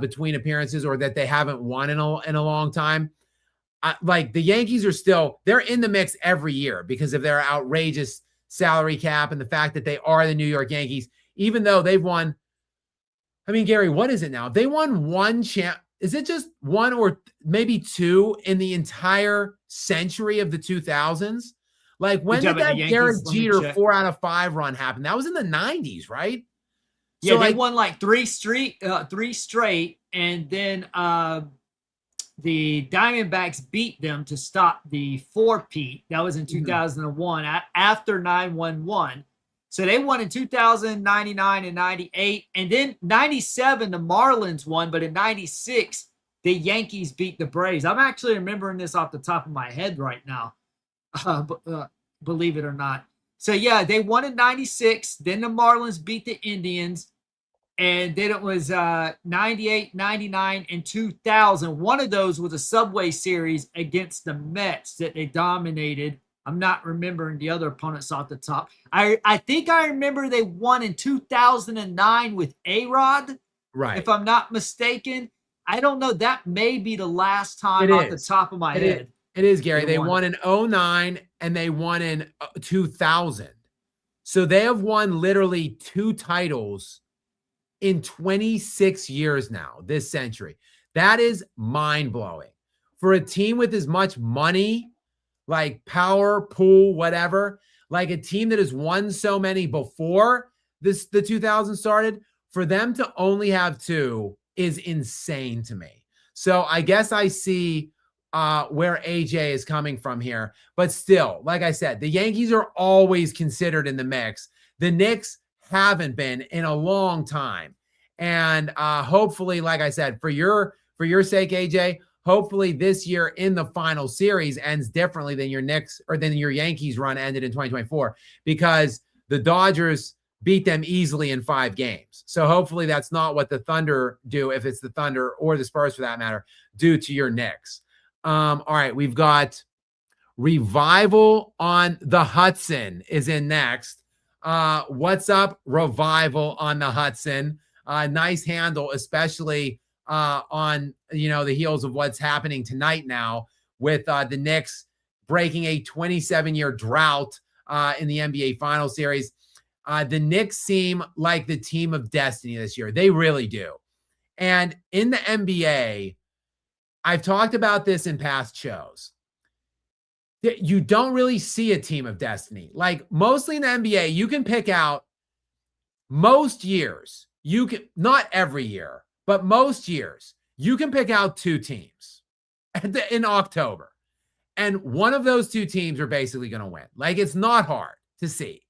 between appearances, or that they haven't won in a long time, like the Yankees are still, they're in the mix every year because of their outrageous salary cap and the fact that they are the New York Yankees, even though they've won. I mean, Gary, what is it now? They won one is it just one or maybe two in the entire century of the 2000s? Like, when did that Derek Jeter 4 out of 5 run happen? That was in the 90s, right? Yeah, so they won like three straight, and then the Diamondbacks beat them to stop the 4-peat. That was in 2001 after 9-1-1. So they won in 2000, 99, and 98. And then 97, the Marlins won. But in 96, the Yankees beat the Braves. I'm actually remembering this off the top of my head right now, believe it or not. So, yeah, they won in 96. Then the Marlins beat the Indians. And then it was 98, 99, and 2000. One of those was a Subway Series against the Mets that they dominated. I'm not remembering the other opponents off the top. I think I remember they won in 2009 with A-Rod, right? If I'm not mistaken. I don't know. That may be the last time off the top of my head. It is, Gary. They won in 2009 and they won in 2000. So they have won literally 2 titles in 26 years now, this century. That is mind-blowing. For a team with as much money, like power, pool, whatever, like a team that has won so many before the 2000s started, for them to only have 2 is insane to me. So I guess I see where AJ is coming from here. But still, like I said, the Yankees are always considered in the mix. The Knicks haven't been in a long time. And hopefully, like I said, for your sake, AJ, hopefully this year in the final series ends differently than your Knicks or than your Yankees run ended in 2024, because the Dodgers beat them easily in 5 games. So hopefully that's not what the Thunder do, if it's the Thunder or the Spurs for that matter, do to your Knicks. All right, we've got Revival on the Hudson is in next. What's up, Revival on the Hudson? Nice handle, especially on the heels of what's happening tonight now with the Knicks breaking a 27-year drought in the NBA Final Series. The Knicks seem like the team of destiny this year. They really do. And in the NBA, I've talked about this in past shows. You don't really see a team of destiny. Like, mostly in the NBA, you can pick out most years. You can, not every year, but most years, you can pick out 2 teams in October. And one of those 2 teams are basically going to win. Like, it's not hard to see.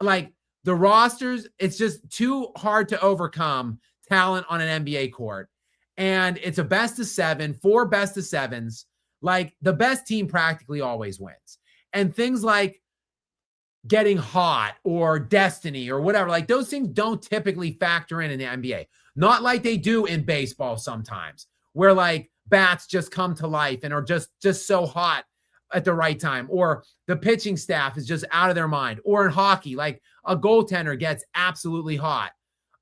Like, the rosters, it's just too hard to overcome talent on an NBA court. And it's a best of 7, 4 best of 7s. Like, the best team practically always wins. And things like getting hot or destiny or whatever, like those things don't typically factor in the NBA. Not like they do in baseball sometimes, where like bats just come to life and are just so hot at the right time, or the pitching staff is just out of their mind, or in hockey, like a goaltender gets absolutely hot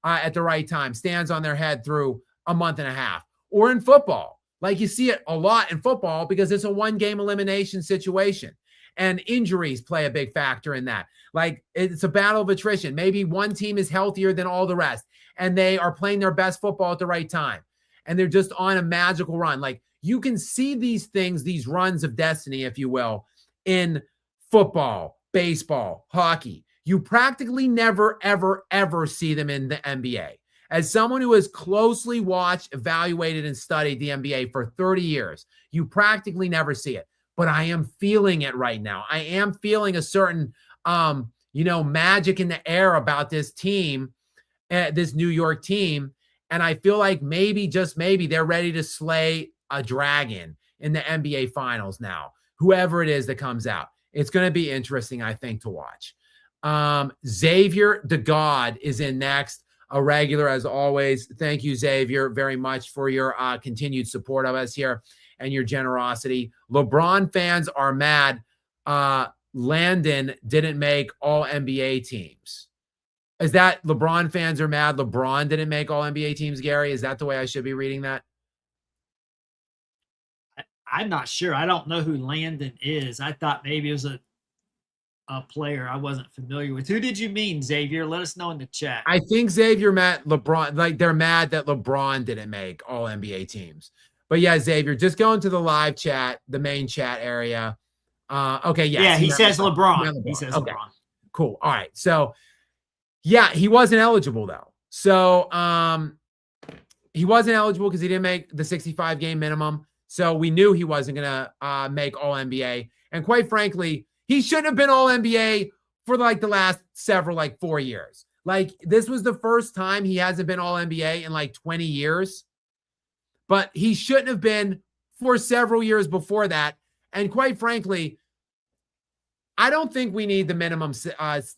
at the right time, stands on their head through a month and a half, or in football, like you see it a lot in football because it's a 1-game elimination situation. And injuries play a big factor in that. Like it's a battle of attrition. Maybe one team is healthier than all the rest, and they are playing their best football at the right time. And they're just on a magical run. Like you can see these things, these runs of destiny, if you will, in football, baseball, hockey. You practically never, ever, ever see them in the NBA. As someone who has closely watched, evaluated, and studied the NBA for 30 years, you practically never see it. But I am feeling it right now. I am feeling a certain, magic in the air about this team, this New York team. And I feel like maybe, just maybe, they're ready to slay a dragon in the NBA Finals now. Whoever it is that comes out. It's going to be interesting, I think, to watch. Xavier the God is in next. A regular, as always. Thank you, Xavier, very much for your continued support of us here and your generosity. LeBron fans are mad. Landon didn't make all NBA teams. Is that LeBron fans are mad LeBron didn't make all NBA teams, Gary? Is that the way I should be reading that? I'm not sure. I don't know who Landon is. I thought maybe it was a player I wasn't familiar with. Who did you mean, Xavier? Let us know in the chat. I think Xavier meant LeBron. Like they're mad that LeBron didn't make all NBA teams. But yeah, Xavier, just go into the live chat, the main chat area. Okay, yes. Yeah, he says LeBron. He says okay. LeBron. Cool. All right. So yeah, he wasn't eligible though. So he wasn't eligible because he didn't make the 65 game minimum. So we knew he wasn't gonna make all NBA. And quite frankly, he shouldn't have been all NBA for like the last several, like 4 years. Like this was the first time he hasn't been all NBA in like 20 years. But he shouldn't have been for several years before that. And quite frankly, I don't think we need the minimum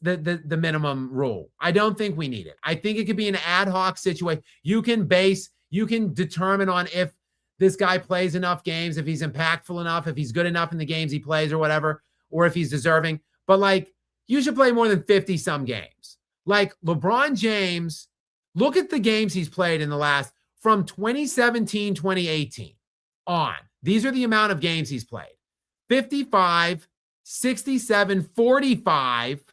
the minimum rule. I don't think we need it. I think it could be an ad hoc situation. You can determine on if this guy plays enough games, if he's impactful enough, if he's good enough in the games he plays or whatever, or if he's deserving. But like, you should play more than 50 some games. Like LeBron James, look at the games he's played in the last from 2017, 2018 on. These are the amount of games he's played. 55, 67, 45,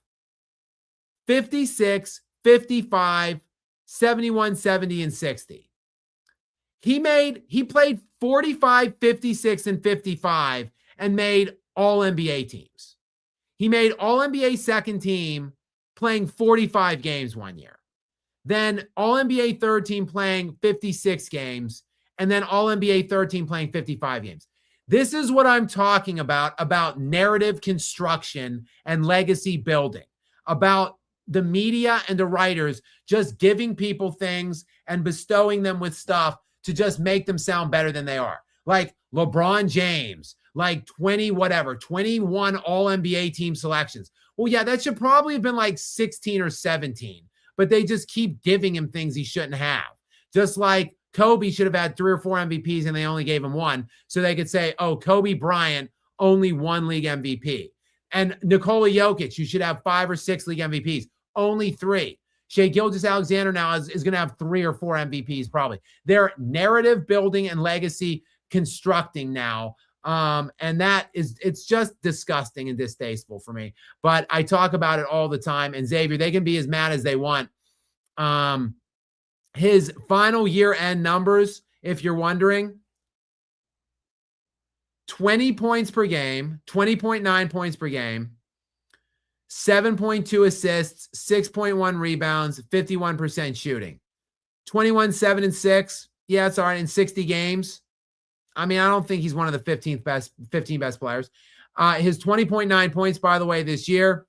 56, 55, 71, 70, and 60. He played 45, 56, and 55 and made all NBA teams. He made all NBA second team playing 45 games one year. Then all NBA third team playing 56 games, and then all NBA third team playing 55 games. This is what I'm talking about narrative construction and legacy building, about the media and the writers just giving people things and bestowing them with stuff to just make them sound better than they are. Like LeBron James, like 21 all NBA team selections. Well, yeah, that should probably have been like 16 or 17. But they just keep giving him things he shouldn't have. Just like Kobe should have had 3 or 4 MVPs and they only gave him 1. So they could say, oh, Kobe Bryant, only 1 league MVP. And Nikola Jokic, you should have 5 or 6 league MVPs, only 3. Shai Gilgeous-Alexander now is going to have 3 or 4 MVPs probably. They're narrative building and legacy constructing now. And it's just disgusting and distasteful for me. But I talk about it all the time. And Xavier, they can be as mad as they want. His final year-end numbers, if you're wondering, 20 points per game, 20.9 points per game, 7.2 assists, 6.1 rebounds, 51% shooting. 21, 7, and 6. Yeah, it's all right in 60 games. I mean, I don't think he's one of the 15 best players. His 20.9 points, by the way, this year,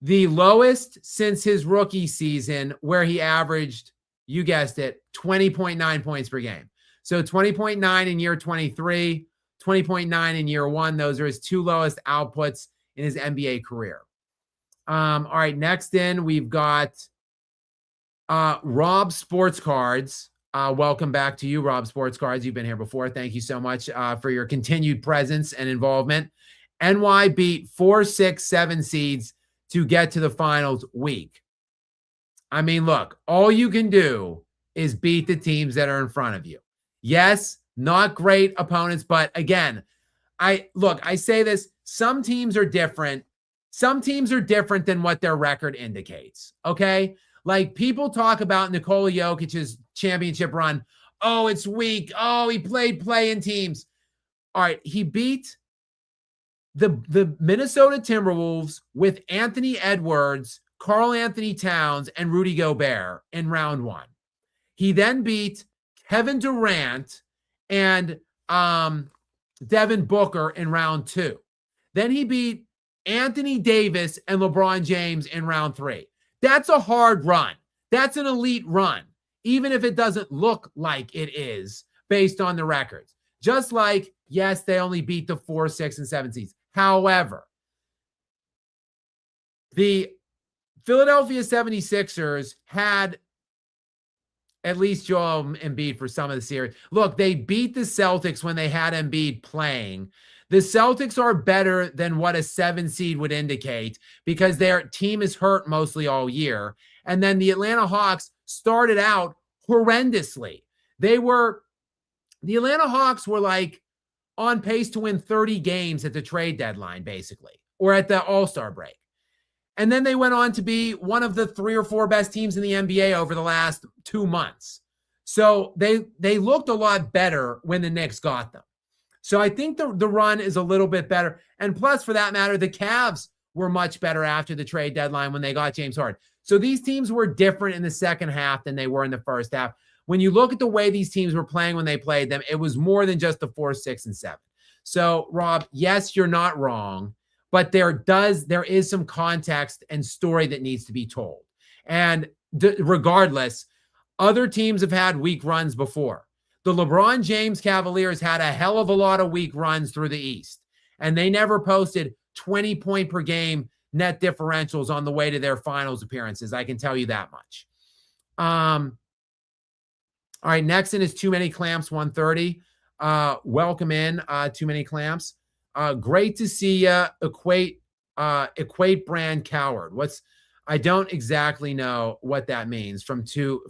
the lowest since his rookie season, where he averaged, you guessed it, 20.9 points per game. So 20.9 in year 23, 20.9 in year one. Those are his 2 lowest outputs in his NBA career. All right, next in, we've got Rob Sports Cards. Welcome back to you, Rob Sports Cards. You've been here before. Thank you so much for your continued presence and involvement. NY beat 4, 6, 7 seeds to get to the finals week. I mean, look, all you can do is beat the teams that are in front of you. Yes, not great opponents, but again, I say this, some teams are different. Some teams are different than what their record indicates, okay? Like, people talk about Nikola Jokic's championship run. Oh, it's weak. Oh, he played play-in teams. All right, he beat the Minnesota Timberwolves with Anthony Edwards, Karl Anthony Towns, and Rudy Gobert in round one. He then beat Kevin Durant and Devin Booker in round two. Then he beat Anthony Davis and LeBron James in round three. That's a hard run. That's an elite run, even if it doesn't look like it is based on the records. Just like, yes, they only beat the 4, 6, and 7 seeds. However, the Philadelphia 76ers had at least Joel Embiid for some of the series. Look, they beat the Celtics when they had Embiid playing. The Celtics are better than what a 7 seed would indicate because their team is hurt mostly all year. And then the Atlanta Hawks started out horrendously. The Atlanta Hawks were like on pace to win 30 games at the trade deadline, basically, or at the All-Star break. And then they went on to be one of the 3 or 4 best teams in the NBA over the last 2 months. So they looked a lot better when the Knicks got them. So I think the run is a little bit better. And plus, for that matter, the Cavs were much better after the trade deadline when they got James Harden. So these teams were different in the second half than they were in the first half. When you look at the way these teams were playing when they played them, it was more than just the 4, 6, and 7. So, Rob, yes, you're not wrong, but there is some context and story that needs to be told. And regardless, other teams have had weak runs before. The LeBron James Cavaliers had a hell of a lot of weak runs through the East, and they never posted 20-point per game net differentials on the way to their finals appearances. I can tell you that much. All right, next in is Too Many Clamps 130. Welcome in, Too Many Clamps. Great to see you. Equate brand coward. I don't exactly know what that means from too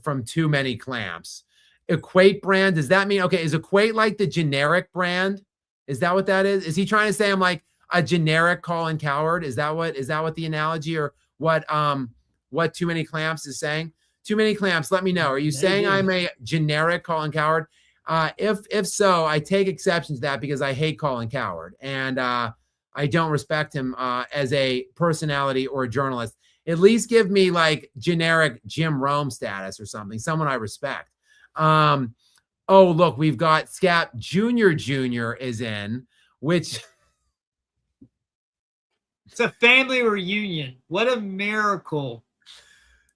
many clamps. Equate brand, does that mean, okay, is Equate like the generic brand? Is that what that is? Is he trying to say I'm like a generic Colin Coward? Is that what the analogy or what Too Many Clamps is saying? Too Many Clamps, let me know. Are you saying I'm a generic Colin Coward? If so, I take exception to that because I hate Colin Coward and I don't respect him as a personality or a journalist. At least give me like generic Jim Rome status or something, someone I respect. Oh, look, we've got Skap Jr. is in, which it's a family reunion. What a miracle.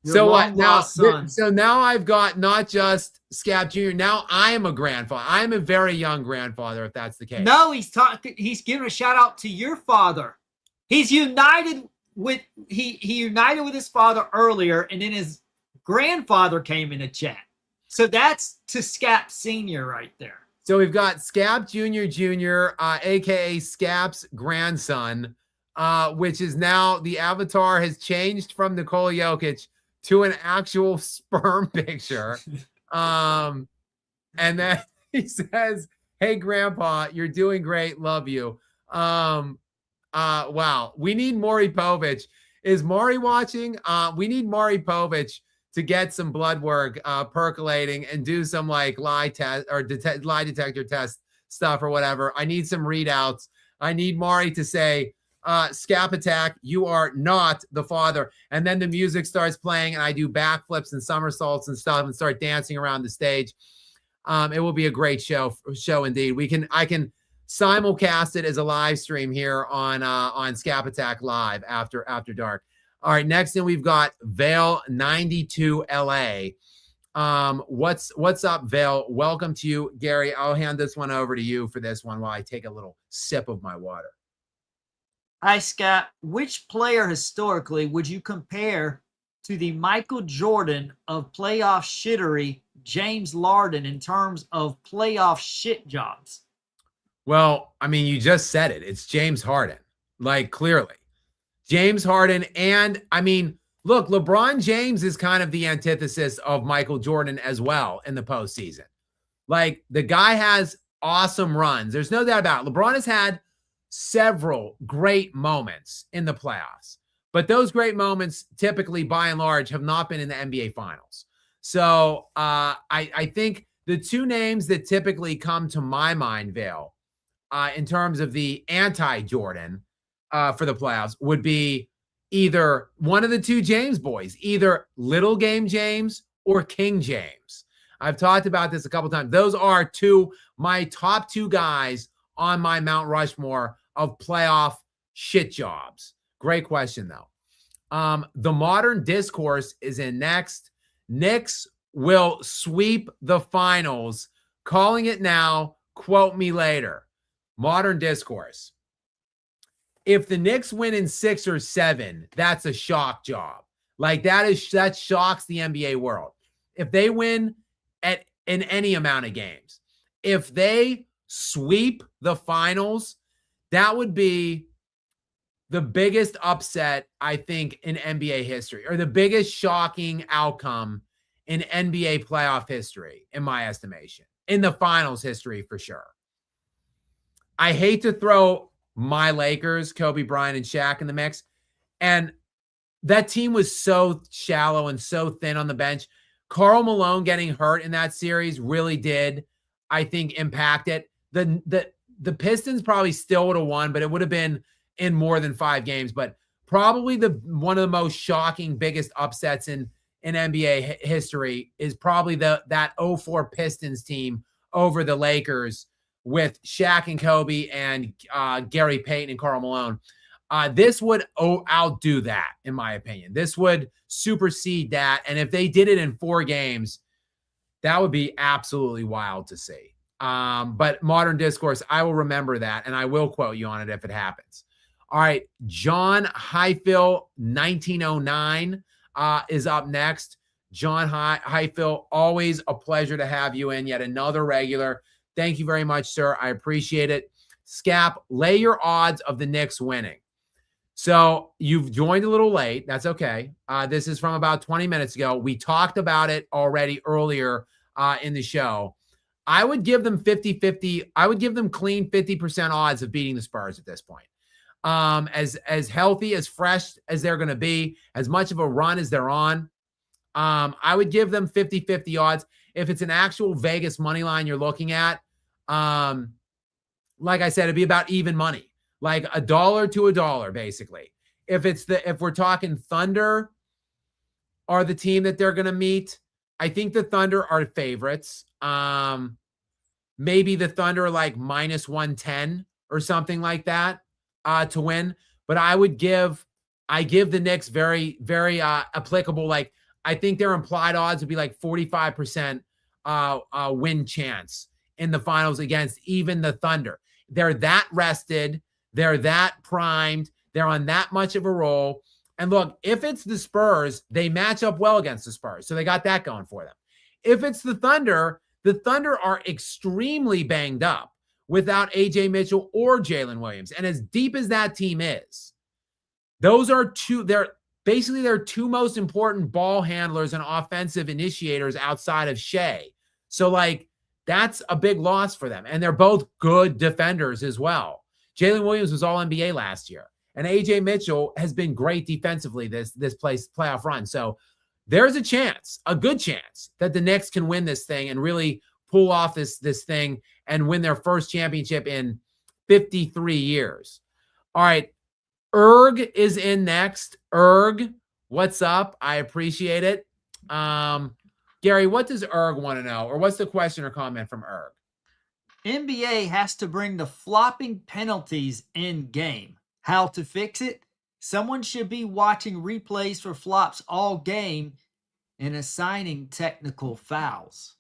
So what now? So now I've got not just Skap Jr. Now I am a grandfather. I am a very young grandfather, if that's the case. No, he's giving a shout out to your father. He's united with he united with his father earlier, and then his grandfather came in a chat. So that's to Skap Sr. right there. So we've got Skap Jr., aka Skap's grandson, which is now the avatar has changed from Nikola Jokic to an actual sperm picture. And then he says, "Hey, Grandpa, you're doing great. Love you." Wow. We need Maury Povich. Is Maury watching? We need Maury Povich to get some blood work percolating and do some like lie detector test stuff or whatever. I need some readouts. I need Maury to say, Skap Attack, you are not the father. And then the music starts playing and I do backflips and somersaults and stuff and start dancing around the stage. It will be a great show indeed. I can simulcast it as a live stream here on Skap Attack Live after dark. All right, next in we've got Vale 92 LA. What's up, Vale? Welcome to you, Gary. I'll hand this one over to you for this one while I take a little sip of my water. Hi, Scott. Which player historically would you compare to the Michael Jordan of playoff shittery, James Harden, in terms of playoff shit jobs? Well, I mean, you just said it. It's James Harden, like clearly. James Harden. And I mean, look, LeBron James is kind of the antithesis of Michael Jordan as well in the postseason. Like the guy has awesome runs. There's no doubt about it. LeBron has had several great moments in the playoffs, but those great moments typically, by and large, have not been in the NBA Finals. So I think the two names that typically come to my mind, Vale, in terms of the anti-Jordan for the playoffs would be either one of the two James boys, either Little Game James or King James. I've talked about this a couple times. Those are my top two guys on my Mount Rushmore of playoff shit jobs. Great question, though. The modern discourse is in next. Knicks will sweep the finals. Calling it now. Quote me later. Modern discourse. If the Knicks win in 6 or 7, that's a shock job. Like that shocks the NBA world. If they win in any amount of games, if they sweep the finals, that would be the biggest upset, I think, in NBA history, or the biggest shocking outcome in NBA playoff history, in my estimation, in the finals history for sure. I hate to throw my Lakers, Kobe Bryant and Shaq in the mix. And that team was so shallow and so thin on the bench. Karl Malone getting hurt in that series really did, I think, impact it. The Pistons probably still would have won, but it would have been in more than 5 games. But probably one of the most shocking, biggest upsets in NBA history is probably that 04 Pistons team over the Lakers with Shaq and Kobe and Gary Payton and Karl Malone. This would outdo that, in my opinion. This would supersede that. And if they did it in 4 games, that would be absolutely wild to see. But modern discourse, I will remember that, and I will quote you on it if it happens. All right, John Highfill, 1909, is up next. John Highfill, always a pleasure to have you in. Yet another regular. Thank you very much, sir. I appreciate it. Skap, lay your odds of the Knicks winning. So you've joined a little late. That's okay. This is from about 20 minutes ago. We talked about it already earlier in the show. I would give them 50-50. I would give them clean 50% odds of beating the Spurs at this point. As healthy, as fresh as they're going to be, as much of a run as they're on, I would give them 50-50 odds. If it's an actual Vegas money line you're looking at, like I said, it'd be about even money, like $1 to $1, basically. If we're talking Thunder are the team that they're going to meet, I think the Thunder are favorites. Maybe the Thunder like minus 110 or something like that to win. But I give the Knicks very, very applicable. Like I think their implied odds would be like 45% win chance in the finals against even the Thunder. They're that rested. They're that primed. They're on that much of a roll. And look, if it's the Spurs, they match up well against the Spurs. So they got that going for them. If it's the Thunder are extremely banged up without AJ Mitchell or Jalen Williams. And as deep as that team is, they're their two most important ball handlers and offensive initiators outside of Shea. So like, that's a big loss for them. And they're both good defenders as well. Jalen Williams was all NBA last year. And AJ Mitchell has been great defensively this playoff run. So there's a good chance that the Knicks can win this thing and really pull off this thing and win their first championship in 53 years. All right. Erg is in next. Erg, what's up? I appreciate it. Gary, what does Erg want to know? Or what's the question or comment from Erg? NBA has to bring the flopping penalties in game. How to fix it? Someone should be watching replays for flops all game and assigning technical fouls.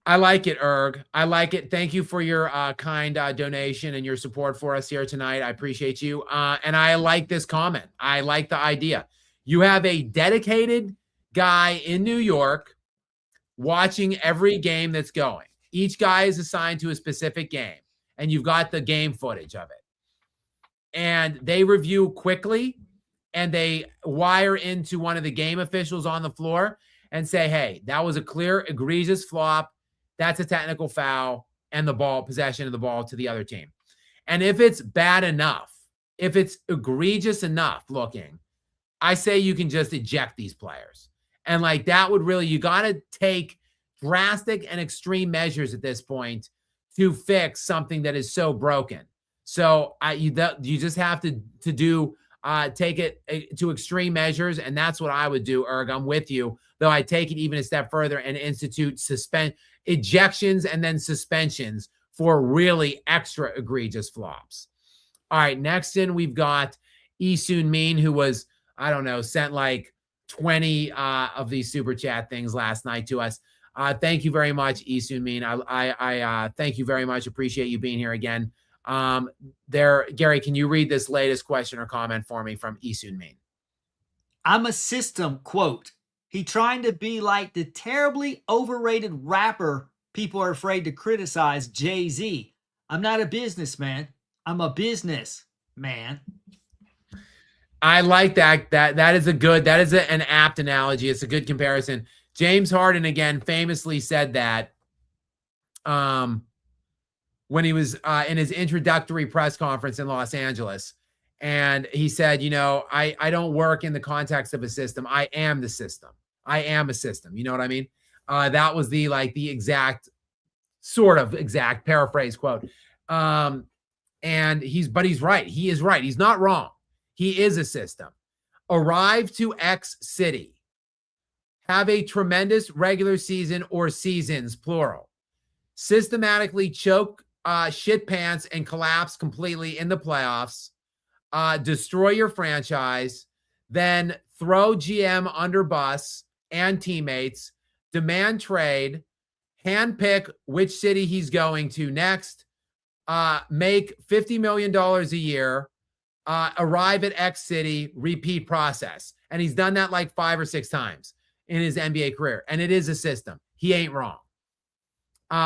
I like it, Erg. I like it. Thank you for your kind donation and your support for us here tonight. I appreciate you. And I like this comment. I like the idea. You have a dedicated guy in New York watching every game that's going. Each guy is assigned to a specific game, and you've got the game footage of it. And they review quickly, and they wire into one of the game officials on the floor and say, hey, that was a clear, egregious flop. That's a technical foul, and the ball, possession of the ball to the other team. And if it's bad enough, if it's egregious enough looking, I say you can just eject these players. And like that would really, you got to take drastic and extreme measures at this point to fix something that is so broken. So you just have to do take it to extreme measures, and that's what I would do, Erg. I'm with you, though I take it even a step further and institute ejections and then suspensions for really extra egregious flops. All right, next in we've got Isun Min, who was, I don't know, sent like 20 of these super chat things last night to us. Thank you very much, Isun Min. I thank you very much. Appreciate you being here again. Gary, can you read this latest question or comment for me from Isun Min? I'm a system, quote. He trying to be like the terribly overrated rapper people are afraid to criticize, Jay-Z. I'm not a businessman. I'm a business man. I like that. That is an apt analogy. It's a good comparison. James Harden, again, famously said that when he was in his introductory press conference in Los Angeles. And he said, you know, I don't work in the context of a system. I am the system. I am a system. You know what I mean? That was the exact paraphrase quote. And he's right. He is right. He's not wrong. He is a system. Arrive to X city. Have a tremendous regular season or seasons, plural. Systematically choke shit pants and collapse completely in the playoffs. Destroy your franchise. Then throw GM under bus and teammates. Demand trade. Handpick which city he's going to next. Make $50 million a year. Arrive at X city, repeat process. And he's done that like 5 or 6 times in his NBA career. And it is a system. He ain't wrong.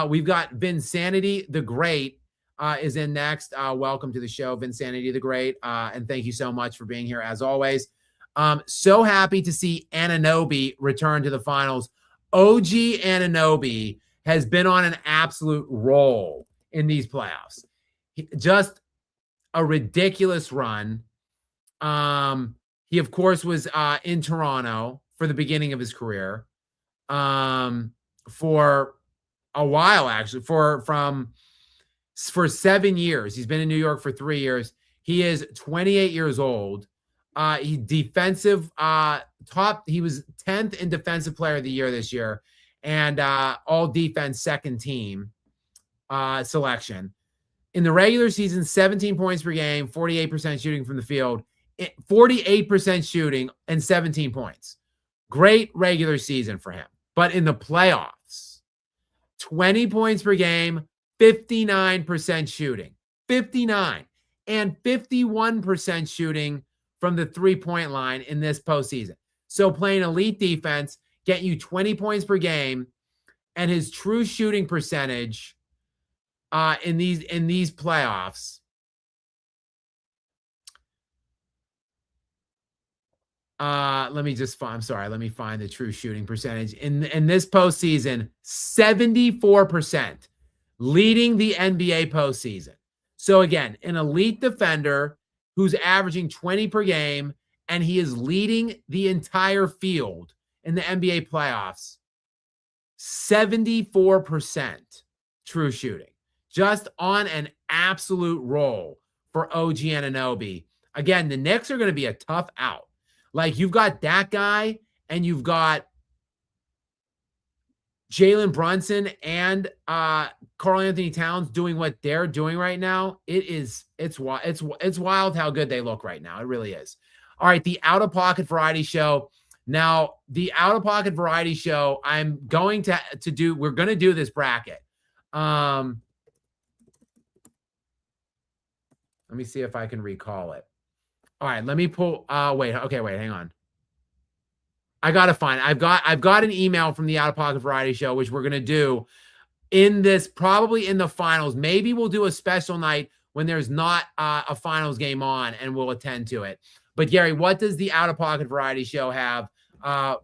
We've got Vinsanity the Great is in next. Welcome to the show, Vinsanity the Great. And thank you so much for being here as always. So happy to see Anunoby return to the finals. OG Anunoby has been on an absolute roll in these playoffs. Just a ridiculous run. He, of course, was in Toronto for the beginning of his career. For a while, actually, for 7 years. He's been in New York for 3 years. He is 28 years old. He defensive top. He was 10th in defensive player of the year this year, and all defense second team selection. In the regular season, 17 points per game, 48% shooting from the field, 48% shooting, and 17 points. Great regular season for him. But in the playoffs, 20 points per game, 59% shooting, 59, and 51% shooting from the three-point line in this postseason. So playing elite defense, getting you 20 points per game, and his true shooting percentage in these playoffs. Let me find the true shooting percentage. In this postseason, 74%, leading the NBA postseason. So again, an elite defender who's averaging 20 per game, and he is leading the entire field in the NBA playoffs. 74% true shooting. Just on an absolute roll for OG Anunoby. Again, the Knicks are going to be a tough out. Like, you've got that guy, and you've got Jalen Brunson and Karl Anthony Towns doing what they're doing right now. It's wild how good they look right now. It really is. All right, the Out of Pocket Variety Show. Now, the Out of Pocket Variety Show, we're going to do this bracket. Let me see if I can recall it. All right, let me pull. Wait, hang on. I've got an email from the Out of Pocket Variety Show, which we're gonna do probably in the finals. Maybe we'll do a special night when there's not a finals game on, and we'll attend to it. But Gary, what does the Out of Pocket Variety Show have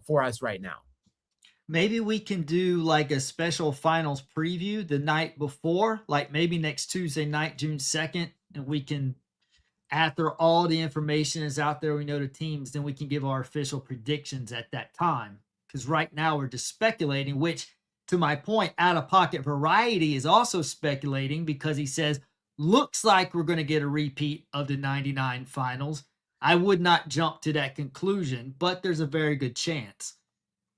for us right now? Maybe we can do like a special finals preview the night before, like maybe next Tuesday night, June 2nd, and we can, after all the information is out there, we know the teams, then we can give our official predictions at that time. Because right now we're just speculating, which, to my point, Out of Pocket Variety is also speculating because he says, looks like we're going to get a repeat of the 99 finals. I would not jump to that conclusion, but there's a very good chance.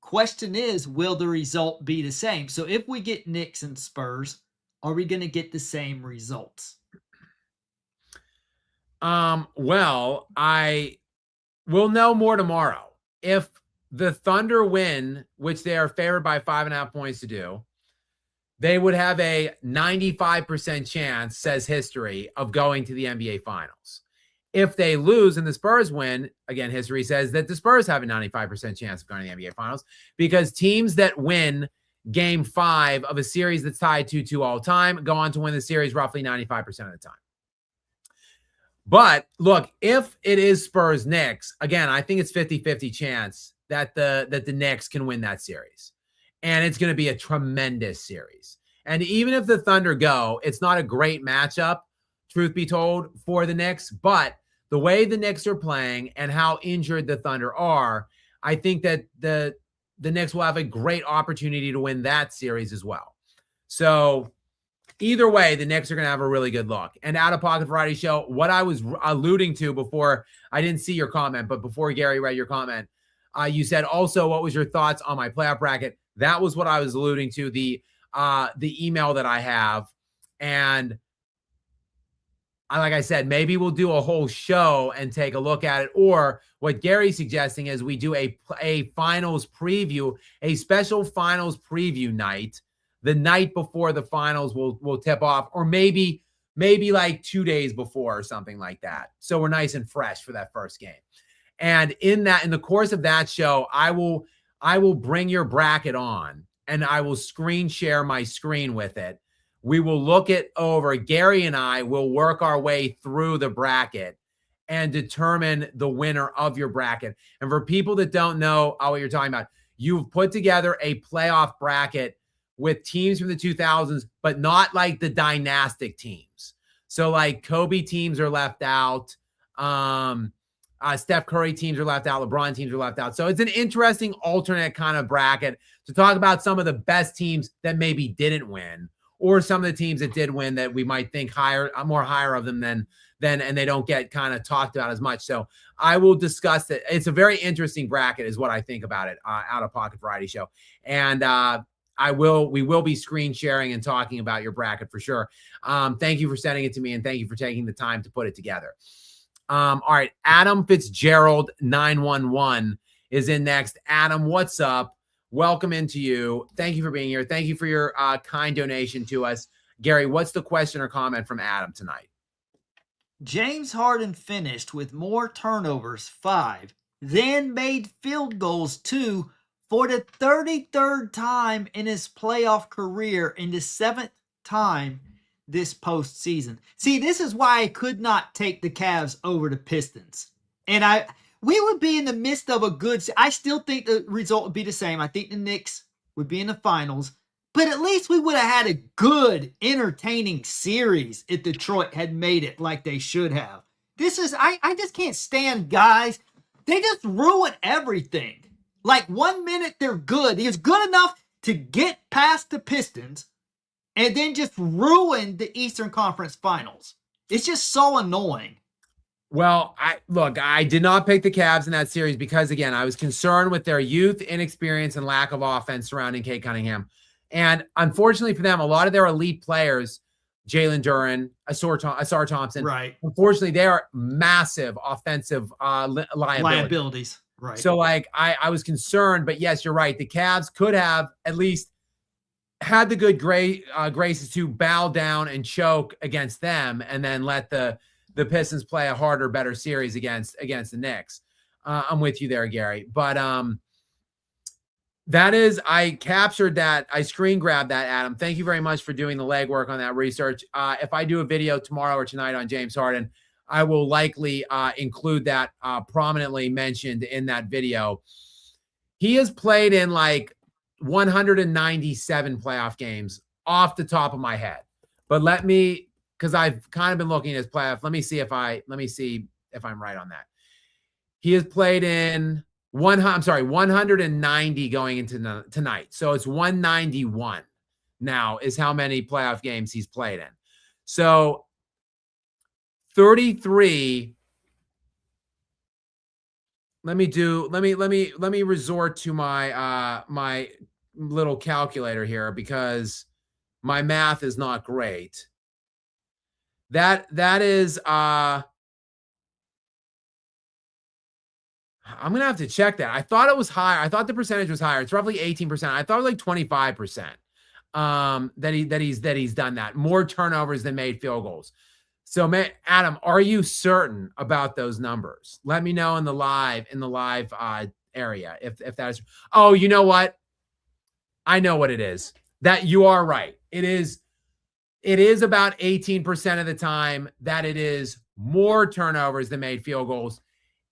Question is, will the result be the same? So if we get Knicks and Spurs, are we going to get the same results? Well, I will know more tomorrow. If the Thunder win, which they are favored by 5.5 points to do, they would have a 95% chance, says history, of going to the NBA Finals. If they lose and the Spurs win, again, history says that the Spurs have a 95% chance of going to the NBA Finals, because teams that win Game 5 of a series that's tied 2-2 all time go on to win the series roughly 95% of the time. But look, if it is Spurs Knicks, again, I think it's 50-50 chance that the Knicks can win that series. And it's going to be a tremendous series. And even if the Thunder go, it's not a great matchup, truth be told, for the Knicks. But the way the Knicks are playing and how injured the Thunder are, I think that the Knicks will have a great opportunity to win that series as well. So either way, the Knicks are going to have a really good look. And Out of Pocket Variety Show, what I was alluding to before, I didn't see your comment, but before Gary read your comment, you said also, what was your thoughts on my playoff bracket? That was what I was alluding to, the email that I have. And like I said, maybe we'll do a whole show and take a look at it. Or what Gary's suggesting is we do a finals preview, a special finals preview night. The night before the finals will tip off, or maybe like 2 days before or something like that. So we're nice and fresh for that first game. And in the course of that show, I will bring your bracket on and I will screen share my screen with it. We will look it over. Gary and I will work our way through the bracket and determine the winner of your bracket. And for people that don't know what you're talking about, you've put together a playoff bracket with teams from the 2000s, but not like the dynastic teams. So like Kobe teams are left out. Steph Curry teams are left out. LeBron teams are left out. So it's an interesting alternate kind of bracket to talk about some of the best teams that maybe didn't win, or some of the teams that did win that we might think more higher of them than, and they don't get kind of talked about as much. So I will discuss it. It's a very interesting bracket is what I think about it, Out of Pocket Variety Show. And we will be screen sharing and talking about your bracket for sure. Thank you for sending it to me, and thank you for taking the time to put it together. All right. Adam Fitzgerald 911 is in next. Adam, what's up? Welcome into you. Thank you for being here. Thank you for your kind donation to us. Gary, what's the question or comment from Adam tonight? James Harden finished with more turnovers, 5, then made field goals, 2, for the 33rd time in his playoff career and the 7th time this postseason. See, this is why I could not take the Cavs over the Pistons. And we would be in the midst of a good... I still think the result would be the same. I think the Knicks would be in the finals. But at least we would have had a good, entertaining series if Detroit had made it like they should have. This is... I just can't stand guys. They just ruin everything. Like 1 minute they're good. He was good enough to get past the Pistons and then just ruin the Eastern Conference Finals. It's just so annoying. Well, I did not pick the Cavs in that series because, again, I was concerned with their youth, inexperience, and lack of offense surrounding Kate Cunningham. And unfortunately for them, a lot of their elite players, Jalen Duren, Asar Thompson, right? Unfortunately, they are massive offensive liabilities. Right. So like I was concerned, but yes, you're right. The Cavs could have at least had the good graces to bow down and choke against them, and then let the Pistons play a harder, better series against the Knicks. I'm with you there, Gary. But that is, I captured that. I screen grabbed that, Adam. Thank you very much for doing the legwork on that research. If I do a video tomorrow or tonight on James Harden, I will likely include that prominently mentioned in that video. He has played in like 197 playoff games off the top of my head. But let me, because I've kind of been looking at his playoff. Let me see if I'm right on that. He has played in 190 going into tonight. So it's 191 now is how many playoff games he's played in. So 33. Let me resort to my my little calculator here because my math is not great. That is I'm going to have to check that. I thought it was higher. I thought the percentage was higher. It's roughly 18%. I thought it was like 25%. That he's done that. More turnovers than made field goals. So, Adam, are you certain about those numbers? Let me know in the live area if that is. Oh, you know what? I know what it is. That you are right. It is about 18% of the time that it is more turnovers than made field goals.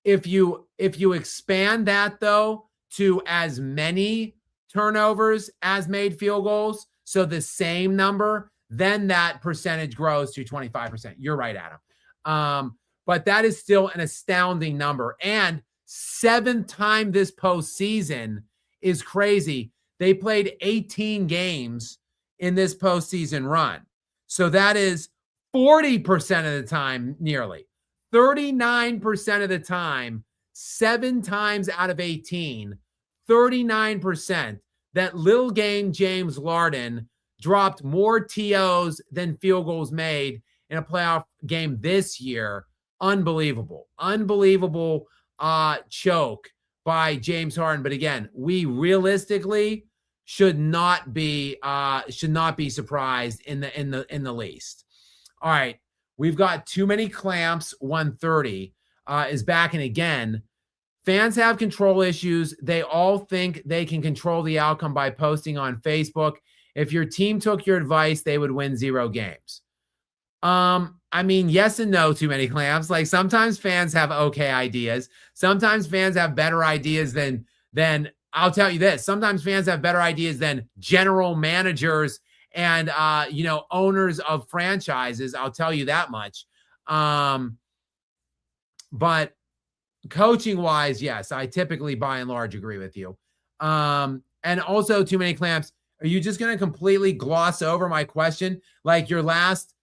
If you expand that though to as many turnovers as made field goals, so the same number, then that percentage grows to 25%. You're right, Adam. But that is still an astounding number. And 7th time this postseason is crazy. They played 18 games in this postseason run. So that is 40% of the time, nearly 39% of the time, 7 times out of 18, 39%, that little game James Harden dropped more TOs than field goals made in a playoff game this year. Unbelievable choke by James Harden. But again, we realistically should not be surprised in the least. All right. We've got too many clamps. 130 is back in again. Fans have control issues. They all think they can control the outcome by posting on Facebook. If your team took your advice, they would win 0 games. I mean, yes and no, too many clamps. Like sometimes fans have okay ideas. Sometimes fans have better ideas than I'll tell you this. Sometimes fans have better ideas than general managers and owners of franchises. I'll tell you that much. But coaching wise, yes, I typically by and large agree with you. And also too many clamps. Are you just going to completely gloss over my question? Like your last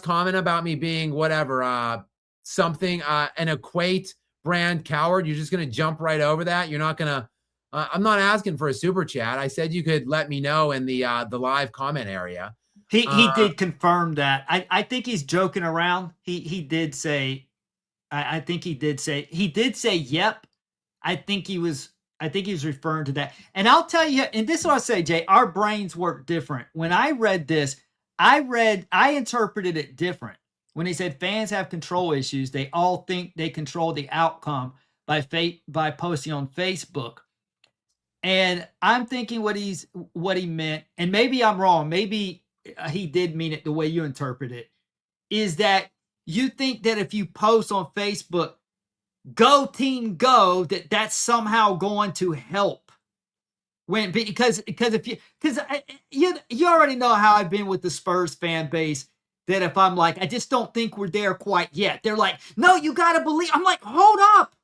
comment about me being whatever, something, an equate brand coward. You're just going to jump right over that. You're not going to, I'm not asking for a super chat. I said you could let me know in the live comment area. He did confirm that. I think he's joking around. He did say, I think he did say yep. I think he was referring to that. And I'll tell you, and this is what I say, Jay, our brains work different. When I read this, I interpreted it different. When he said fans have control issues, they all think they control the outcome by posting on Facebook. And I'm thinking what he meant, and maybe I'm wrong. Maybe he did mean it the way you interpret it, is that you think that if you post on Facebook, go team go, that's somehow going to help. Because you already know how I've been with the Spurs fan base, that if I'm like, I just don't think we're there quite yet, they're like, no, you got to believe. I'm like, hold up.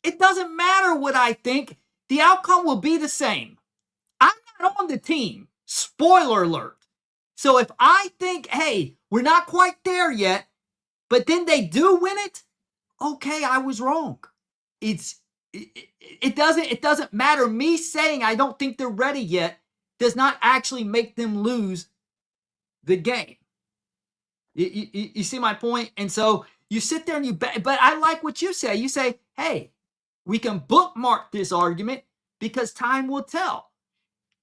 It doesn't matter what I think. The outcome will be the same. I'm not on the team. Spoiler alert. So if I think, hey, we're not quite there yet, but then they do win it, okay, I was wrong. It doesn't matter. Me saying I don't think they're ready yet does not actually make them lose the game. You see my point? And so you sit there and but I like what you say. You say, hey, We can bookmark this argument because time will tell.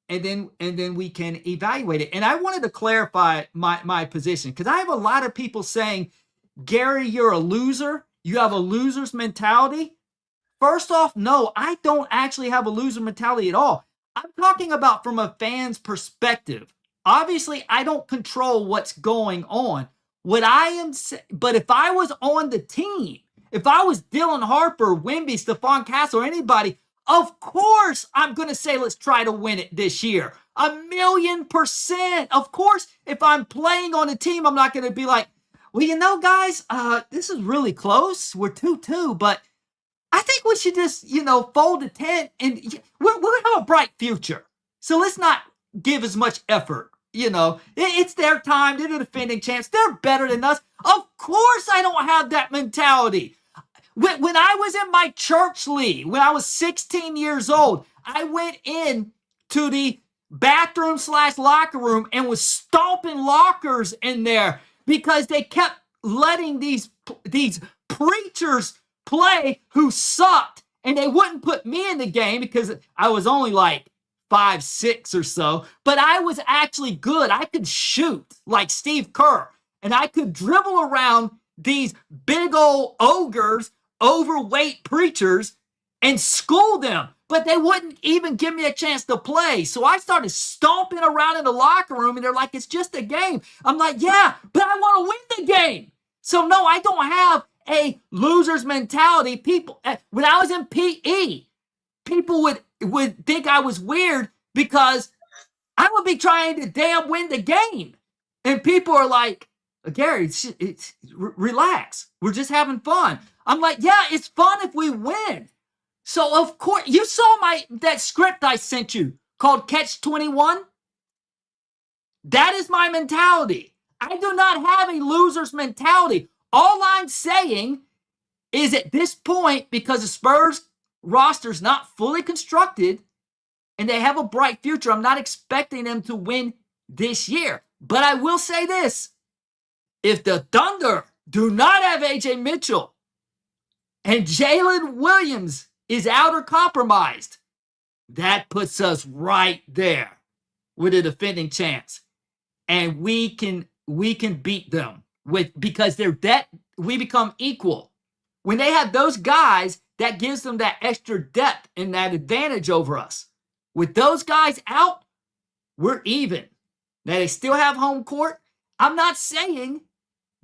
And then we can evaluate it. And I wanted to clarify my position because I have a lot of people saying, Gary, you're a loser. You have a loser's mentality. First off, no, I don't actually have a loser mentality at all. I'm talking about from a fan's perspective. Obviously, I don't control what's going on. But if I was on the team, if I was Dylan Harper, Wemby, Stephon Castle, or anybody, of course I'm going to say let's try to win it this year. 1,000,000%. Of course, if I'm playing on a team, I'm not going to be like, well, guys, this is really close. We're 2-2, but I think we should just, fold the tent and we'll have a bright future. So let's not give as much effort. It's their time. They're the defending champs. They're better than us. Of course I don't have that mentality. When I was in my church league, when I was 16 years old, I went in to the bathroom/locker room and was stomping lockers in there because they kept letting these preachers play who sucked, and they wouldn't put me in the game because I was only like 5'6" or so, but I was actually good. I could shoot like Steve Kerr, and I could dribble around these big old ogres, overweight preachers, and school them, but they wouldn't even give me a chance to play. So I started stomping around in the locker room, and they're like, it's just a game. I'm like, yeah, but I want to win the game. So no, I don't have a loser's mentality. People, when I was in PE, people would think I was weird because I would be trying to damn win the game. And people are like, Gary, relax. We're just having fun. I'm like, yeah, it's fun if we win. So of course, you saw that script I sent you called Catch 21. That is my mentality. I do not have a loser's mentality. All I'm saying is at this point, because the Spurs roster's not fully constructed and they have a bright future, I'm not expecting them to win this year. But I will say this. If the Thunder do not have AJ Mitchell and Jalen Williams is out or compromised, that puts us right there with a defending chance. And we can beat them because we become equal. When they have those guys, that gives them that extra depth and that advantage over us. With those guys out, we're even. Now, they still have home court. I'm not saying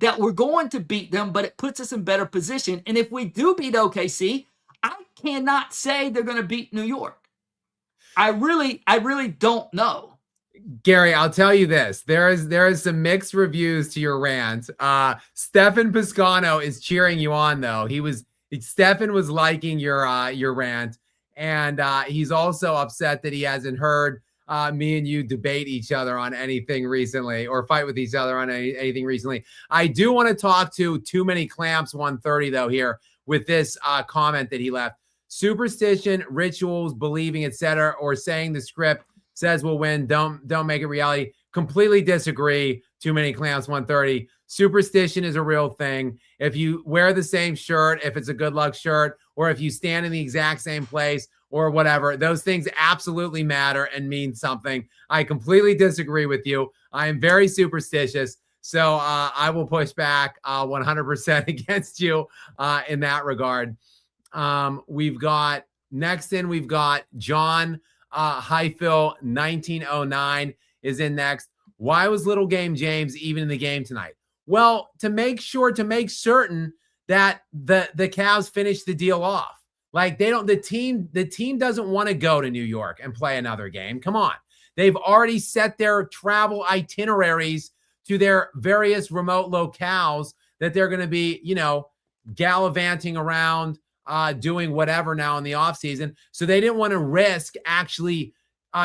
that we're going to beat them, but it puts us in better position. And if we do beat OKC, I cannot say they're going to beat New York. I really don't know. Gary, I'll tell you this. There is some mixed reviews to your rant. Stefan Piscano is cheering you on, though. Stefan was liking your rant, and he's also upset that he hasn't heard me and you debate each other on anything recently or fight with each other on anything recently. I do want to talk to Too Many Clamps 130, though, here with this comment that he left. Superstition, rituals, believing, etc., or saying the script says we'll win. Don't make it reality. Completely disagree. Too Many Clamps 130. Superstition is a real thing. If you wear the same shirt, if it's a good luck shirt, or if you stand in the exact same place or whatever, those things absolutely matter and mean something. I completely disagree with you. I am very superstitious. So I will push back 100% against you in that regard. We've got John Highfill 1909 is in next. Why was Little Game James even in the game tonight? Well, to make certain that the Cavs finish the deal off. Like the team doesn't want to go to New York and play another game. Come on. They've already set their travel itineraries to their various remote locales that they're going to be, gallivanting around, doing whatever now in the offseason. So they didn't want to risk actually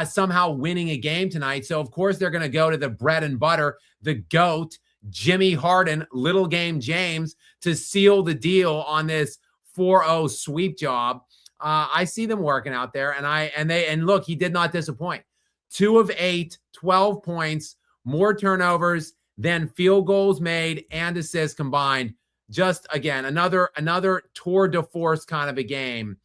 somehow winning a game tonight. So, of course, they're going to go to the bread and butter, the GOAT, Jimmy Harden, Little Game James, to seal the deal on this 4-0 sweep job. I see them working out there, and look, he did not disappoint. 2 of 8, 12 points, more turnovers than field goals made and assists combined. just again, another tour de force kind of a game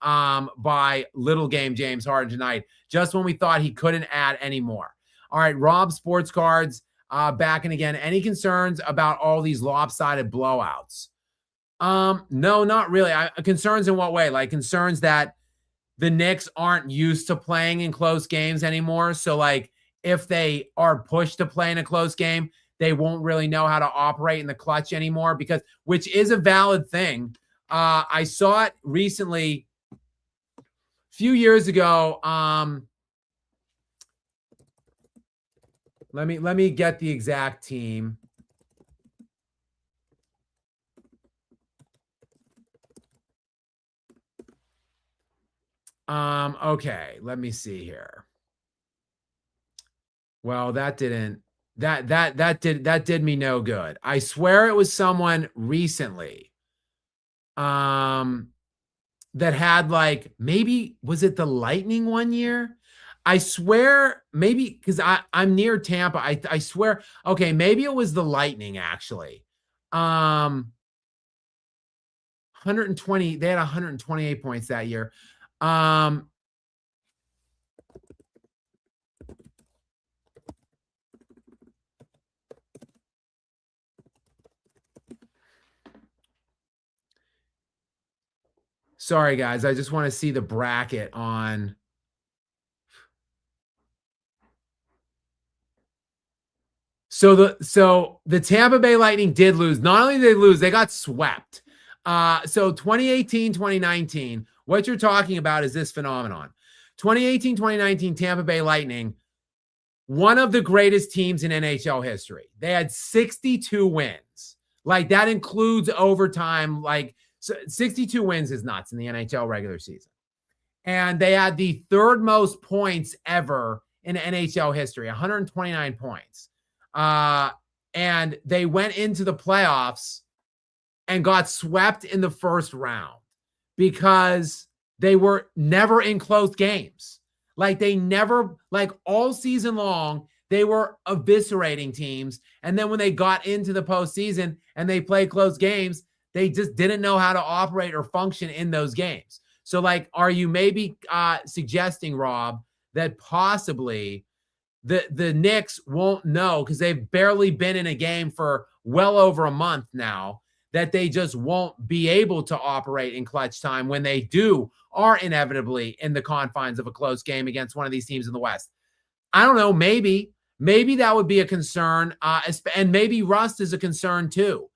by little game James Harden tonight, just when we thought he couldn't add any more. All right, Rob Sports Cards back in again. Any concerns about all these lopsided blowouts? No, not really. Concerns in what way? Like concerns that the Knicks aren't used to playing in close games anymore. So like if they are pushed to play in a close game, they won't really know how to operate in the clutch anymore, because which is a valid thing. I saw it recently a few years ago. Let me get the exact team. Okay, let me see here. Well, that did me no good. I swear it was someone recently that had like, maybe was it the Lightning one year? I swear, maybe because I'm near Tampa. I swear, okay, maybe it was the Lightning actually. 120, they had 128 points that year. Sorry, guys. I just want to see the bracket on. So the Tampa Bay Lightning did lose. Not only did they lose, they got swept. So 2018, 2019, what you're talking about is this phenomenon. 2018, 2019, Tampa Bay Lightning, one of the greatest teams in NHL history. They had 62 wins. Like that includes overtime. Like so 62 wins is nuts in the NHL regular season. And they had the third most points ever in NHL history, 129 points. And they went into the playoffs and got swept in the first round because they were never in close games. Like they never, like all season long, they were eviscerating teams. And then when they got into the postseason and they played close games, they just didn't know how to operate or function in those games. So like, are you maybe suggesting, Rob, that possibly the Knicks won't know because they've barely been in a game for well over a month now, that they just won't be able to operate in clutch time when they are inevitably in the confines of a close game against one of these teams in the West? I don't know. Maybe that would be a concern. And maybe rust is a concern too,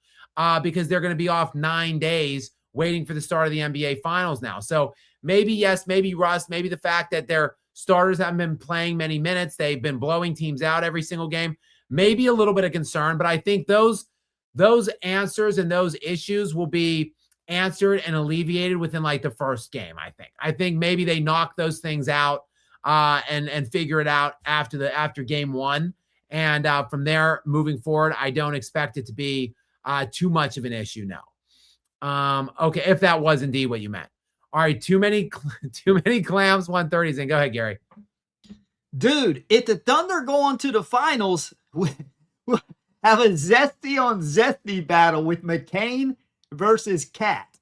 because they're going to be off 9 days waiting for the start of the NBA finals now. So maybe yes, maybe rust, maybe the fact that their starters haven't been playing many minutes. They've been blowing teams out every single game. Maybe a little bit of concern, but I think those answers and those issues will be answered and alleviated within like the first game. I think maybe they knock those things out and figure it out after game one. And from there moving forward, I don't expect it to be too much of an issue. No. Okay. If that was indeed what you meant. All right. Too many clams 130s. And go ahead, Gary. Dude, if the Thunder go on to the finals, we'll have a zesty on zesty battle with McCain versus Cat.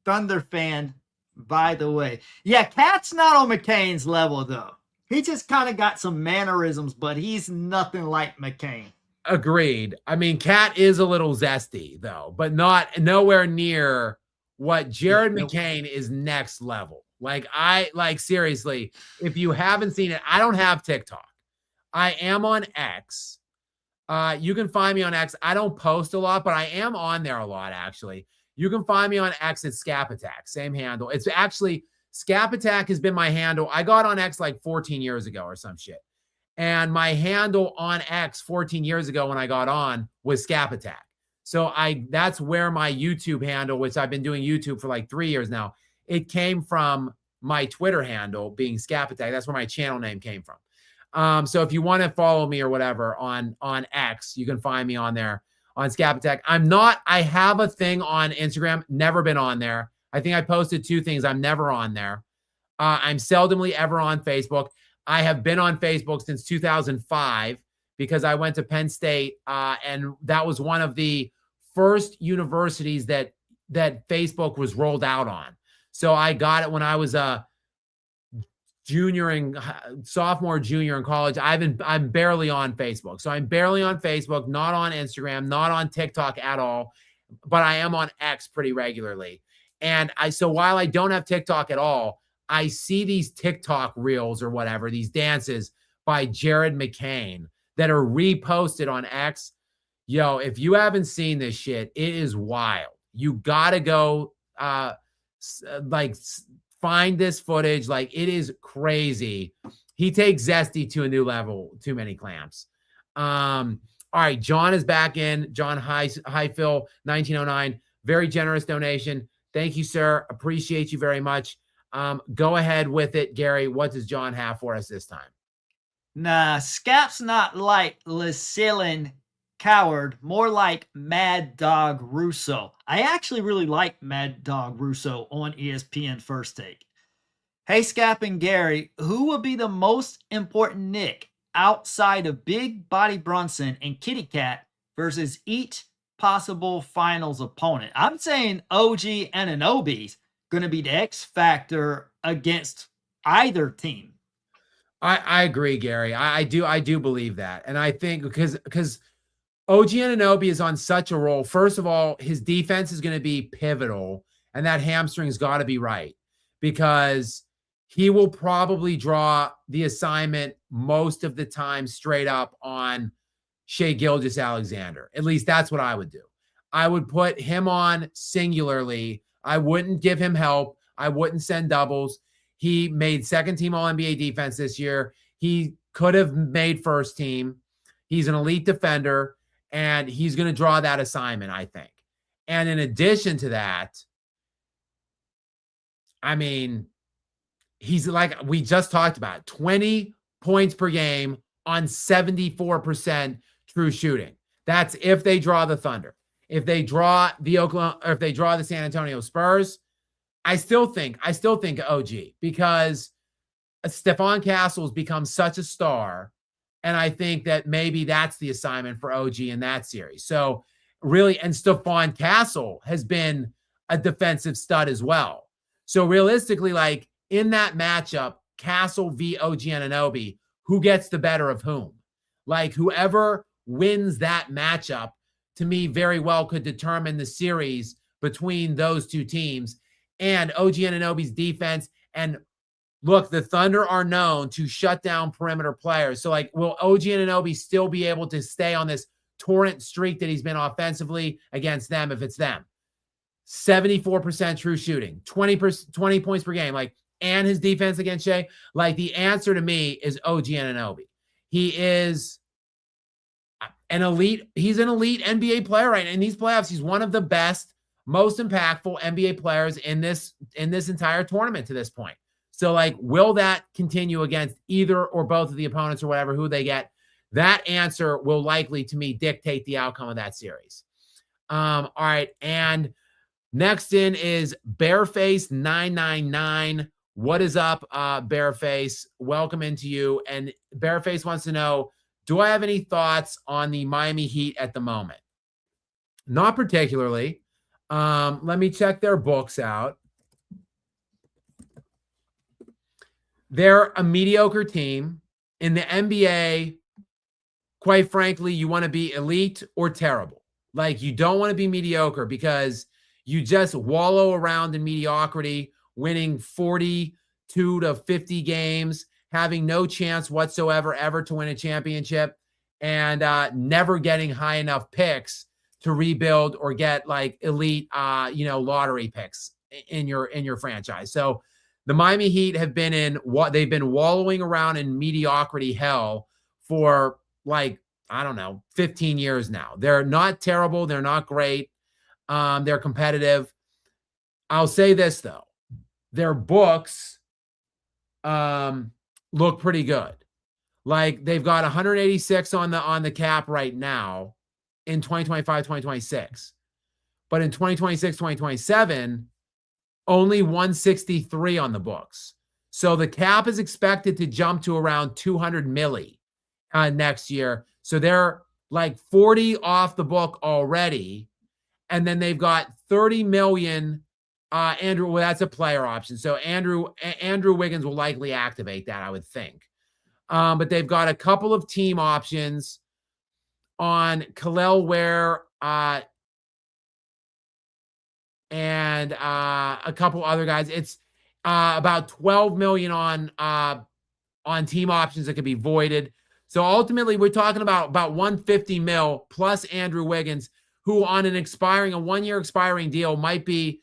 Thunder fan, by the way. Yeah, Cat's not on McCain's level, though. He just kind of got some mannerisms, but he's nothing like McCain. Agreed. I mean, Cat is a little zesty, though, but nowhere near what Jared McCain is next level. Like, seriously, if you haven't seen it, I don't have TikTok. I am on X. You can find me on X. I don't post a lot, but I am on there a lot, actually. You can find me on X at Skap Attack, same handle. It's actually, Skap Attack has been my handle. I got on X like 14 years ago or some shit. And my handle on X 14 years ago when I got on was Skap Attack. So that's where my YouTube handle, which I've been doing YouTube for like 3 years now, it came from my Twitter handle being Skap Attack. That's where my channel name came from. So if you want to follow me or whatever on X, you can find me on there on Skap Attack. I have a thing on Instagram, never been on there. I think I posted 2 things. I'm never on there. I'm seldomly ever on Facebook. I have been on Facebook since 2005 because I went to Penn State, and that was one of the first universities that Facebook was rolled out on. So I got it when I was a sophomore, junior in college. I'm barely on Facebook. So I'm barely on Facebook, not on Instagram, not on TikTok at all, but I am on X pretty regularly. And so while I don't have TikTok at all, I see these TikTok reels or whatever, these dances by Jared McCain that are reposted on X. Yo, if you haven't seen this shit, it is wild. You gotta go find this footage. Like, it is crazy. He takes Zesty to a new level. Too many clamps. All right, John is back in. John Highfill, 1909. Very generous donation. Thank you, sir. Appreciate you very much. Go ahead with it, Gary. What does John have for us this time? Nah, Skap's not like Lucillin Coward, more like Mad Dog Russo. I actually really like Mad Dog Russo on ESPN First Take. Hey, Skap and Gary, who will be the most important Knick outside of Big Body Brunson and Kitty Cat versus each possible finals opponent? I'm saying OG Anunoby's going to be the X factor against either team. I agree, Gary. I do believe that. And I think because OG Anunoby is on such a roll. First of all, his defense is going to be pivotal, and that hamstring's got to be right, because he will probably draw the assignment most of the time straight up on Shai Gilgeous-Alexander. At least that's what I would do. I would put him on singularly. I wouldn't give him help. I wouldn't send doubles. He made second-team All-NBA defense this year. He could have made first team. He's an elite defender, and he's going to draw that assignment, I think. And in addition to that, I mean, he's like we just talked about, 20 points per game on 74% true shooting. That's if they draw the Thunder. If they draw the San Antonio Spurs, I still think OG, because Stephon Castle's become such a star. And I think that maybe that's the assignment for OG in that series. So really, and Stephon Castle has been a defensive stud as well. So realistically, like in that matchup, Castle v. OG Anunoby, who gets the better of whom? Like whoever wins that matchup, to me, very well could determine the series between those two teams. And OG Anunoby's defense, and look, the Thunder are known to shut down perimeter players. So, like, will OG Anunoby still be able to stay on this torrent streak that he's been offensively against them if it's them? 74% true shooting, 20 points per game, like, and his defense against Shai. Like, the answer to me is OG Anunoby. He is an elite NBA player right now. In these playoffs, he's one of the best, most impactful NBA players in this entire tournament to this point. So, like, will that continue against either or both of the opponents or whatever, who they get? That answer will likely, to me, dictate the outcome of that series. All right. And next in is Bareface999. What is up, Bareface? Welcome into you. And Bareface wants to know, do I have any thoughts on the Miami Heat at the moment? Not particularly. Let me check their books out. They're a mediocre team. In the NBA, quite frankly, you want to be elite or terrible. Like, you don't want to be mediocre, because you just wallow around in mediocrity, winning 42 to 50 games, having no chance whatsoever ever to win a championship, and never getting high enough picks to rebuild or get like elite, lottery picks in your franchise. So the Miami Heat have been they've been wallowing around in mediocrity hell for, like, I don't know, 15 years now. They're not terrible. They're not great. They're competitive. I'll say this though. Their books look pretty good. Like, they've got 186 on the cap right now in 2025, 2026. But in 2026, 2027, only 163 on the books. So the cap is expected to jump to around 200 milli next year. So they're like 40 off the book already. And then they've got 30 million. Andrew, well, that's a player option. So Andrew Wiggins will likely activate that, I would think. But they've got a couple of team options on Khalil Ware and a couple other guys. It's about 12 million on team options that could be voided. So ultimately, we're talking about 150 mil plus Andrew Wiggins, who on a 1-year expiring deal might be,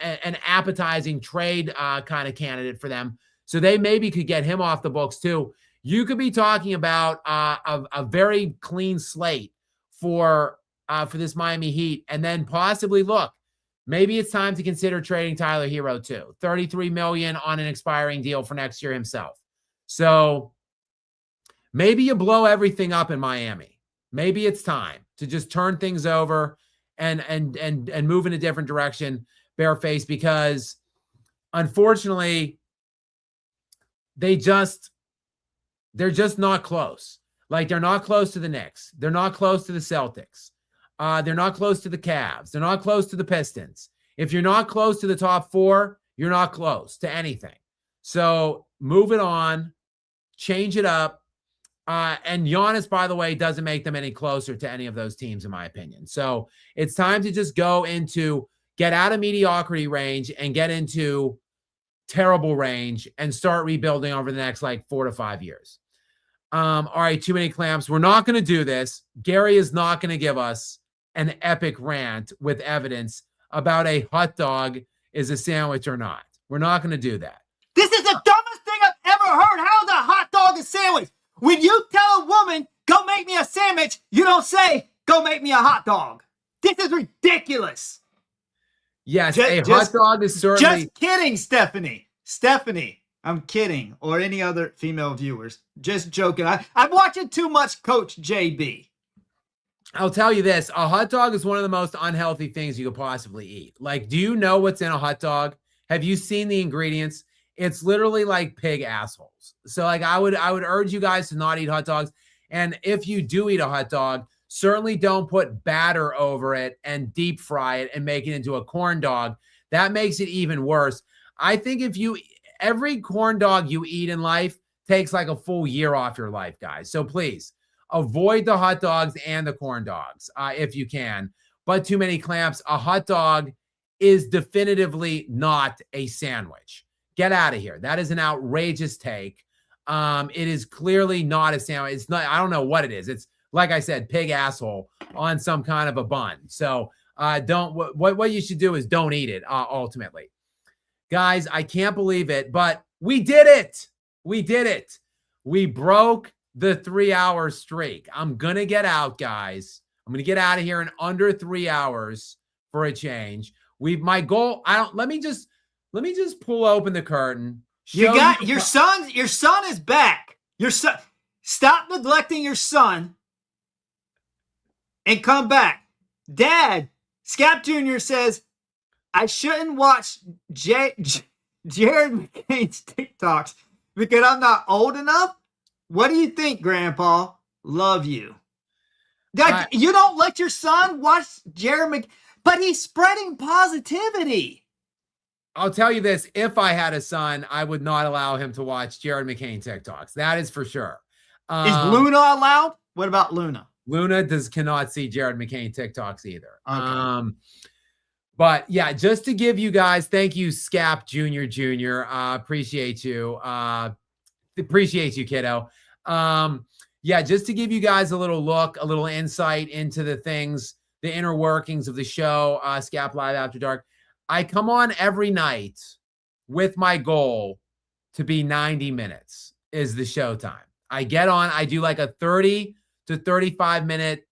an appetizing trade kind of candidate for them. So they maybe could get him off the books too. You could be talking about a very clean slate for this Miami Heat, and then possibly look, maybe it's time to consider trading Tyler Hero too. 33 million on an expiring deal for next year himself. So maybe you blow everything up in Miami. Maybe it's time to just turn things over and move in a different direction, barefaced, because unfortunately they're just not close. Like, they're not close to the Knicks. They're not close to the Celtics. They're not close to the Cavs. They're not close to the Pistons. If you're not close to the top 4, you're not close to anything. So move it on, change it up. And Giannis, by the way, doesn't make them any closer to any of those teams, in my opinion. So it's time to just get out of mediocrity range and get into terrible range and start rebuilding over the next 4 to 5 years. All right, too many clamps. We're not going to do this. Gary is not going to give us an epic rant with evidence about a hot dog is a sandwich or not. We're not going to do that. This is the dumbest thing I've ever heard. How's a hot dog a sandwich? When you tell a woman, go make me a sandwich, you don't say, go make me a hot dog. This is ridiculous. Yes, hot dog is certainly... Just kidding, Stephanie. Stephanie, I'm kidding. Or any other female viewers. Just joking. I'm watching too much Coach JB. I'll tell you this. A hot dog is one of the most unhealthy things you could possibly eat. Do you know what's in a hot dog? Have you seen the ingredients? It's literally like pig assholes. So I would urge you guys to not eat hot dogs. And if you do eat a hot dog, certainly don't put batter over it and deep fry it and make it into a corn dog. That makes it even worse. I think every corn dog you eat in life takes a full year off your life, guys. So please avoid the hot dogs and the corn dogs if you can. But too many clamps. A hot dog is definitively not a sandwich. Get out of here. That is an outrageous take. It is clearly not a sandwich. It's not, I don't know what it is. It's, like I said, pig asshole on some kind of a bun. So what you should do is don't eat it, ultimately. Guys, I can't believe it, but we did it. We did it. We broke the 3-hour streak. I'm going to get out, guys. I'm going to get out of here in under 3 hours for a change. My goal, let me just pull open the curtain. Your son is back. Your son, stop neglecting your son and come back. Dad, Skap Jr. says, I shouldn't watch Jared McCain's TikToks because I'm not old enough. What do you think, Grandpa? Love you. Dad, you don't let your son watch Jared McCain, but he's spreading positivity. I'll tell you this. If I had a son, I would not allow him to watch Jared McCain TikToks. That is for sure. Is Luna allowed? What about Luna? Luna cannot see Jared McCain TikToks either. Okay. But yeah, just to give you guys, thank you, Skap Jr. Appreciate you. Appreciate you, kiddo. Yeah, just to give you guys a little insight into the things, the inner workings of the show, Skap Live After Dark. I come on every night with my goal to be 90 minutes is the show time. I get on, I do a 30 to 35 minute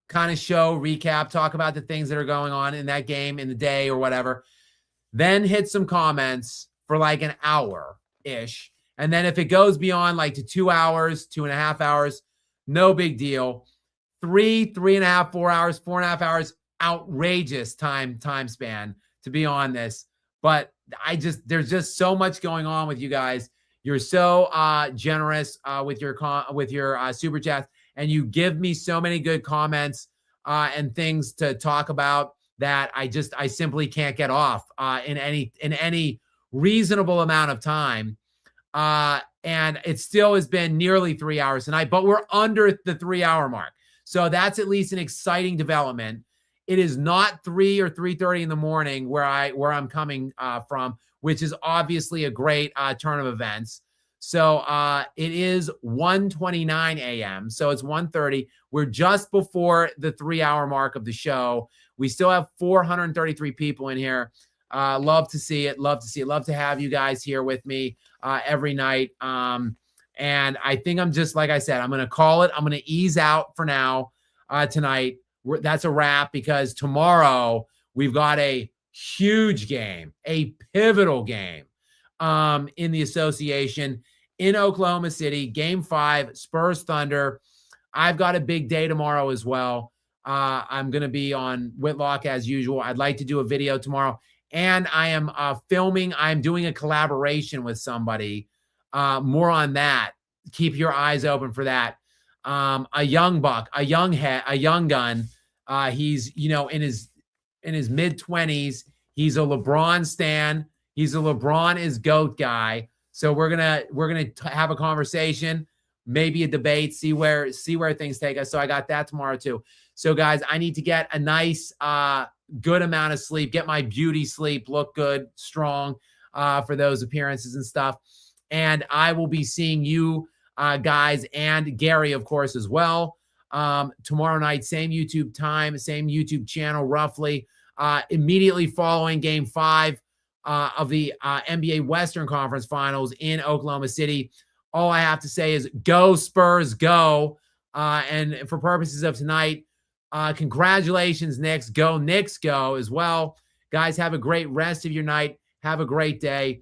kind of show recap, talk about the things that are going on in that game, in the day or whatever, then hit some comments for an hour-ish. And then if it goes beyond to 2 hours, 2.5 hours, no big deal. 3.5, 4 hours, 4.5 hours, outrageous time span to be on this. But there's just so much going on with you guys. You're so generous with your super chats, and you give me so many good comments and things to talk about that I simply can't get off in any reasonable amount of time. And it still has been nearly 3 hours tonight, but we're under the 3-hour mark. So that's at least an exciting development. It is not 3 or 3:30 in the morning where I'm coming from, which is obviously a great turn of events. So it is 1:29 a.m. So it's 1:30. We're just before the 3-hour mark of the show. We still have 433 people in here. Love to see it. Love to see it. Love to have you guys here with me every night. And I think I'm just, like I said, I'm going to call it. I'm going to ease out for now tonight. That's a wrap, because tomorrow we've got a huge game, a pivotal game in the association in Oklahoma City, Game 5, Spurs Thunder. I've got a big day tomorrow as well. I'm going to be on Whitlock as usual. I'd like to do a video tomorrow. And I am filming. I'm doing a collaboration with somebody. More on that. Keep your eyes open for that. A young buck, a young gun. He's, in his mid-20s. He's a LeBron stan. He's a LeBron is GOAT guy. So we're gonna have a conversation, maybe a debate, see where things take us. So I got that tomorrow too. So guys, I need to get a nice good amount of sleep, get my beauty sleep, look good, strong for those appearances and stuff. And I will be seeing you guys and Gary, of course, as well. Tomorrow night, same YouTube time, same YouTube channel, roughly. Immediately following Game 5 of the NBA Western Conference Finals in Oklahoma City. All I have to say is go Spurs, go. And for purposes of tonight, congratulations, Knicks. Go Knicks, go as well. Guys, have a great rest of your night. Have a great day.